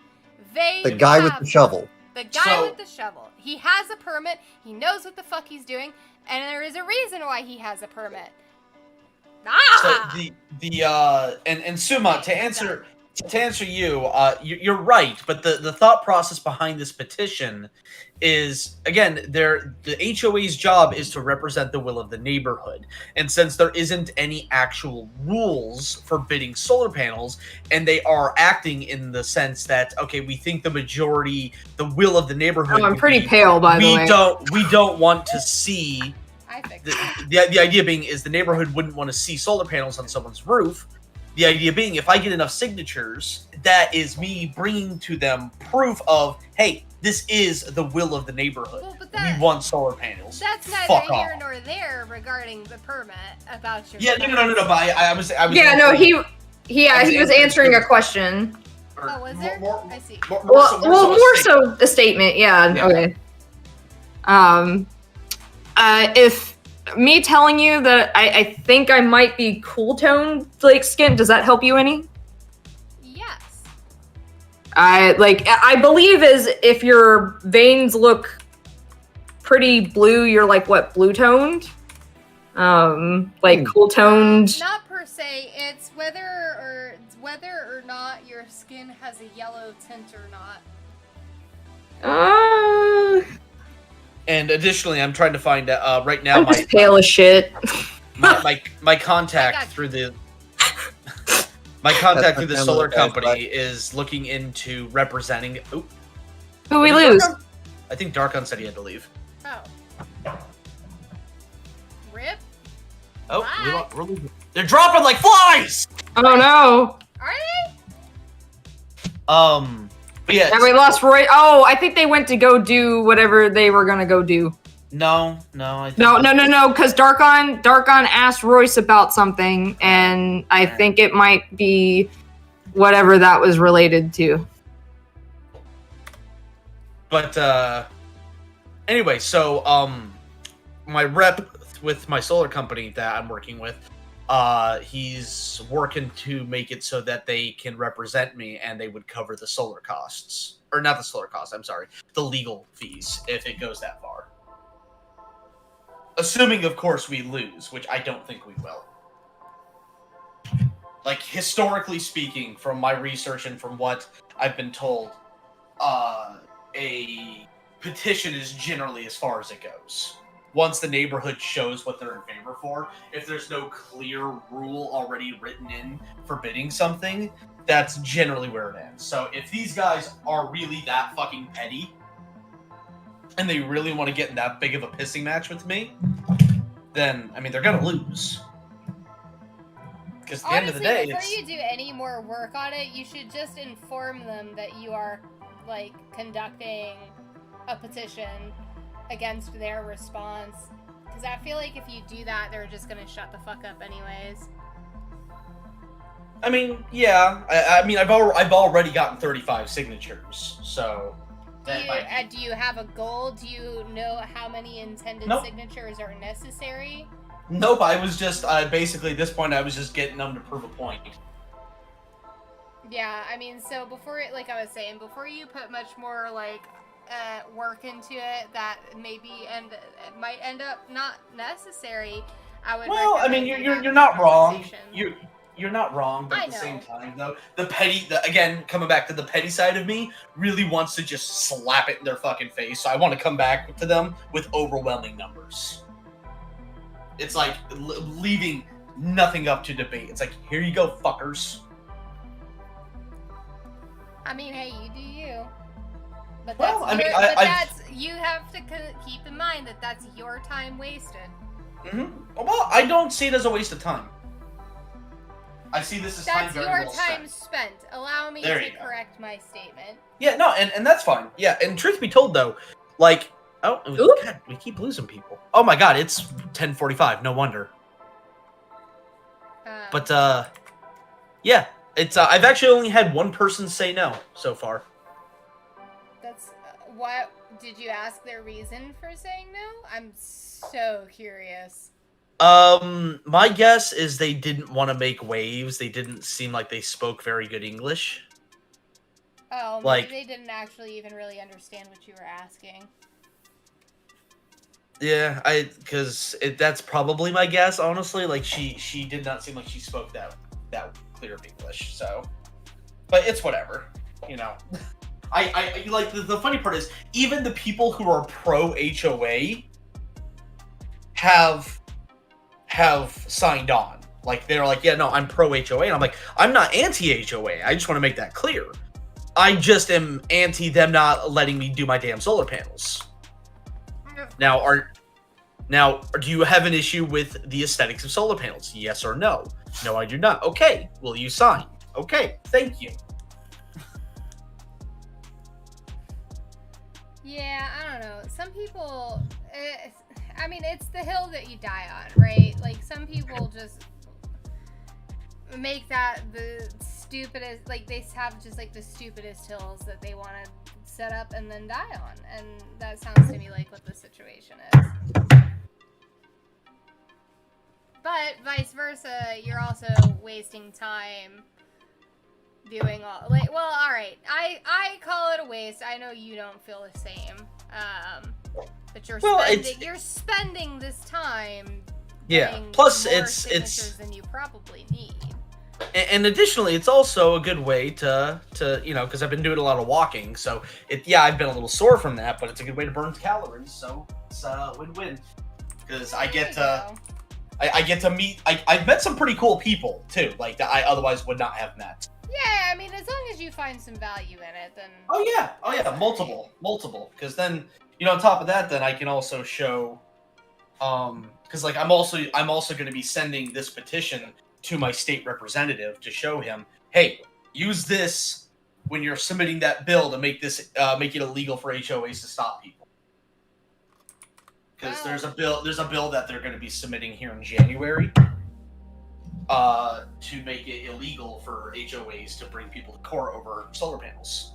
They The guy with have the shovel. The guy So- with the shovel. He has a permit. He knows what the fuck he's doing, and there is a reason why he has a permit. Ah! So and Suma, to answer you, you're right, but the thought process behind this petition is, again, the HOA's job is to represent the will of the neighborhood, and since there isn't any actual rules forbidding solar panels, and they are acting in the sense that, okay, we think the will of the neighborhood. Oh, I'm would pretty be, pale, by the way. We don't want to see I fixed the idea being is the neighborhood wouldn't want to see solar panels on someone's roof. The idea being, if I get enough signatures, that is me bringing to them proof of, hey, this is the will of the neighborhood. Well, but We want solar panels. That's neither Fuck here off. nor there regarding the permit about your. Yeah, no. But I was. Yeah, no, he was was answering a question. Oh, was there? I see. More so the statement. Yeah. Okay. If me telling you that I think I might be cool toned like skin, does that help you any? Yes. I believe is if your veins look pretty blue, you're like what, blue toned? Cool toned. Not per se. It's whether or not your skin has a yellow tint or not. And additionally, I'm trying to find out right now. I'm just pale as shit. My contact through the solar company is looking into representing. Ooh, who we lose? I think Darkon said he had to leave. Oh. Rip. Oh, we're losing. They're dropping like flies. Oh no. Are they? But yeah. And we lost Roy. Oh, I think they went to go do whatever they were gonna go do. No. No. Because Darkon asked Royce about something, and I think it might be whatever that was related to. But anyway, so my rep with my solar company that I'm working with, he's working to make it so that they can represent me and they would cover the solar costs. Or not the solar costs, I'm sorry. The legal fees, if it goes that far. Assuming, of course, we lose, which I don't think we will. Like, historically speaking, from my research and from what I've been told, a petition is generally as far as it goes. Once the neighborhood shows what they're in favor for, if there's no clear rule already written in forbidding something, that's generally where it ends. So if these guys are really that fucking petty, and they really want to get in that big of a pissing match with me, then, I mean, they're gonna lose. Because at the end of the day, before you do any more work on it, you should just inform them that you are, like, conducting a petition against their response. Because I feel like if you do that, they're just gonna shut the fuck up anyways. I mean, yeah. I mean, I've already gotten 35 signatures, so... Do you have a goal? Do you know how many intended signatures are necessary? Nope, I was just, basically at this point, I was just getting them to prove a point. Yeah, I mean, so before, like I was saying, before you put much more, like, work into it that it might end up not necessary, I would Well, I mean, you're not wrong. You're not wrong, but at the same time, though, again, coming back to the petty side of me, really wants to just slap it in their fucking face. So I want to come back to them with overwhelming numbers. It's like leaving nothing up to debate. It's like, here you go, fuckers. I mean, hey, you do you. But you have to keep in mind that that's your time wasted. Mm-hmm. Well, I don't see it as a waste of time. I see this as time very well spent. That's your time spent. Allow me to correct my statement. Yeah, no, and that's fine. Yeah, and truth be told, though, like, God, we keep losing people. Oh my God, it's 10:45. No wonder. But yeah, it's I've actually only had one person say no so far. That's what did you ask their reason for saying no? I'm so curious. My guess is they didn't want to make waves. They didn't seem like they spoke very good English. Oh, maybe they didn't actually even really understand what you were asking. Yeah, because that's probably my guess, honestly. Like, she did not seem like she spoke that clear of English, so. But it's whatever, you know. I like, the funny part is, even the people who are pro-HOA have signed on. Like, they're like, yeah, no, I'm pro-HOA. And I'm like, I'm not anti-HOA. I just want to make that clear. I just am anti them not letting me do my damn solar panels. Now Now, do you have an issue with the aesthetics of solar panels? Yes or no? No, I do not. Okay, will you sign? Okay, thank you. Yeah, I don't know. Some people, I mean, it's the hill that you die on, right? Like, some people just make that the stupidest, like, they have just, like, the stupidest hills that they want to set up and then die on. And that sounds to me like what the situation is. But, vice versa, you're also wasting time doing all, like, well, alright, I call it a waste. I know you don't feel the same, but you're spending this time getting plus more it's signatures than you probably need. And additionally, it's also a good way to you know, because I've been doing a lot of walking, so I've been a little sore from that, but it's a good way to burn calories, so it's win-win. Because I get to meet, I've met some pretty cool people too, like that I otherwise would not have met. Yeah, I mean, as long as you find some value in it, then. Oh yeah, multiple. Because then, you know, on top of that, then I can also show, because like I'm also going to be sending this petition to my state representative to show him, hey, use this when you're submitting that bill to make this make it illegal for HOAs to stop people. Because there's a bill that they're going to be submitting here in January. To make it illegal for HOAs to bring people to court over solar panels.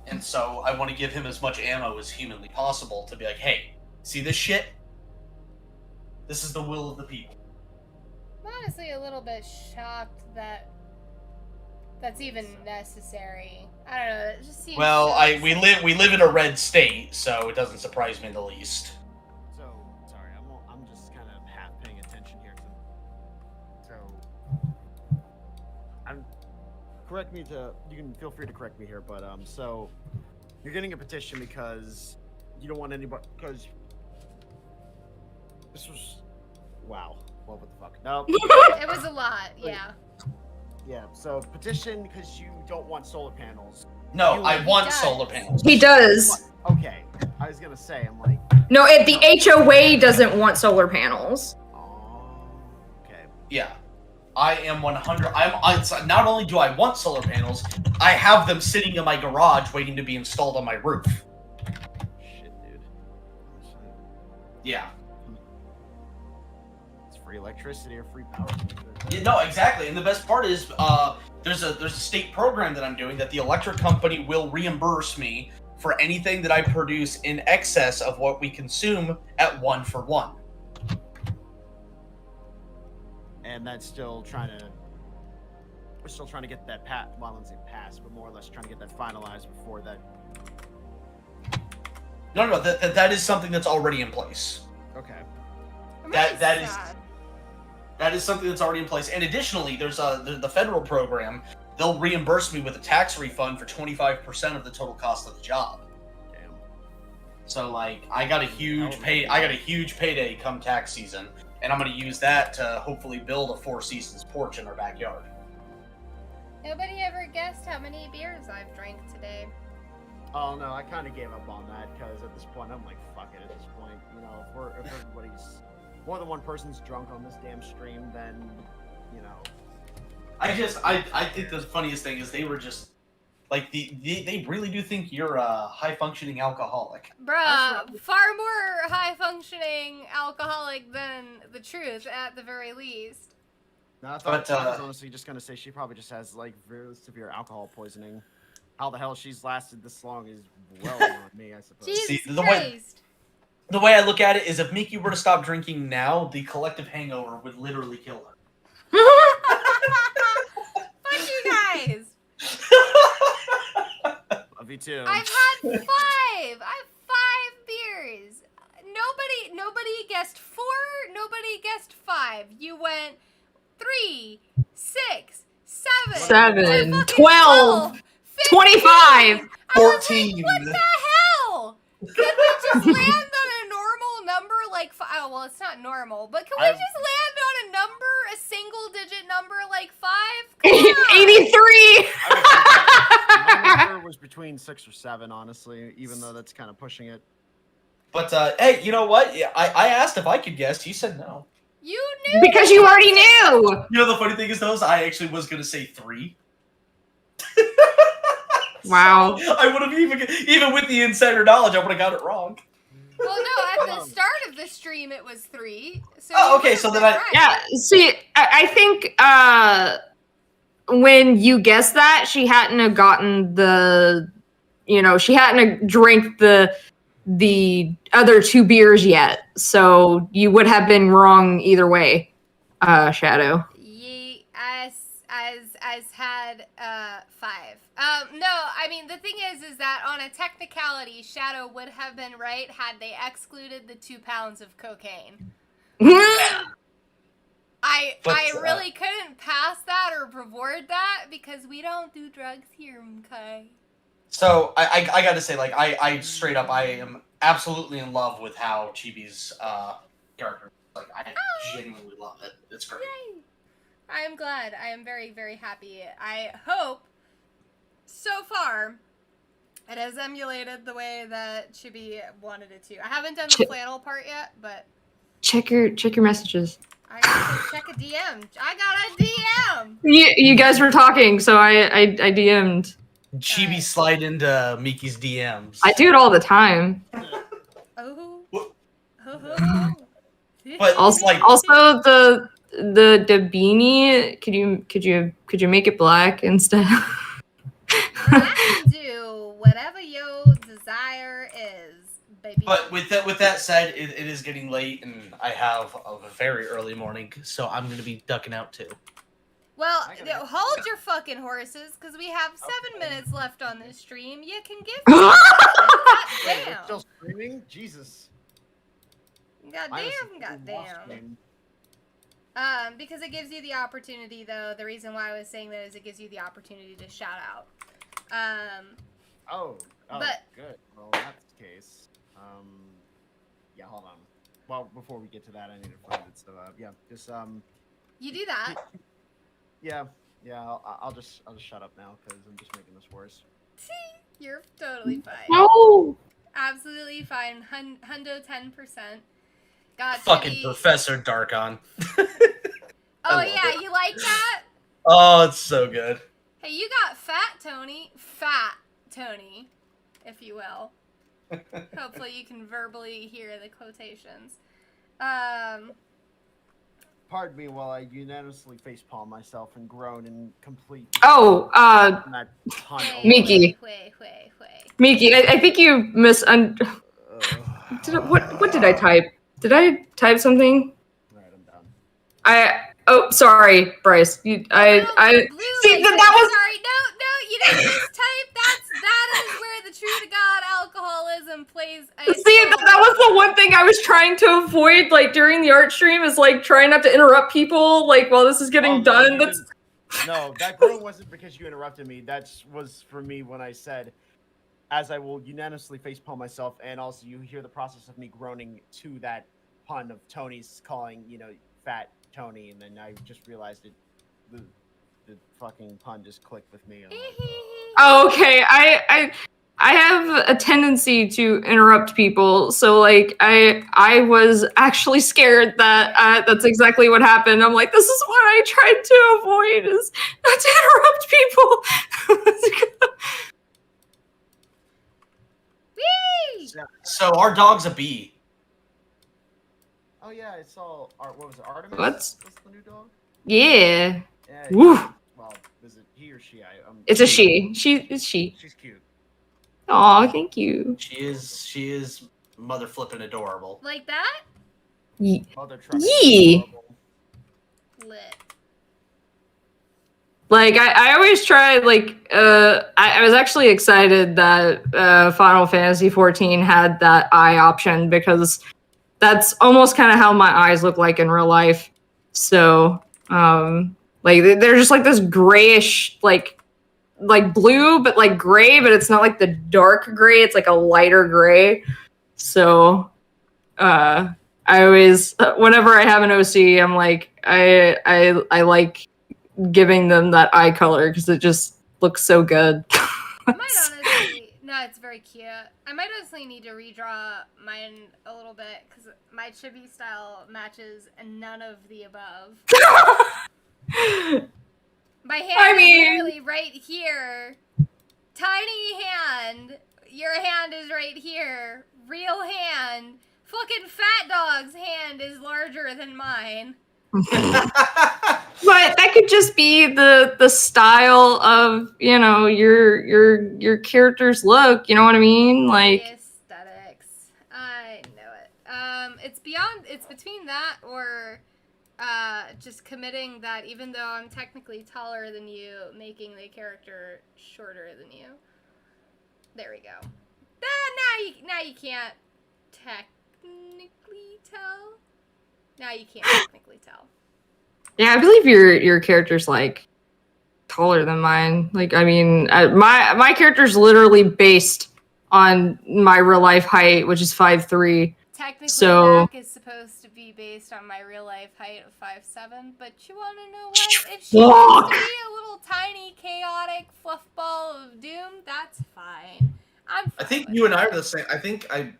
And so I want to give him as much ammo as humanly possible to be like, hey, see this shit? This is the will of the people. I'm honestly a little bit shocked that that's even necessary. I don't know, it just seems Well, so we live in a red state, so it doesn't surprise me in the least. So sorry, I'm just kind of half paying attention here. So you can feel free to correct me here, but so you're getting a petition because you don't want anybody, because this was, wow, well, what the fuck? No. It was a lot, yeah. Yeah, so petition because you don't want solar panels. No, I want does. solar panels. He does. Okay, I was gonna say, I'm like, No, the HOA doesn't want solar panels. oh, okay. Yeah. I am 100. Not only do I want solar panels, I have them sitting in my garage waiting to be installed on my roof. Shit, dude. Yeah. It's free electricity or free power. Yeah, no, exactly. And the best part is, there's a state program that I'm doing that the electric company will reimburse me for anything that I produce in excess of what we consume at 1-for-1. And that's still we're still trying to get that well, I wouldn't say pass, but more or less trying to get that finalized before that. No, that is something that's already in place. Okay. That is something that's already in place. And additionally, there's the federal program. They'll reimburse me with a tax refund for 25% of the total cost of the job. Damn. So like, I got a huge payday come tax season, and I'm going to use that to hopefully build a Four Seasons porch in our backyard. Nobody ever guessed how many beers I've drank today. Oh no, I kind of gave up on that because at this point I'm like, fuck it. At this point, you know, if everybody's more than one person's drunk on this damn stream, then you know. I think the funniest thing is they were just like they really do think you're a high functioning alcoholic. Bruh, far more high functioning alcoholic than the truth at the very least. No, I thought I was honestly just gonna say she probably just has like very severe alcohol poisoning. How the hell she's lasted this long is well beyond me, I suppose. Jesus Christ. The way I look at it is if Miki were to stop drinking now, the collective hangover would literally kill her. Fuck you guys. Love you too. I've had 5. I have 5 beers. Nobody guessed 4. Nobody guessed 5. You went 3, 6, 7, 12, 25, 14. What the hell? Could we just land on a normal number like 5? Oh, well, it's not normal, but can we just land on a number, a single digit number like 5? Come on. 83. My number was between 6 or 7, honestly, even though that's kind of pushing it. But hey, you know what? Yeah, I asked if I could guess. You said no. You knew Because you already knew. You know the funny thing is, though, is I actually was gonna say 3. Wow. So I would have even with the insider knowledge, I would have got it wrong. Well, no, at the start of the stream, it was 3. So Oh, you okay, would've so been then right. Yeah, see, I think when you guessed that, she hadn't have gotten the, she hadn't have drank the other 2 beers yet. So you would have been wrong either way, Shadow. Ye as had 5. No, I mean the thing is that on a technicality, Shadow would have been right had they excluded the 2 pounds of cocaine. I really couldn't pass that or reward that because we don't do drugs here, okay? So I gotta say, like, I straight up, I am absolutely in love with how Chibi's character. Like, I genuinely love it. It's great. Yay! I am glad. I am very, very happy. I hope so far it has emulated the way that Chibi wanted it to. I haven't done the flannel part yet, but Check your messages. I gotta check a DM. I got a DM. You guys were talking, so I DM'd. Chibi slide into Miki's DMs. I do it all the time. Oh. What? Oh. But Also, like, also the beanie. Could you make it black instead? I can do whatever your desire is, baby. but with that said, it is getting late, and I have a very early morning, so I'm gonna be ducking out too. Well, I gotta- hold your fucking horses, because we have 7 minutes left on this stream. You can give Wait, we're Goddamn. still streaming? Jesus. Minus the Goddamn. stream. Because it gives you the opportunity, though. The reason why I was saying that is it gives you the opportunity to shout out. Oh, But- good. Well, in that case, yeah, hold on. Well, before we get to that, I need to find it. So, yeah, just You do that. yeah. I'll just shut up now because I'm just making this worse. You're totally fine. No. Absolutely fine. Hundo 10%. God, Fucking Chibi. Professor Darkon. Oh love yeah, it. you like that? Oh, it's so good. Hey, you got Fat Tony, if you will. Hopefully you can verbally hear the quotations. Pardon me while I unanimously facepalm myself and groan in complete. Oh, That ton of Miki. Wait. Miki, I think you What did I type? Did I type something? Alright, I'm done. Oh, sorry, Bryce. See Blue that liquid. was. Sorry, no, you didn't mistype. That is where the true to God alcoholism plays a See, that was the one thing I was trying to avoid, like during the art stream, is like trying not to interrupt people, like while this is getting Oh, no, done. you That's didn't- No, that groan wasn't because you interrupted me. That was for me when I said, as I will unanimously facepalm myself, and also you hear the process of me groaning to that pun of Tony's calling, Fat Tony, and then I just realized the fucking pun just clicked with me. And I'm like, oh, okay. I have a tendency to interrupt people, so like I was actually scared that that's exactly what happened. I'm like, this is what I tried to avoid, is not to interrupt people. Whee! So our dog's a bee. oh yeah, it's all what was it, Artemis? What's- That's the new dog? Yeah. Yeah. Woo. Well, is it he or she? It's a she. It's she. She's cute. Aw, thank you. She is mother flipping adorable. Like that? Mother truck. Yee. Lit. Like I always try, like I was actually excited that Final Fantasy 14 had that eye option, because that's almost kind of how my eyes look like in real life. So like they're just like this grayish, like blue, but like gray, but it's not like the dark gray, it's like a lighter gray. So I always, whenever I have an OC, I'm like I like giving them that eye color because it just looks so good. Might honestly No, it's very cute. I might honestly need to redraw mine a little bit because my chibi style matches none of the above. My hand is literally right here. Tiny hand. Your hand is right here. Real hand. Fucking Phatdog's hand is larger than mine. But that could just be the style of, you know, your character's look, you know what I mean? Like the aesthetics. I know it. It's between that or just committing that even though I'm technically taller than you, making the character shorter than you. There we go. Now you can't technically tell. Now you can't technically tell. yeah, I believe your character's like taller than mine. Like, I mean, my character's literally based on my real life height, which is 5'3". Technically, So Mac is supposed to be based on my real life height of 5'7", but you want to know what? If she wants to be a little tiny, chaotic fluff ball of doom, that's fine. I'm fine I think with you and I that. are the same. I think I'm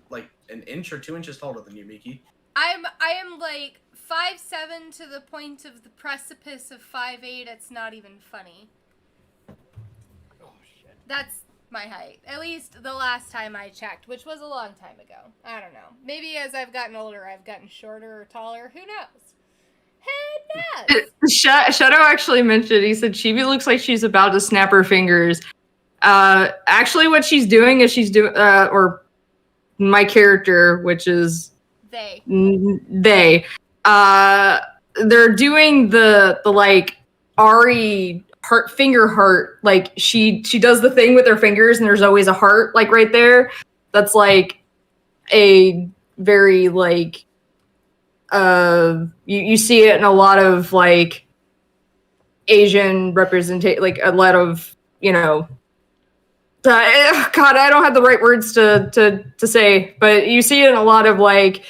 like an inch or 2 inches taller than you, Miki. I am like 5'7" to the point of the precipice of 5'8". It's not even funny. Oh shit. That's my height. At least the last time I checked, which was a long time ago. I don't know. Maybe as I've gotten older, I've gotten shorter or taller. Who knows? Who knows? Shadow actually mentioned, he said Chibi looks like she's about to snap her fingers. Actually what she's doing is or my character, which is They. They're doing the like Ari heart finger heart, like she does the thing with her fingers and there's always a heart like right there. That's like a very like you see it in a lot of like Asian representation, like a lot of, you know, God, I don't have the right words to say, but you see it in a lot of like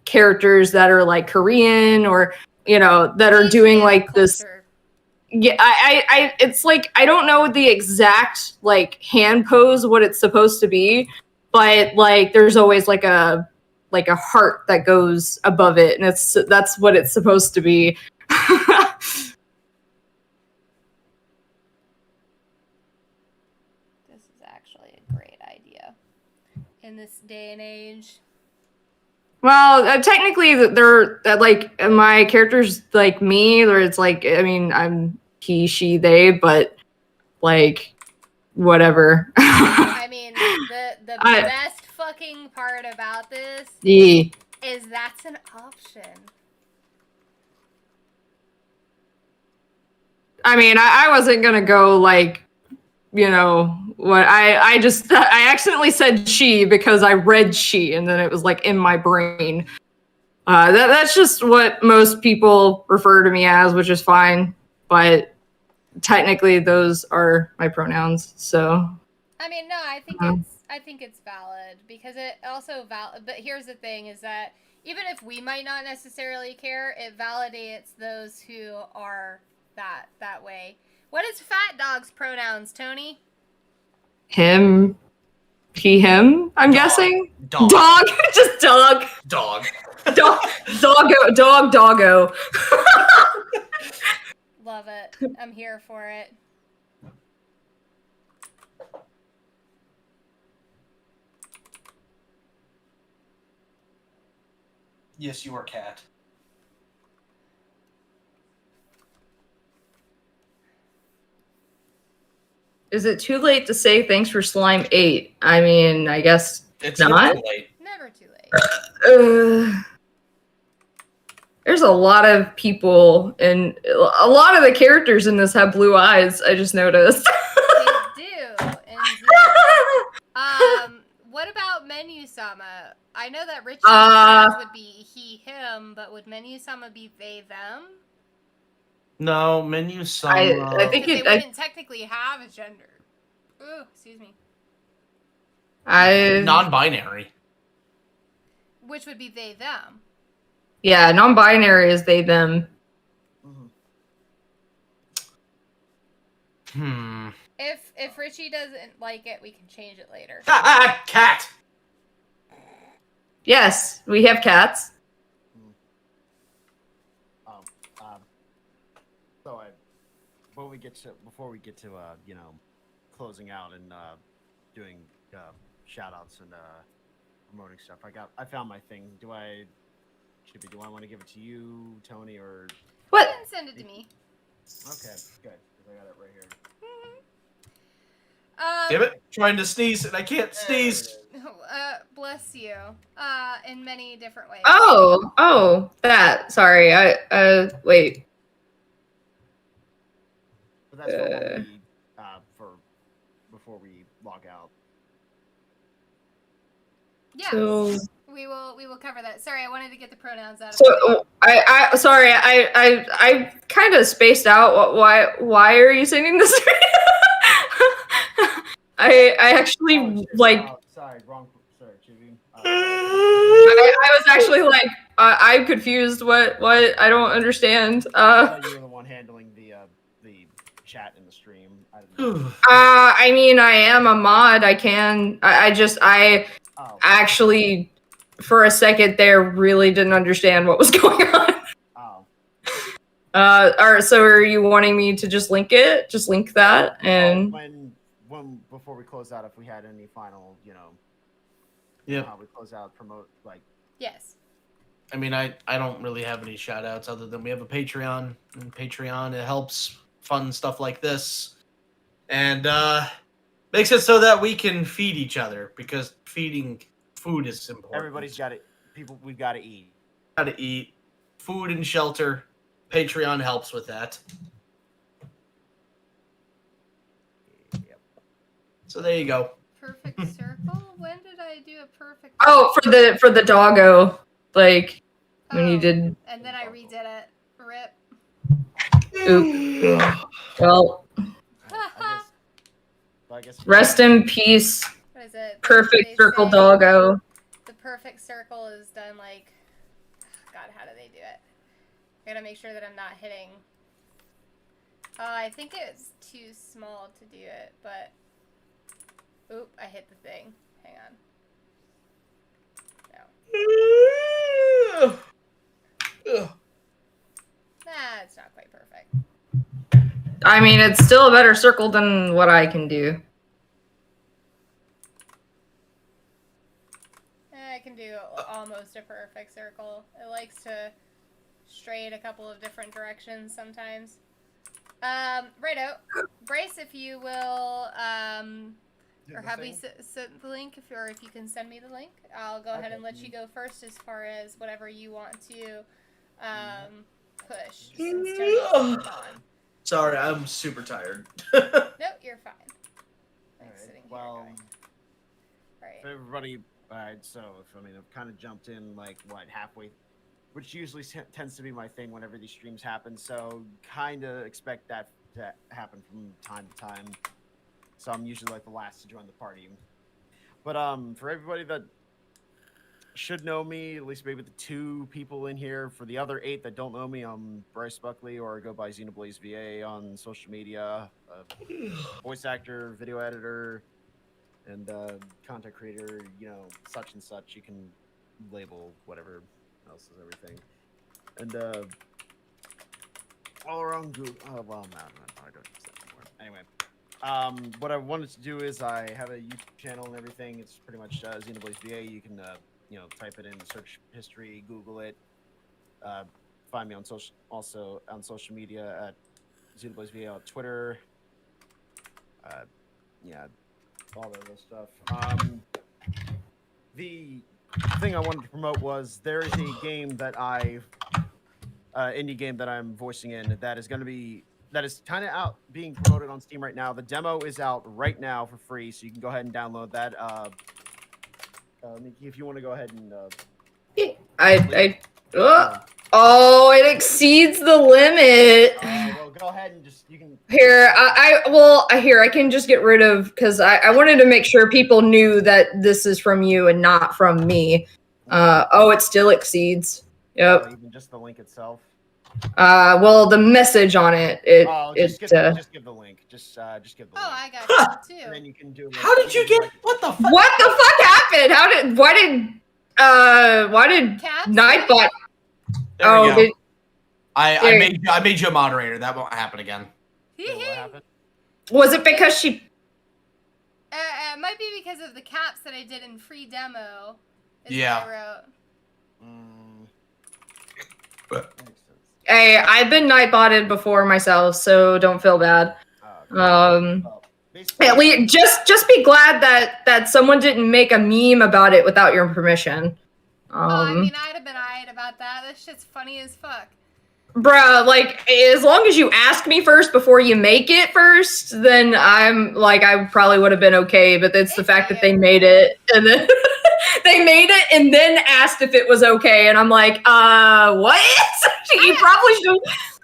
characters that are like Korean or, you know, that are doing like this. Yeah, I it's like I don't know the exact like hand pose what it's supposed to be, but like there's always like a heart that goes above it, and that's what it's supposed to be. This is actually a great idea in this day and age. Well, technically, they're like my character's like me, or it's like I mean I'm he, she, they, but like whatever. I mean, the best fucking part about this is that's an option. I mean, I wasn't gonna go like, you know, what I accidentally said she because I read she and then it was like in my brain. That's just what most people refer to me as, which is fine, but technically those are my pronouns. So I mean, no, I think it's valid because it also but here's the thing is that even if we might not necessarily care, it validates those who are that way. What is Phatdog's pronouns, Tony? him, he, him, I'm guessing. Dog. Just dog. Dog. Doggo. Love it. I'm here for it. Yes, you are cat. Is it too late to say thanks for Slime 8? I mean, I guess It's not. never too late. Never too late. There's a lot of people, and a lot of the characters in this have blue eyes. I just noticed. They do, indeed. What about Menu-sama? I know that Richie's pronouns would be he, him, but would Menu-sama be they, them? No, menu some. I think They wouldn't technically have a gender. Ooh, excuse me. Non-binary. Which would be they, them. Yeah, non-binary is they, them. If Richie doesn't like it, we can change it later. Cat. Yes, we have cats. So before we get to you know, closing out and doing shout outs and promoting stuff, I found my thing. Do I want to give it to you, Tony, or What? You can send it to me. okay, good, because I got it right here. Damn it! Trying to sneeze and I can't sneeze. Bless you. In many different ways. Oh, that. Sorry, wait. But that's for when we, for before we log out. Yes. So, We will cover that. Sorry, I wanted to get the pronouns out of so I kind of spaced out. Why are you singing this? I actually like. Sorry, wrong. Sorry, Chibi. I was actually like, I'm confused. What? I don't understand. I thought you were the one handling the chat in the stream. I mean, I am a mod. I can. I Oh. actually, for a second there, really didn't understand what was going on. Oh. So are you wanting me to just link it? Just link that and. When before we close out, if we had any final, you know. Yeah. How we close out, promote like. Yes. I mean, I don't really have any shout outs other than we have a Patreon. And Patreon, it helps fund stuff like this. And makes it so that we can feed each other, because feeding food is important. Everybody's got it. We've got to eat. Gotta eat. Food and shelter. Patreon helps with that. Yep. So there you go. Perfect circle? When did I do a perfect Oh, for the doggo, like when you did. And then I redid it. Rip. Oop. Well, I guess rest in peace. What is it? Perfect They circle say doggo. The perfect circle is done like... God, how do they do it? I gotta make sure that I'm not hitting... I think it's too small to do it, but... Oop, I hit the thing. Hang on. No. Nah, it's not quite perfect. I mean, it's still a better circle than what I can do. I can do almost a perfect circle. It likes to stray in a couple of different directions sometimes. Righto. Bryce, if you will, or have we sent the link, if you can send me the link, I'll go ahead and let you go first as far as whatever you want to push. Since Tony's on. Sorry, I'm super tired. Nope, you're fine. Alright, well, Right. for everybody, alright, so I've kind of jumped in like halfway, which usually tends to be my thing whenever these streams happen. So kind of expect that to happen from time to time. So I'm usually like the last to join the party. But for everybody that should know me, at least maybe the 2 people in here. For the other 8 that don't know me, I'm Bryce Buckley, or I go by Xenoblaze VA on social media. Voice actor, video editor, and content creator. You know, such and such. You can label whatever else is everything. And all around good. Oh well, no, I don't use that anymore. Anyway. What I wanted to do is I have a YouTube channel and everything. It's pretty much Xenoblaze VA. You can type it in the search history, Google it. Find me on social media at Xenoblaze VA on Twitter. All that other stuff. The thing I wanted to promote was there is a game that indie game that I'm voicing in that is kind of out being promoted on Steam right now. The demo is out right now for free, so you can go ahead and download that. Miki, if you want to go ahead and Oh, it exceeds the limit. well, go ahead and you can Here, I can just get rid of, because I wanted to make sure people knew that this is from you and not from me. It still exceeds. Yep. even just the link itself. Well, the message on it. Just give the link. Just give the link. Oh, I got you And too. then you can do. How did you get? What the fuck? What the fuck happened? Why did Cats? Nightbot? There Oh, we go. did, I made you a moderator. That won't happen again. What happened? was it because she? It might be because of the caps that I did in free demo. Is Yeah. what I wrote. Makes sense. Hey, I've been Nightbotted before myself, so don't feel bad. Well, basically, At least just be glad that someone didn't make a meme about it without your permission. I mean, I'd have been eyed about that. This shit's funny as fuck. Bruh, like, as long as you ask me first before you make it first, then I'm, like, I probably would have been okay, but it's the fact that they made it, and then, they made it, and then asked if it was okay, and I'm like, what? You probably should.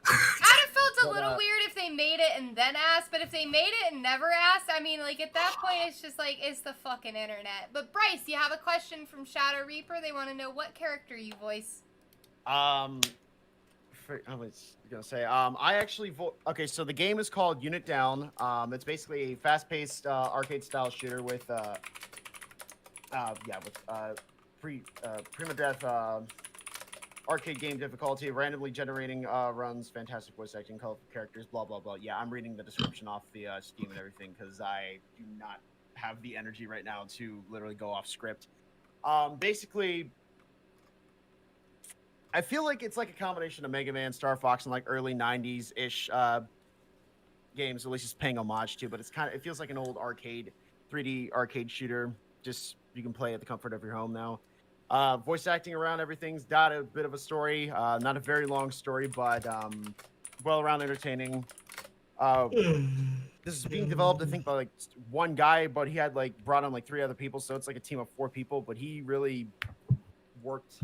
I'd have felt a little weird if they made it and then asked, but if they made it and never asked, I mean, like, at that point, it's just like, it's the fucking internet. But Bryce, you have a question from Shadow Reaper. They want to know what character you voice. I was gonna say, I actually okay, so the game is called Unit Down. It's basically a fast-paced arcade-style shooter with permadeath arcade game difficulty, randomly generating runs, fantastic voice acting, colorful characters, blah blah blah. Yeah, I'm reading the description off the Steam and everything because I do not have the energy right now to literally go off script. Basically, I feel like it's like a combination of Mega Man, Star Fox, and like early '90s ish games. At least it's paying homage to, but it feels like an old 3D arcade shooter. Just you can play at the comfort of your home now. Voice acting around everything's got a bit of a story. Not a very long story, but well around entertaining. This is being developed, I think, by like one guy, but he had like brought on like 3 other people, so it's like a team of 4 people. But he really worked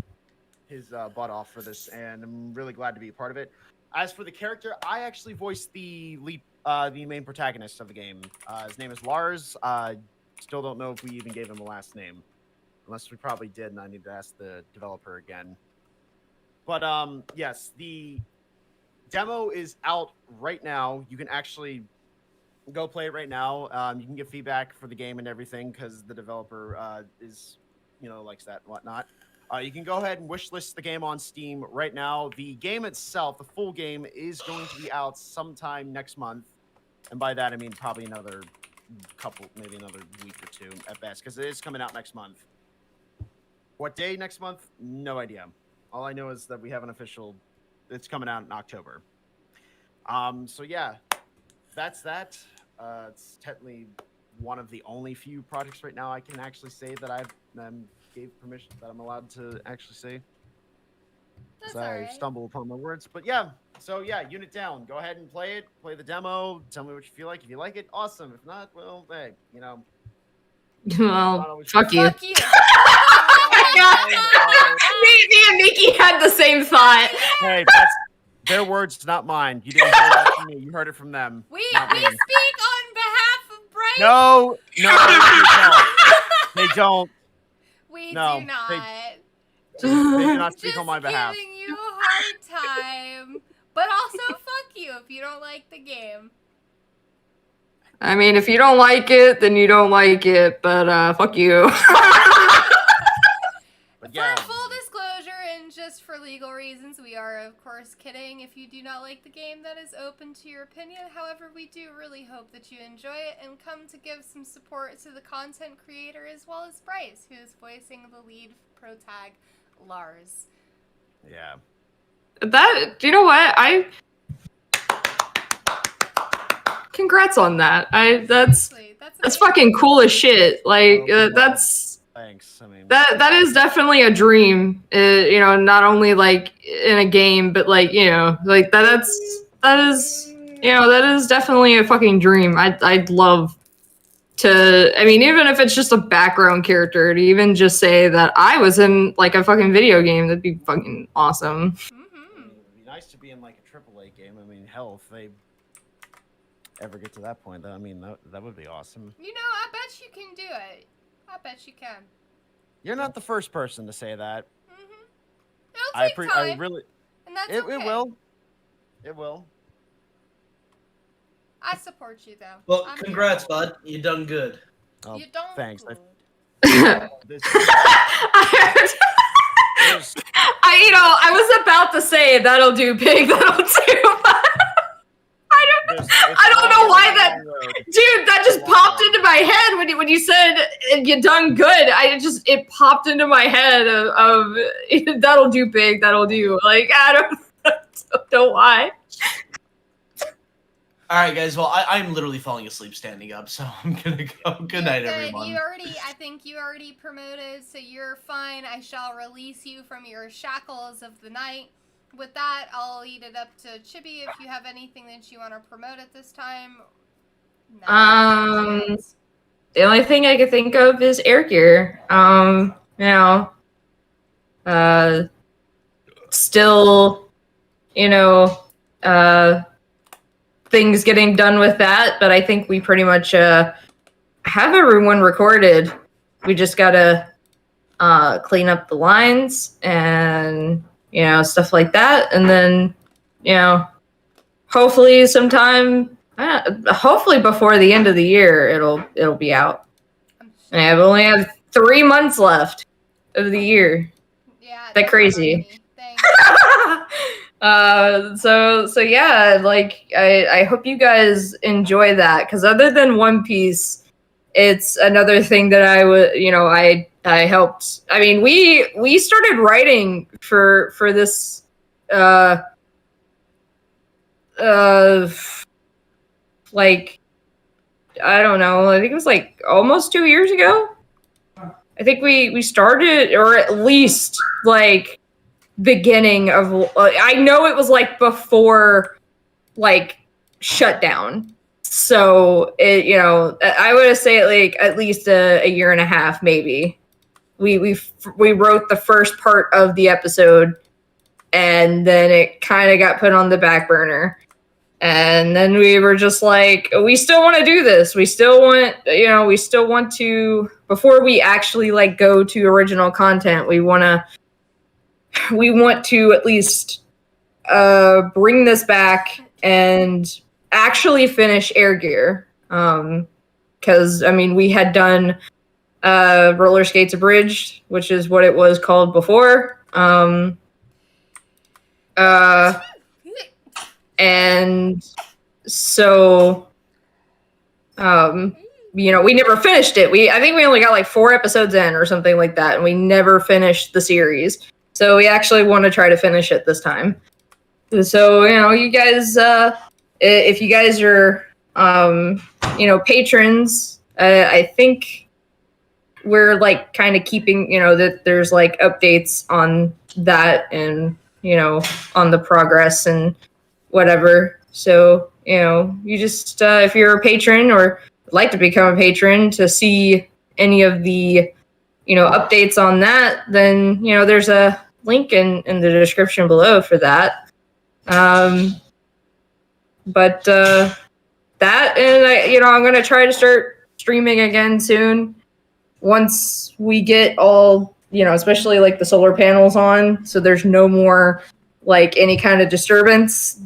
his butt off for this, and I'm really glad to be a part of it. As for the character, I actually voiced the main protagonist of the game. His name is Lars. Still don't know if we even gave him a last name, unless we probably did, and I need to ask the developer again. But yes, the demo is out right now. You can actually go play it right now. You can get feedback for the game and everything because the developer likes that and whatnot. You can go ahead and wishlist the game on Steam right now. The game itself, the full game, is going to be out sometime next month. And by that, I mean probably another maybe another week or 2 at best, because it is coming out next month. What day next month? No idea. All I know is that we have an official, it's coming out in October. So yeah, that's that. It's technically one of the only few projects right now I can actually say that I've gave permission that I'm allowed to actually say. That's I alright. stumble upon my words, but yeah. So yeah, Unit Down. Go ahead and play it. Play the demo. Tell me what you feel like. If you like it, awesome. If not, well, hey, you know. Well, fuck you. Fuck you. Me and Miki had the same thought. Hey, that's their words, not mine. You didn't hear that from me. You heard it from them. We not me. speak on behalf of Bryce. No, they don't. We No, do not. They do not speak Just on my behalf. giving you a hard time. But also, fuck you if you don't like the game. I mean, if you don't like it, then you don't like it, but fuck you. But yeah, For full disclosure and just for legal reasons, we are of course kidding. If you do not like the game, that is open to your opinion. However, we do really hope that you enjoy it and come to give some support to the content creator as well as Bryce, who is voicing the lead protag, Lars. yeah. Do you know what? Congrats on that. That's That's fucking cool as shit. Like that's Thanks. I mean, that is definitely a dream. Not only like in a game, but like like that is definitely a fucking dream. I'd love to. I mean, even if it's just a background character, to even just say that I was in like a fucking video game, that'd be fucking awesome. I mean, it'd be nice to be in like a AAA game. I mean, hell, if they ever get to that point, I mean, that would be awesome. I bet you can do it. I bet you can. You're not the first person to say that. It'll take time, I really. and that's It okay. will. It will. I support you though. Well, I'm congrats, here for bud. You done good. Oh, it. You don't. thanks. Good. This, I was about to say that'll do, pig. That'll do. I don't know why that, dude. That just popped into my head when you said you done good. It popped into my head of that'll do, pig. That'll do. Like I don't know why. All right, guys. Well, I'm literally falling asleep standing up, so I'm gonna go. Good night, Good. everyone. I think you already promoted, so you're fine. I shall release you from your shackles of the night. With that, I'll lead it up to Chibi if you have anything that you want to promote at this time. The only thing I could think of is air gear. Still, things getting done with that, but I think we pretty much have everyone recorded. We just gotta clean up the lines and stuff like that, and then hopefully hopefully before the end of the year it'll be out. And I only have 3 months left of the year. Yeah, that crazy. Thanks. So yeah, like I hope you guys enjoy that, because other than One Piece, it's another thing that I would I helped. I mean, we started writing for this like I don't know, I think it was like almost 2 years ago. I think we started, or at least like beginning of I know it was like before like shutdown. So it, I would say like at least a year and a half maybe. We wrote the first part of the episode, and then it kind of got put on the back burner. And then we were just like, we still want to do this. We still want to, before we actually like go to original content, we want to at least bring this back and actually finish Air Gear. Because I mean, we had done Roller Skates Abridged, which is what it was called before. And so, we never finished it. I think we only got like 4 episodes in or something like that, and we never finished the series. So we actually want to try to finish it this time. So, you guys, if you guys are, patrons, I think we're like kind of keeping, that there's like updates on that and, on the progress and whatever. So, you just, if you're a patron or would like to become a patron to see any of the, updates on that, then, there's a link in the description below for that. But that, and I'm going to try to start streaming again soon once we get all, especially like the solar panels on, so there's no more like any kind of disturbance.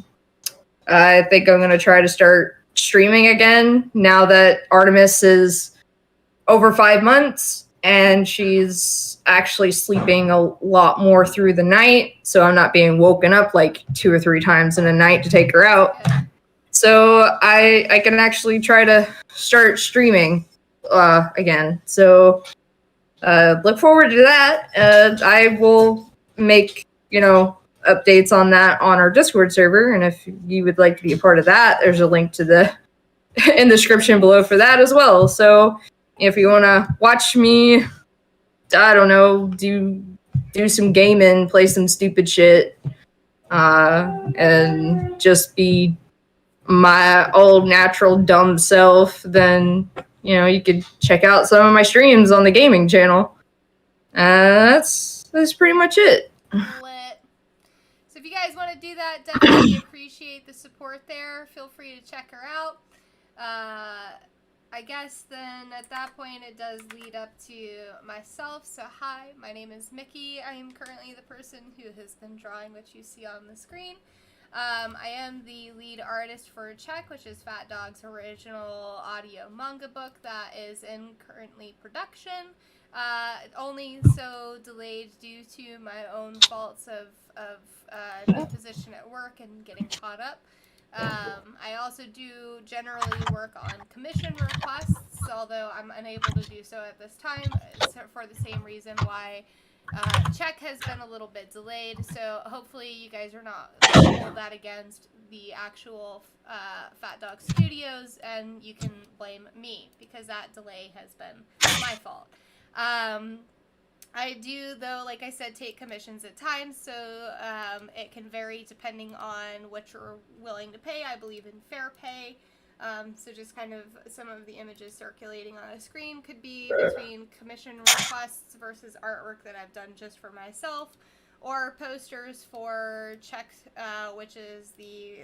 I think I'm going to try to start streaming again now that Artemis is over 5 months and she's actually sleeping a lot more through the night. So I'm not being woken up like 2 or 3 times in a night to take her out. So I can actually try to start streaming again. So look forward to that. I will make, updates on that on our Discord server, and if you would like to be a part of that, there's a link to the in the description below for that as well. So if you want to watch me, I don't know, do some gaming, play some stupid shit, and just be my old natural dumb self, then you could check out some of my streams on the gaming channel. That's pretty much it. So if you guys want to do that, definitely appreciate the support there. Feel free to check her out. I guess then at that point it does lead up to myself. So hi, my name is Miki. I am currently the person who has been drawing what you see on the screen. I am the lead artist for Check, which is Phatdog's original audio manga book that is in currently production. Only so delayed due to my own faults of new position at work and getting caught up. I also do generally work on commission requests, although I'm unable to do so at this time for the same reason why Check has been a little bit delayed. So hopefully you guys are not hold that against the actual Phatdog Studios, and you can blame me because that delay has been my fault. I do, though, like I said, take commissions at times, so it can vary depending on what you're willing to pay. I believe in fair pay. So just kind of some of the images circulating on a screen could be between commission requests versus artwork that I've done just for myself, or posters for Check, which is the,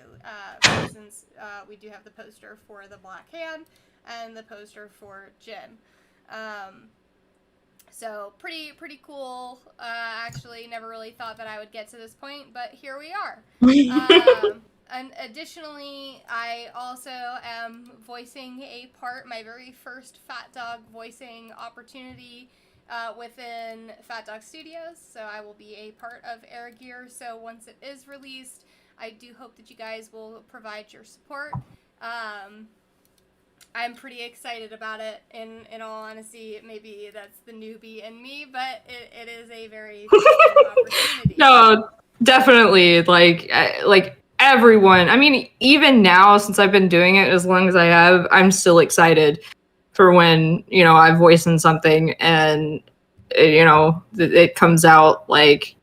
for instance, we do have the poster for the Black Hand and the poster for Jin. So pretty cool. Actually, never really thought that I would get to this point, but here we are. And additionally, I also am voicing a part, my very first Phatdog voicing opportunity within Phatdog Studios. So I will be a part of Air Gear. So once it is released, I do hope that you guys will provide your support. I'm pretty excited about it, in all honesty. Maybe that's the newbie in me, but it is a very exciting opportunity. No, definitely. Like everyone. I mean, even now, since I've been doing it as long as I have, I'm still excited for when, I voice in something and, it comes out. Like,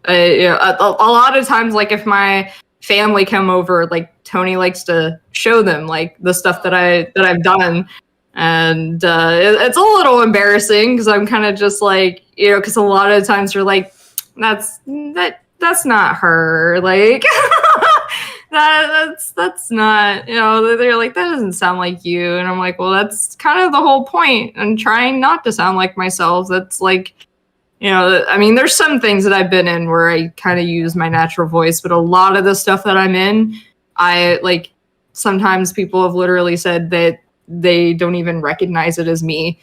a lot of times, like, if my family come over, like, Tony likes to show them, like, the stuff that I've done, and it's a little embarrassing because I'm kind of just like, because a lot of times you're like, that's not her, like that's not, they're like, that doesn't sound like you, and I'm like, well, that's kind of the whole point. I'm trying not to sound like myself. That's like, I mean, there's some things that I've been in where I kind of use my natural voice, but a lot of the stuff that I'm in, I like, sometimes people have literally said that they don't even recognize it as me.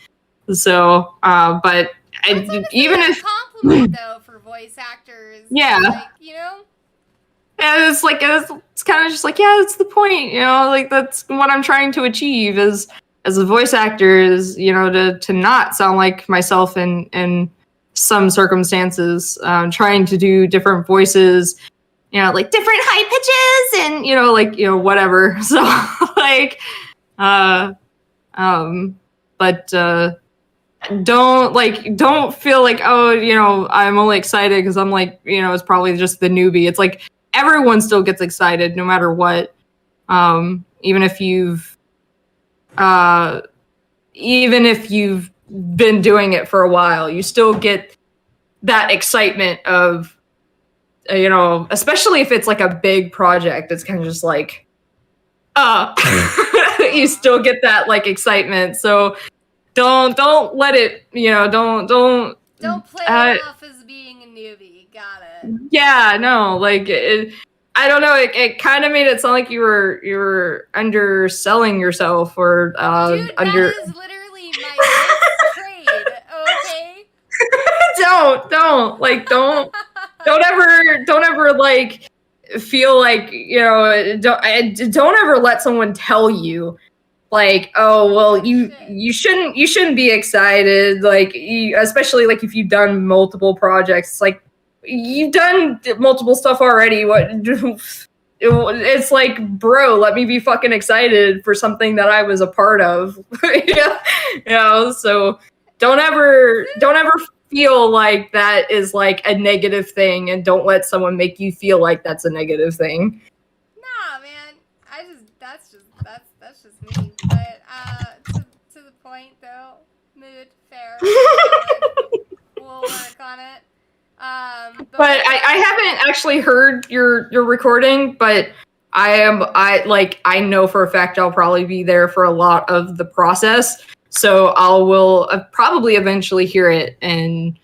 So, but even if compliment though for voice actors, yeah, like, and it's like, it's kind of just like, yeah, that's the point, like, that's what I'm trying to achieve as a voice actor is, to not sound like myself in some circumstances, trying to do different voices, like different high pitches and, like, whatever. So like, but, don't feel like, oh, I'm only excited because I'm like, it's probably just the newbie. It's like, everyone still gets excited no matter what. Even if you've been doing it for a while, you still get that excitement of, especially if it's like a big project, it's kind of just like, you still get that like excitement. So don't let it, don't play it off as being a newbie. Got it. Yeah, no, like, I don't know, it kind of made it sound like you were underselling yourself, or Dude, that is literally my next trade, okay? don't ever like feel like, don't ever let someone tell you like, oh, well, you shouldn't be excited, like, especially like if you've done multiple projects. It's like, you've done multiple stuff already. What? It's like, bro, let me be fucking excited for something that I was a part of. Yeah, so don't ever feel like that is like a negative thing, and don't let someone make you feel like that's a negative thing. Nah, man, that's just me. But to the point though, mood, fair. We'll work on it. But I haven't actually heard your recording, but I know for a fact I'll probably be there for a lot of the process, so will probably eventually hear it, and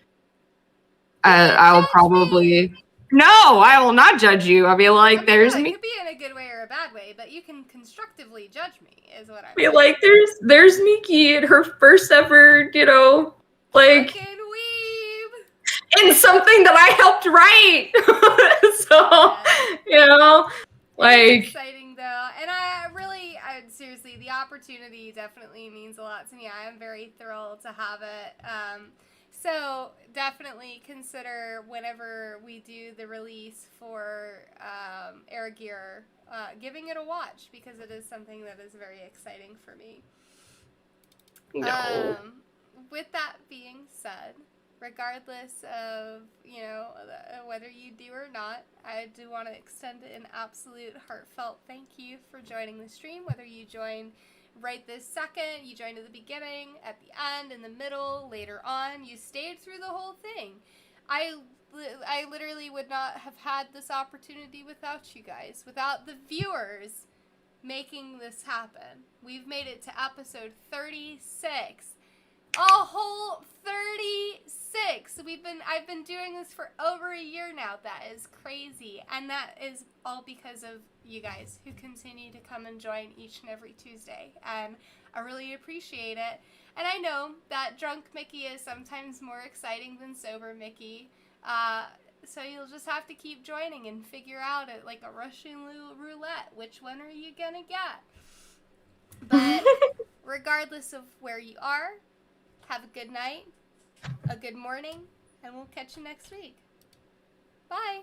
I'll probably No, I will not judge you. I'll be like, I mean, there's no, it me. could be in a good way or a bad way, but you can constructively judge me, is what I'm Be like, there's Miki at her first ever, like Fucking weeb! in something that I helped write. So, It's like, exciting though, and seriously, the opportunity definitely means a lot to me. I am very thrilled to have it. So definitely consider whenever we do the release for Air Gear, giving it a watch because it is something that is very exciting for me. no. With that being said, regardless of, whether you do or not, I do want to extend an absolute heartfelt thank you for joining the stream, whether you joined right this second, you joined at the beginning, at the end, in the middle, later on, you stayed through the whole thing. I literally would not have had this opportunity without you guys, without the viewers making this happen. We've made it to episode 36. A whole 36. I've been doing this for over a year now. That is crazy. And that is all because of you guys who continue to come and join each and every Tuesday. And I really appreciate it. And I know that drunk Mickey is sometimes more exciting than sober Mickey. So you'll just have to keep joining and figure out it like a Russian roulette. Which one are you gonna get? But regardless of where you are, have a good night, a good morning, and we'll catch you next week. Bye.